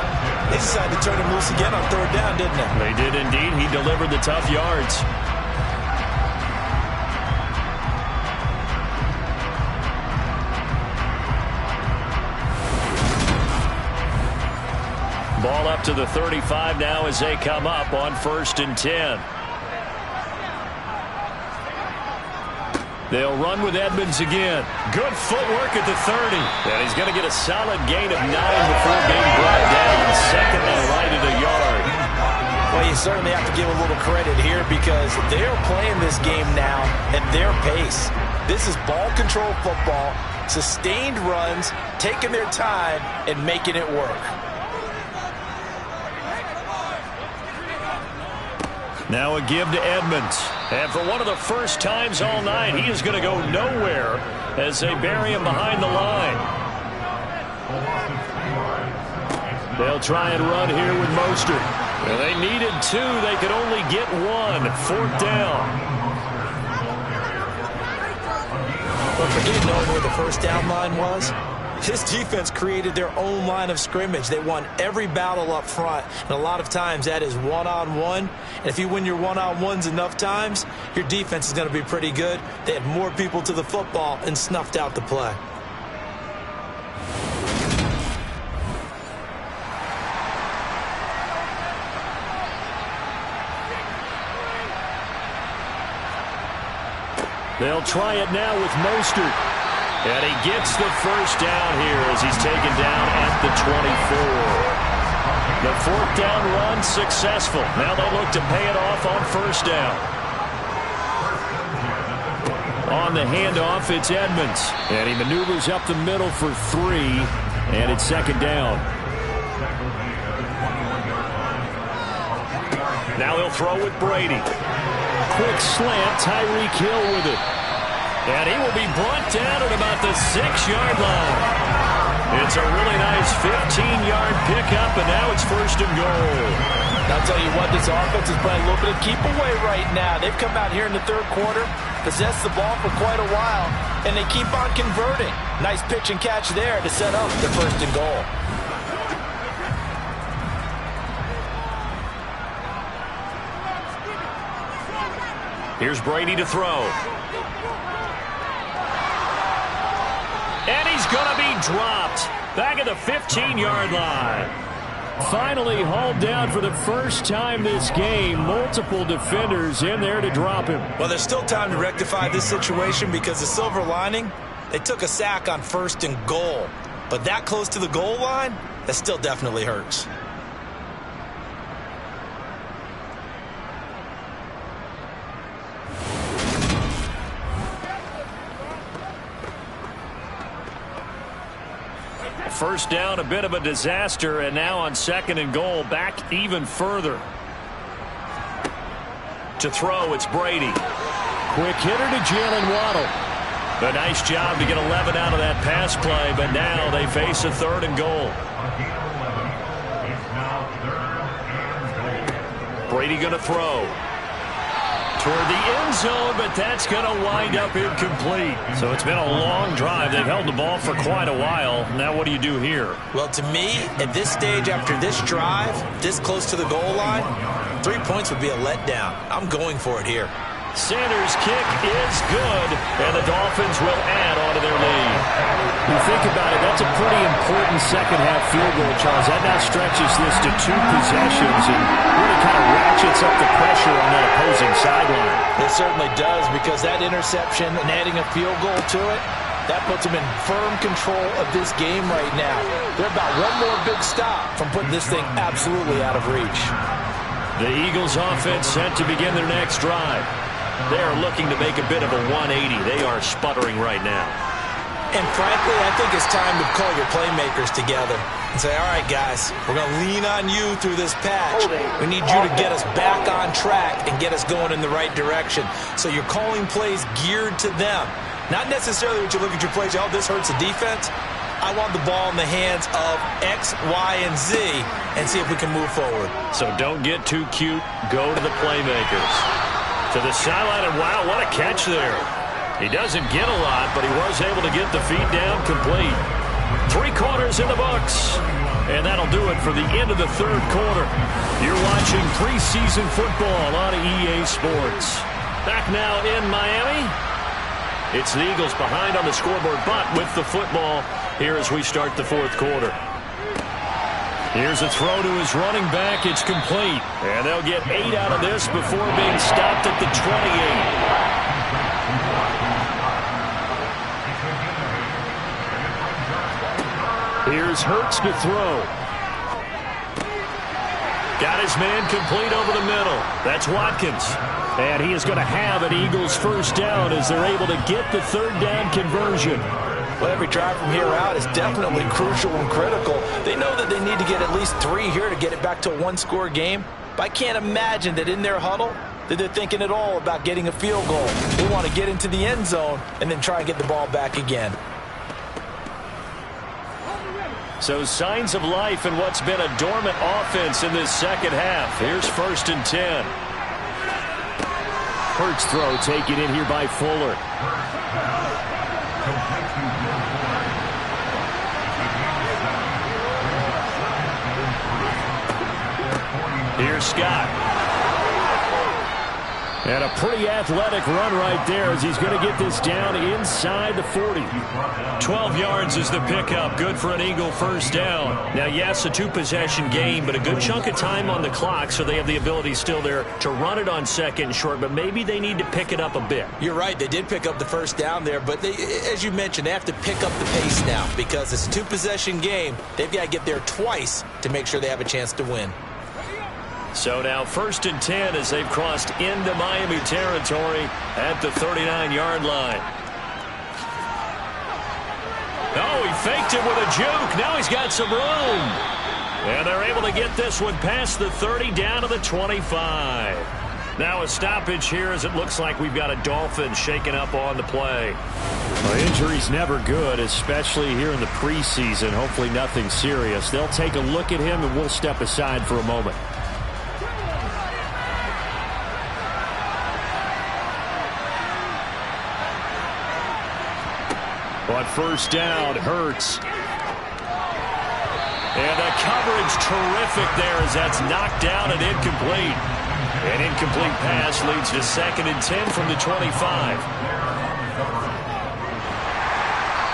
They decided to turn him loose again on third down, didn't they? They did indeed. He delivered the tough yards. Ball up to the 35 now as they come up on 1st and 10. They'll run with Edmonds again. Good footwork at the 30. And he's going to get a solid gain of 9 before being brought down. Second and right at a yard. Well, you certainly have to give a little credit here because they're playing this game now at their pace. This is ball control football, sustained runs, taking their time, and making it work. Now a give to Edmonds. And for one of the first times all night, he is going to go nowhere as they bury him behind the line. They'll try and run here with Mostert. And they needed 2. They could only get 1. 4th down. But forget knowing where the first down line was. This defense created their own line of scrimmage. They won every battle up front, and a lot of times that is one-on-one. And if you win your one-on-ones enough times, your defense is going to be pretty good. They had more people to the football and snuffed out the play. They'll try it now with Mostert. And he gets the first down here as he's taken down at the 24. The 4th down run successful. Now they look to pay it off on first down. On the handoff, it's Edmonds. And he maneuvers up the middle for 3. And it's second down. Now they'll throw with Brady. Quick slant, Tyreek Hill with it. And he will be brought down at about the 6-yard line. It's a really nice 15-yard pickup, and now it's 1st and goal. I'll tell you what, this offense is playing a little bit of keep away right now. They've come out here in the third quarter, possessed the ball for quite a while, and they keep on converting. Nice pitch and catch there to set up the 1st and goal. Here's Brady to throw. And he's going to be dropped back at the 15-yard line. Finally hauled down for the first time this game. Multiple defenders in there to drop him. Well, there's still time to rectify this situation because the silver lining, they took a sack on 1st and goal. But that close to the goal line, that still definitely hurts. First down, a bit of a disaster, and now on 2nd and goal, back even further. To throw, it's Brady. Quick hitter to Jalen Waddle. A nice job to get 11 out of that pass play, but now they face a 3rd and goal. Brady going to throw. Toward the end zone, but that's going to wind up incomplete. So it's been a long drive. They've held the ball for quite a while. Now what do you do here? Well, to me, at this stage after this drive, this close to the goal line, 3 points would be a letdown. I'm going for it here. Sanders' kick is good, and the Dolphins will add on to their lead. You think about it, that's a pretty important second-half field goal, Charles. That now stretches this to 2 possessions and really kind of ratchets up the pressure on that opposing sideline. It certainly does, because that interception and adding a field goal to it, that puts them in firm control of this game right now. They're about one more big stop from putting this thing absolutely out of reach. The Eagles offense set to begin their next drive. They are looking to make a bit of a 180. They are sputtering right now. And frankly, I think it's time to call your playmakers together and say, all right, guys, we're going to lean on you through this patch. We need you to get us back on track and get us going in the right direction. So you're calling plays geared to them. Not necessarily when you look at your plays, oh, this hurts the defense. I want the ball in the hands of X, Y, and Z and see if we can move forward. So don't get too cute. Go to the playmakers. To the sideline, and wow, what a catch there. He doesn't get a lot, but he was able to get the feet down complete. 3 quarters in the books. And that'll do it for the end of the 3rd quarter. You're watching preseason football on EA Sports. Back now in Miami. It's the Eagles behind on the scoreboard, but with the football here as we start the 4th quarter. Here's a throw to his running back. It's complete. And they'll get 8 out of this before being stopped at the 28. Here's Hurts to throw. Got his man complete over the middle. That's Watkins. And he is going to have an Eagles first down as they're able to get the 3rd down conversion. Well, every drive from here out is definitely crucial and critical. They know that they need to get at least 3 here to get it back to a 1-score game. But I can't imagine that in their huddle that they're thinking at all about getting a field goal. They want to get into the end zone and then try and get the ball back again. So signs of life in what's been a dormant offense in this second half. Here's 1st and 10. Hurts throw taken in here by Fuller. Here's Scott. And a pretty athletic run right there as he's going to get this down inside the 40. 12 yards is the pickup. Good for an Eagle first down. Now, yes, a 2-possession game, but a good chunk of time on the clock, so they have the ability still there to run it on 2nd and short, but maybe they need to pick it up a bit. You're right. They did pick up the first down there, but they, as you mentioned, they have to pick up the pace now because it's a 2-possession game. They've got to get there twice to make sure they have a chance to win. So now 1st and 10 as they've crossed into Miami territory at the 39-yard line. Oh, he faked it with a juke. Now he's got some room. And they're able to get this one past the 30 down to the 25. Now a stoppage here as it looks like we've got a Dolphin shaking up on the play. Well, injury's never good, especially here in the preseason. Hopefully nothing serious. They'll take a look at him and we'll step aside for a moment. On 1st down, Hurts. And the coverage terrific there as that's knocked down and incomplete. An incomplete pass leads to 2nd and 10 from the 25.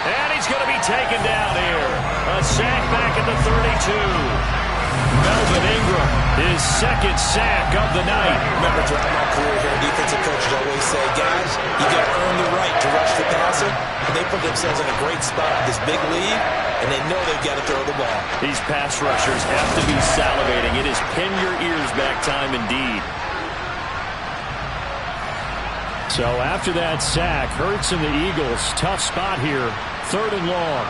And he's going to be taken down here. A sack back at the 32. Melvin Ingram, his 2nd sack of the night. Remember, throughout my career here, defensive coaches always say, guys, you got to earn the right to rush the passer. And they put themselves in a great spot with this big lead, and they know they've got to throw the ball. These pass rushers have to be salivating. It is pin your ears back time indeed. So after that sack, Hurts and the Eagles, tough spot here, 3rd and long.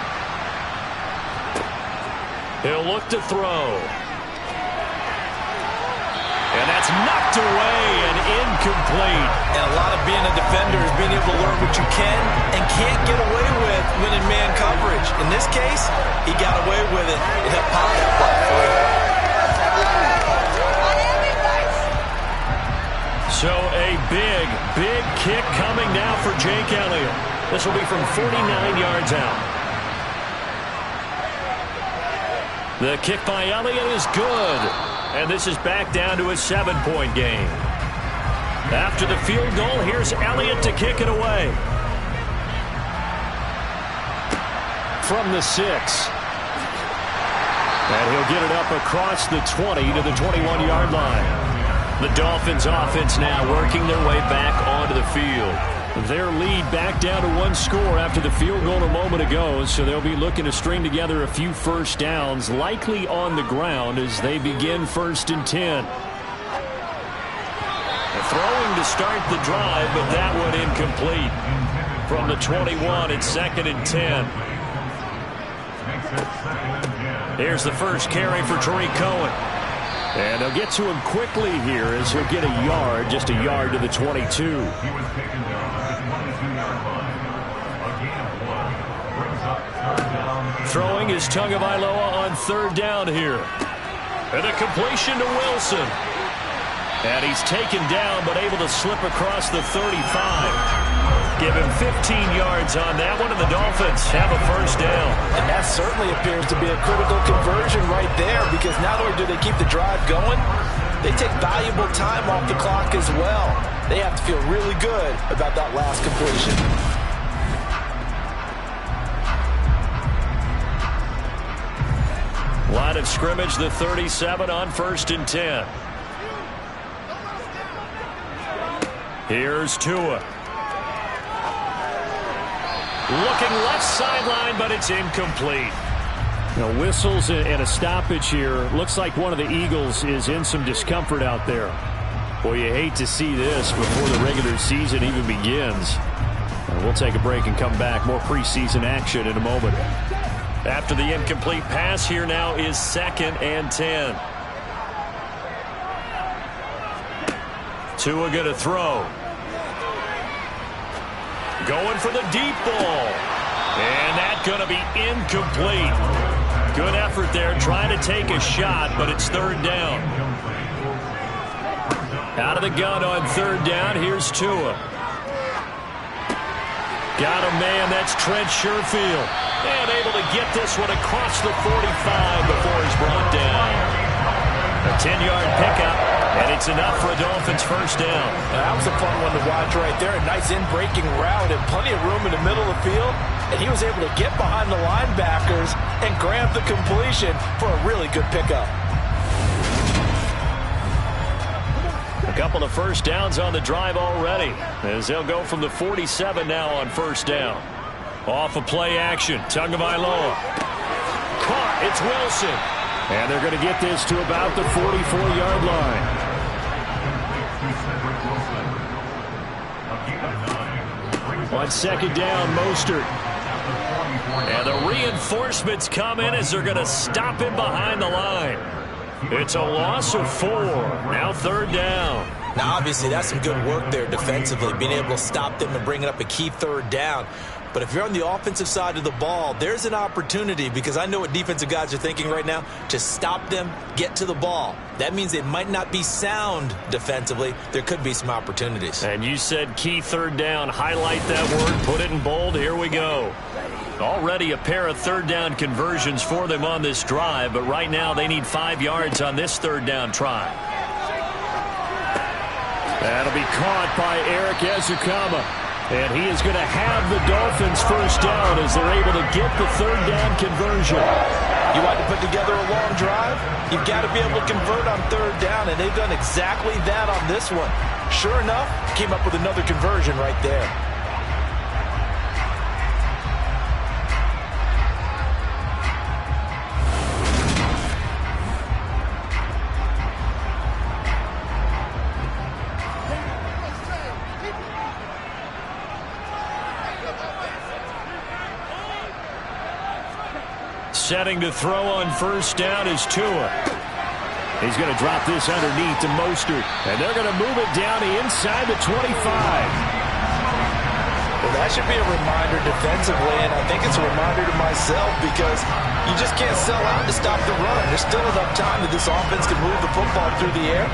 He'll look to throw. And that's knocked away and incomplete. And a lot of being a defender is being able to learn what you can and can't get away with when in man coverage. In this case, he got away with it and helped pop that ball free. So a big kick coming now for Jake Elliott. This will be from 49 yards out. The kick by Elliott is good. And this is back down to a 7-point game. After the field goal, here's Elliott to kick it away. From the 6. And he'll get it up across the 20 to the 21-yard line. The Dolphins offense now working their way back onto the field. Their lead back down to 1 score after the field goal a moment ago, so they'll be looking to string together a few first downs, likely on the ground as they begin 1st and 10. Throwing to start the drive, but that one incomplete. From the 21, it's 2nd and 10. Here's the first carry for Tariq Cohen. And they'll get to him quickly here as he'll get a yard, just a yard to the 22. Throwing is Tagovailoa on 3rd down here. And a completion to Wilson. And he's taken down but able to slip across the 35. Give him 15 yards on that one, and the Dolphins have a first down. And that certainly appears to be a critical conversion right there, because not only do they keep the drive going, they take valuable time off the clock as well. They have to feel really good about that last completion. Line of scrimmage, the 37 on 1st and 10. Here's Tua. Looking left sideline, but it's incomplete. Whistles and a stoppage here. Looks like one of the Eagles is in some discomfort out there. Boy, you hate to see this before the regular season even begins. We'll take a break and come back. More preseason action in a moment. After the incomplete pass, here now is 2nd and 10. Tua going to throw. Going for the deep ball. And that's going to be incomplete. Good effort there, trying to take a shot, but it's 3rd down. Out of the gun on 3rd down, here's Tua. Got a man, that's Trent Sherfield. And able to get this one across the 45 before he's brought down. A 10-yard pickup, and it's enough for a Dolphins first down. That was a fun one to watch right there. A nice in-breaking route and plenty of room in the middle of the field. And he was able to get behind the linebackers and grab the completion for a really good pickup. A couple of first downs on the drive already, as they'll go from the 47 now on 1st down. Off of play action, Tagovailoa. Caught, it's Wilson. And they're going to get this to about the 44-yard line. On 2nd down, Mostert. And the reinforcements come in as they're going to stop him behind the line. It's a loss of 4. Now 3rd down. Now, obviously, that's some good work there defensively, being able to stop them and bringing up a key 3rd down. But if you're on the offensive side of the ball, there's an opportunity, because I know what defensive guys are thinking right now, to stop them, get to the ball. That means they might not be sound defensively. There could be some opportunities. And you said key 3rd down. Highlight that word, put it in bold. Here we go. Already a pair of 3rd down conversions for them on this drive, but right now they need 5 yards on this 3rd down try. That'll be caught by Eric Ezekama. And he is going to have the Dolphins first down as they're able to get the third down conversion. You want to put together a long drive? You've got to be able to convert on third down, and they've done exactly that on this one. Sure enough, came up with another conversion right there. Setting to throw on first down is Tua. He's going to drop this underneath to Mostert. And they're going to move it down inside the 25. Well, that should be a reminder defensively, and I think it's a reminder to myself because you just can't sell out to stop the run. There's still enough time that this offense can move the football through the air,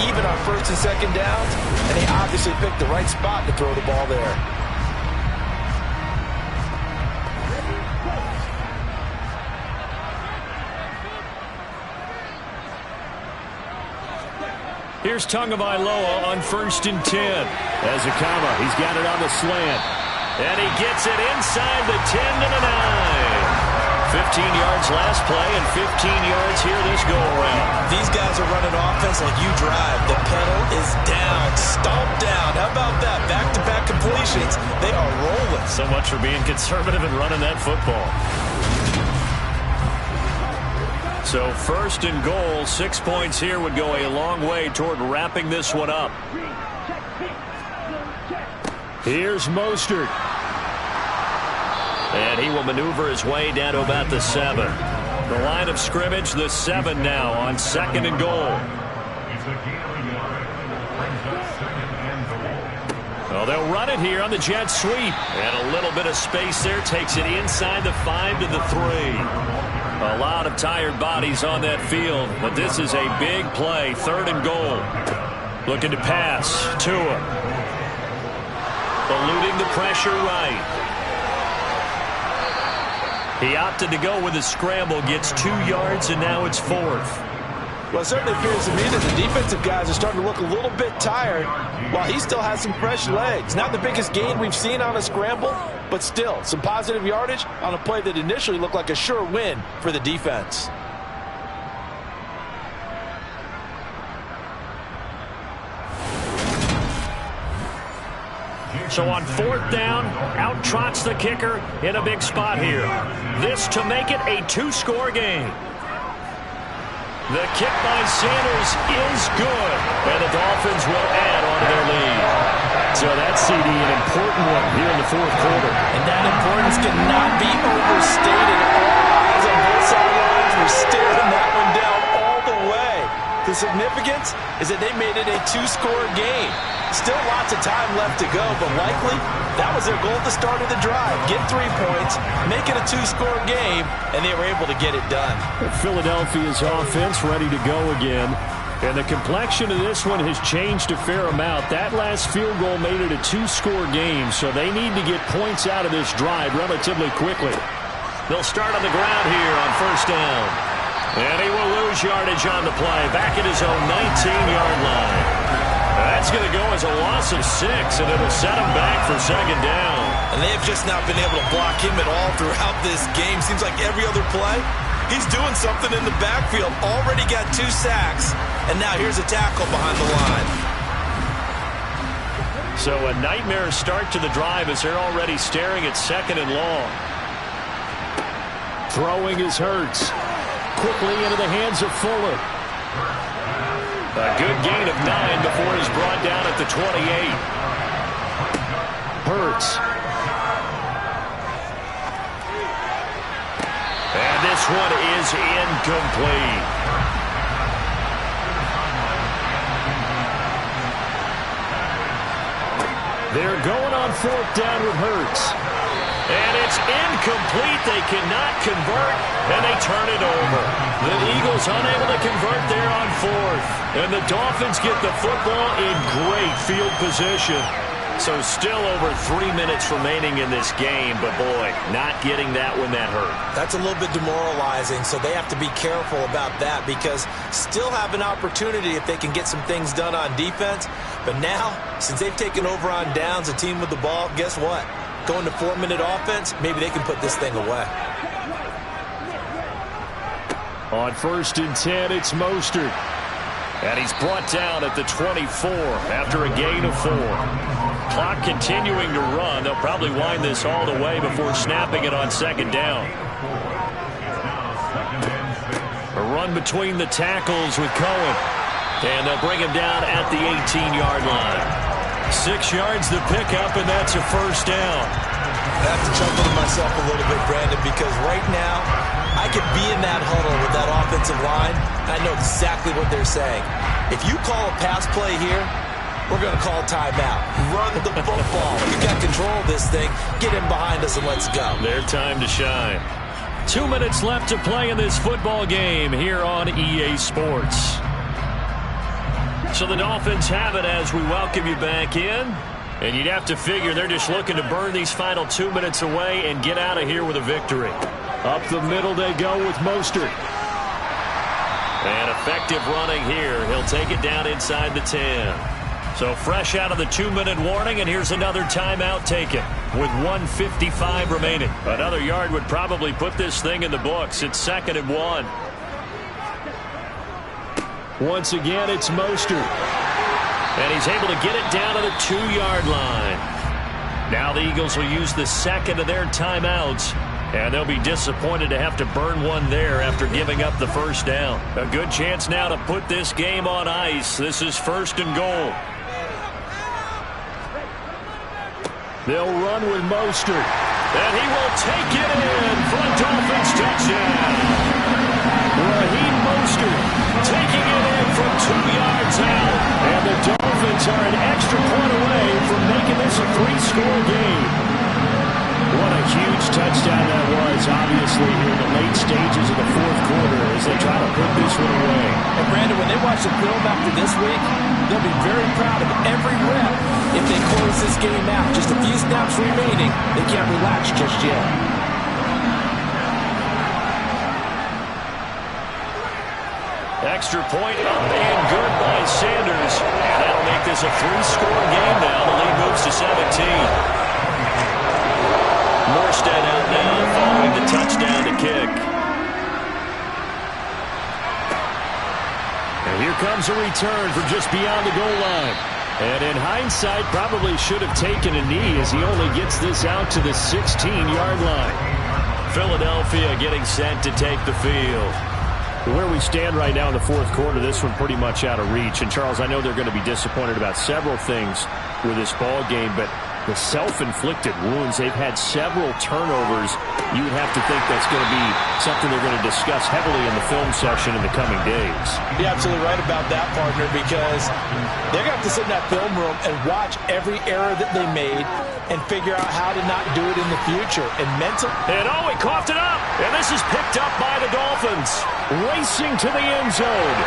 even on first and second downs, and they obviously picked the right spot to throw the ball there. Here's Tagovailoa on first and 10. Ezekama, he's got it on the slant. And he gets it inside the 10 to the 9. 15 yards last play and 15 yards here this go-around. These guys are running offense like you drive. The pedal is down, stomped down. How about that? Back-to-back completions. They are rolling. So much for being conservative and running that football. So first and goal, 6 points here would go a long way toward wrapping this one up. Here's Mostert. And he will maneuver his way down to about the 7. The line of scrimmage, the 7 now on second and goal. Well, they'll run it here on the jet sweep. And a little bit of space there takes it inside the 5 to the 3. A lot of tired bodies on that field, but this is a big play, third and goal. Looking to pass, Tua. Eluding the pressure right. He opted to go with a scramble, gets 2 yards, and now it's fourth. Well, it certainly appears to me that the defensive guys are starting to look a little bit tired while he still has some fresh legs. Not the biggest gain we've seen on a scramble, but still some positive yardage on a play that initially looked like a sure win for the defense. So on fourth down, out trots the kicker in a big spot here. This to make it a 2-score game. The kick by Sanders is good, and the Dolphins will add on to their lead. So that's, CD, an important one here in the fourth quarter. And that importance cannot be overstated. All eyes on both sidelines were staring that one down all the way. The significance is that they made it a 2-score game. Still lots of time left to go, but likely that was their goal at the start of the drive. Get 3 points, make it a 2-score game, and they were able to get it done. Philadelphia's offense ready to go again. And the complexion of this one has changed a fair amount. That last field goal made it a 2-score game, so they need to get points out of this drive relatively quickly. They'll start on the ground here on first down. And he will lose yardage on the play, back at his own 19-yard line. That's going to go as a loss of 6, and it'll set him back for second down. And they have just not been able to block him at all throughout this game. Seems like every other play, he's doing something in the backfield. Already got 2 sacks, and now here's a tackle behind the line. So a nightmare start to the drive as they're already staring at second and long. Throwing is Hurts. Quickly into the hands of Fuller. A good gain of 9 before he's brought down at the 28. Hurts. And this one is incomplete. They're going on fourth down with Hurts. And it's incomplete. They cannot convert, and they turn it over. The Eagles unable to convert there on fourth. And the Dolphins get the football in great field position. So still over 3 minutes remaining in this game, but boy, not getting that one that hurt. That's a little bit demoralizing, so they have to be careful about that because still have an opportunity if they can get some things done on defense. But now, since they've taken over on downs, a team with the ball, guess what? Going to 4-minute offense, maybe they can put this thing away. On 1st and 10, it's Mostert. And he's brought down at the 24 after a gain of 4. Clock continuing to run. They'll probably wind this all the way before snapping it on 2nd down. A run between the tackles with Cohen. And they'll bring him down at the 18-yard line. 6 yards the pickup, and that's a 1st down. I have to chuckle to myself a little bit, Brandon, because right now I could be in that huddle with that offensive line. I know exactly what they're saying. If you call a pass play here, we're going to call timeout. Run the football. You got control of this thing. Get in behind us and let's go. Their time to shine. 2 minutes left to play in this football game here on EA Sports. So the Dolphins have it as we welcome you back in. And you'd have to figure they're just looking to burn these final 2 minutes away and get out of here with a victory. Up the middle they go with Mostert. And effective running here. He'll take it down inside the 10. So fresh out of the 2-minute warning, and here's another timeout taken with 1:55 remaining. Another yard would probably put this thing in the books. It's 2nd and 1. Once again, it's Mostert. And he's able to get it down to the 2-yard line. Now the Eagles will use the second of their timeouts. And they'll be disappointed to have to burn one there after giving up the 1st down. A good chance now to put this game on ice. This is 1st and goal. They'll run with Mostert. And he will take it in for a Dolphins touchdown. Raheem Mostert taking it in from 2 yards out. And the Dolphins are an extra point away from making this a 3-score game. What a huge touchdown that was, obviously, here in the late stages of the 4th quarter as they try to put this one away. And, Brandon, when they watch the film after this week, they'll be very proud of every rep if they close this game out. Just a few snaps remaining. They can't relax just yet. Extra point up and good by Sanders. And that'll make this a 3-score game now. The lead moves to 17. Morstead out now following the touchdown to kick. And here comes a return from just beyond the goal line. And in hindsight, probably should have taken a knee as he only gets this out to the 16-yard line. Philadelphia getting set to take the field. Where we stand right now in the 4th quarter, this one pretty much out of reach. And, Charles, I know they're going to be disappointed about several things with this ball game, but the self-inflicted wounds, they've had several turnovers. You would have to think that's going to be something they're going to discuss heavily in the film session in the coming days. You're absolutely right about that, partner, because they're going to have to sit in that film room and watch every error that they made and figure out how to not do it in the future. And mental. And oh, he coughed it up. And this is picked up by the Dolphins. Racing to the end zone.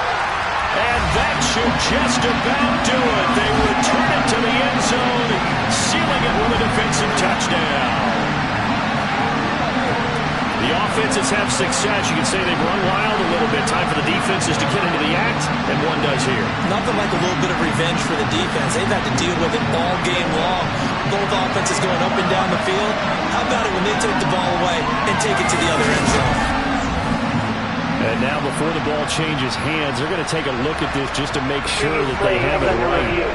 And that should just about do it. They return it to the end zone, sealing it with a defensive touchdown. The offenses have success. You can say they've run wild a little bit. Time for the defenses to get into the act, and one does here. Nothing like a little bit of revenge for the defense. They've had to deal with it all game long. Both offenses going up and down the field. How about it when they take the ball away and take it to the other end zone? And now before the ball changes hands, they're going to take a look at this just to make sure that they have it right.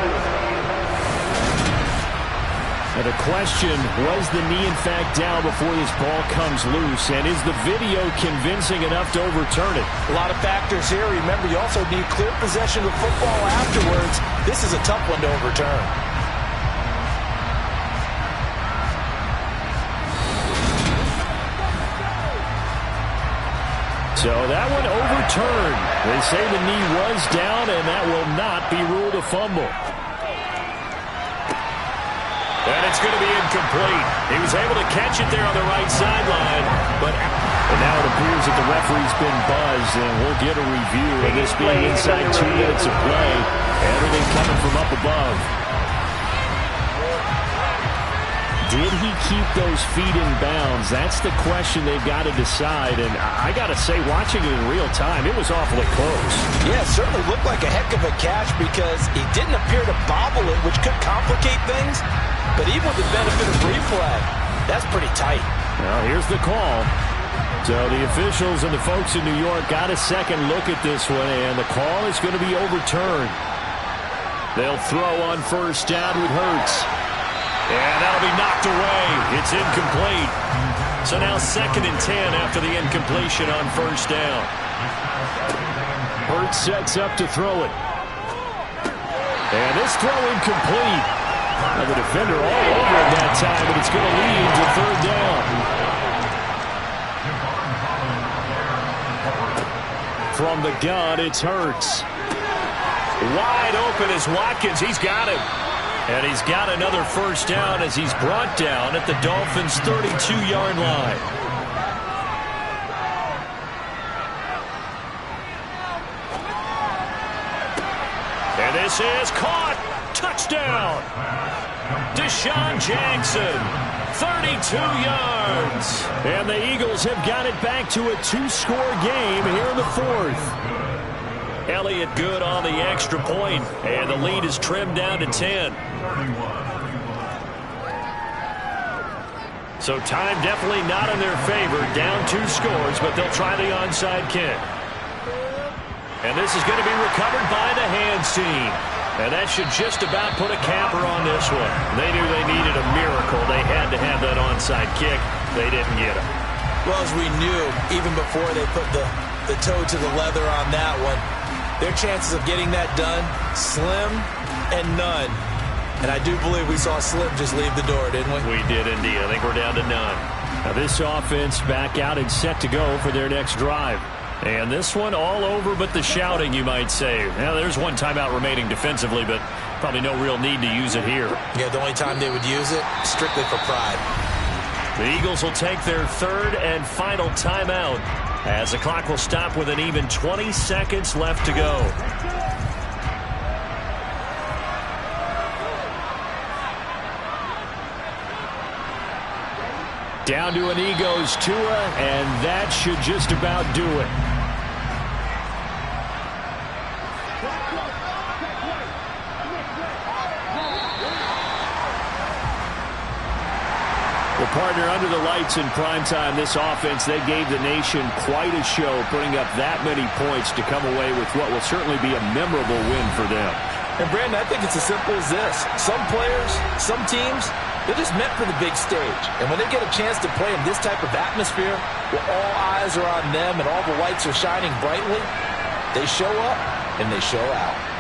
And the question, was the knee in fact down before this ball comes loose? And is the video convincing enough to overturn it? A lot of factors here. Remember, you also need clear possession of football afterwards. This is a tough one to overturn. So that one overturned. They say the knee was down, and that will not be ruled a fumble. And it's going to be incomplete. He was able to catch it there on the right sideline, and now it appears that the referee's been buzzed, and we'll get a review of this being inside 2 minutes of play. Everything coming from up above. did he keep those feet in bounds? That's the question they've got to decide. And I got to say, watching it in real time, it was awfully close. Yeah, it certainly looked like a heck of a catch because he didn't appear to bobble it, which could complicate things. But even with the benefit of replay, that's pretty tight. Well, here's the call. So the officials and the folks in New York got a second look at this one, and the call is going to be overturned. They'll throw on first down with Hurts. And that'll be knocked away. It's incomplete. So now 2nd and 10 after the incompletion on first down. Hurts sets up to throw it. And this throw incomplete. Now the defender all over it that time, but it's going to lead to 3rd down. From the gun, it's Hurts. Wide open is Watkins. He's got him. And he's got another first down as he's brought down at the Dolphins' 32-yard line. And this is caught. Touchdown. Deshaun Jackson, 32 yards. And the Eagles have got it back to a 2-score game here in the 4th. Elliott good on the extra point, and the lead is trimmed down to 10. So time definitely not in their favor. Down 2 scores, but they'll try the onside kick. And this is going to be recovered by the hands team. And that should just about put a capper on this one. They knew they needed a miracle. They had to have that onside kick. They didn't get it. Well, as we knew, even before they put the toe to the leather on that one, their chances of getting that done, slim and none. And I do believe we saw Slim just leave the door, didn't we? We did indeed. I think we're down to none. Now this offense back out and set to go for their next drive. And this one all over but the shouting, you might say. Now there's one timeout remaining defensively, but probably no real need to use it here. Yeah, the only time they would use it, strictly for pride. The Eagles will take their 3rd and final timeout as the clock will stop with an even 20 seconds left to go. Down to an Eagles Tua, and that should just about do it. Well, partner, under the lights in primetime, this offense, they gave the nation quite a show, putting up that many points to come away with what will certainly be a memorable win for them. And, Brandon, I think it's as simple as this. Some players, some teams, they're just meant for the big stage. And when they get a chance to play in this type of atmosphere, where all eyes are on them and all the lights are shining brightly, they show up and they show out.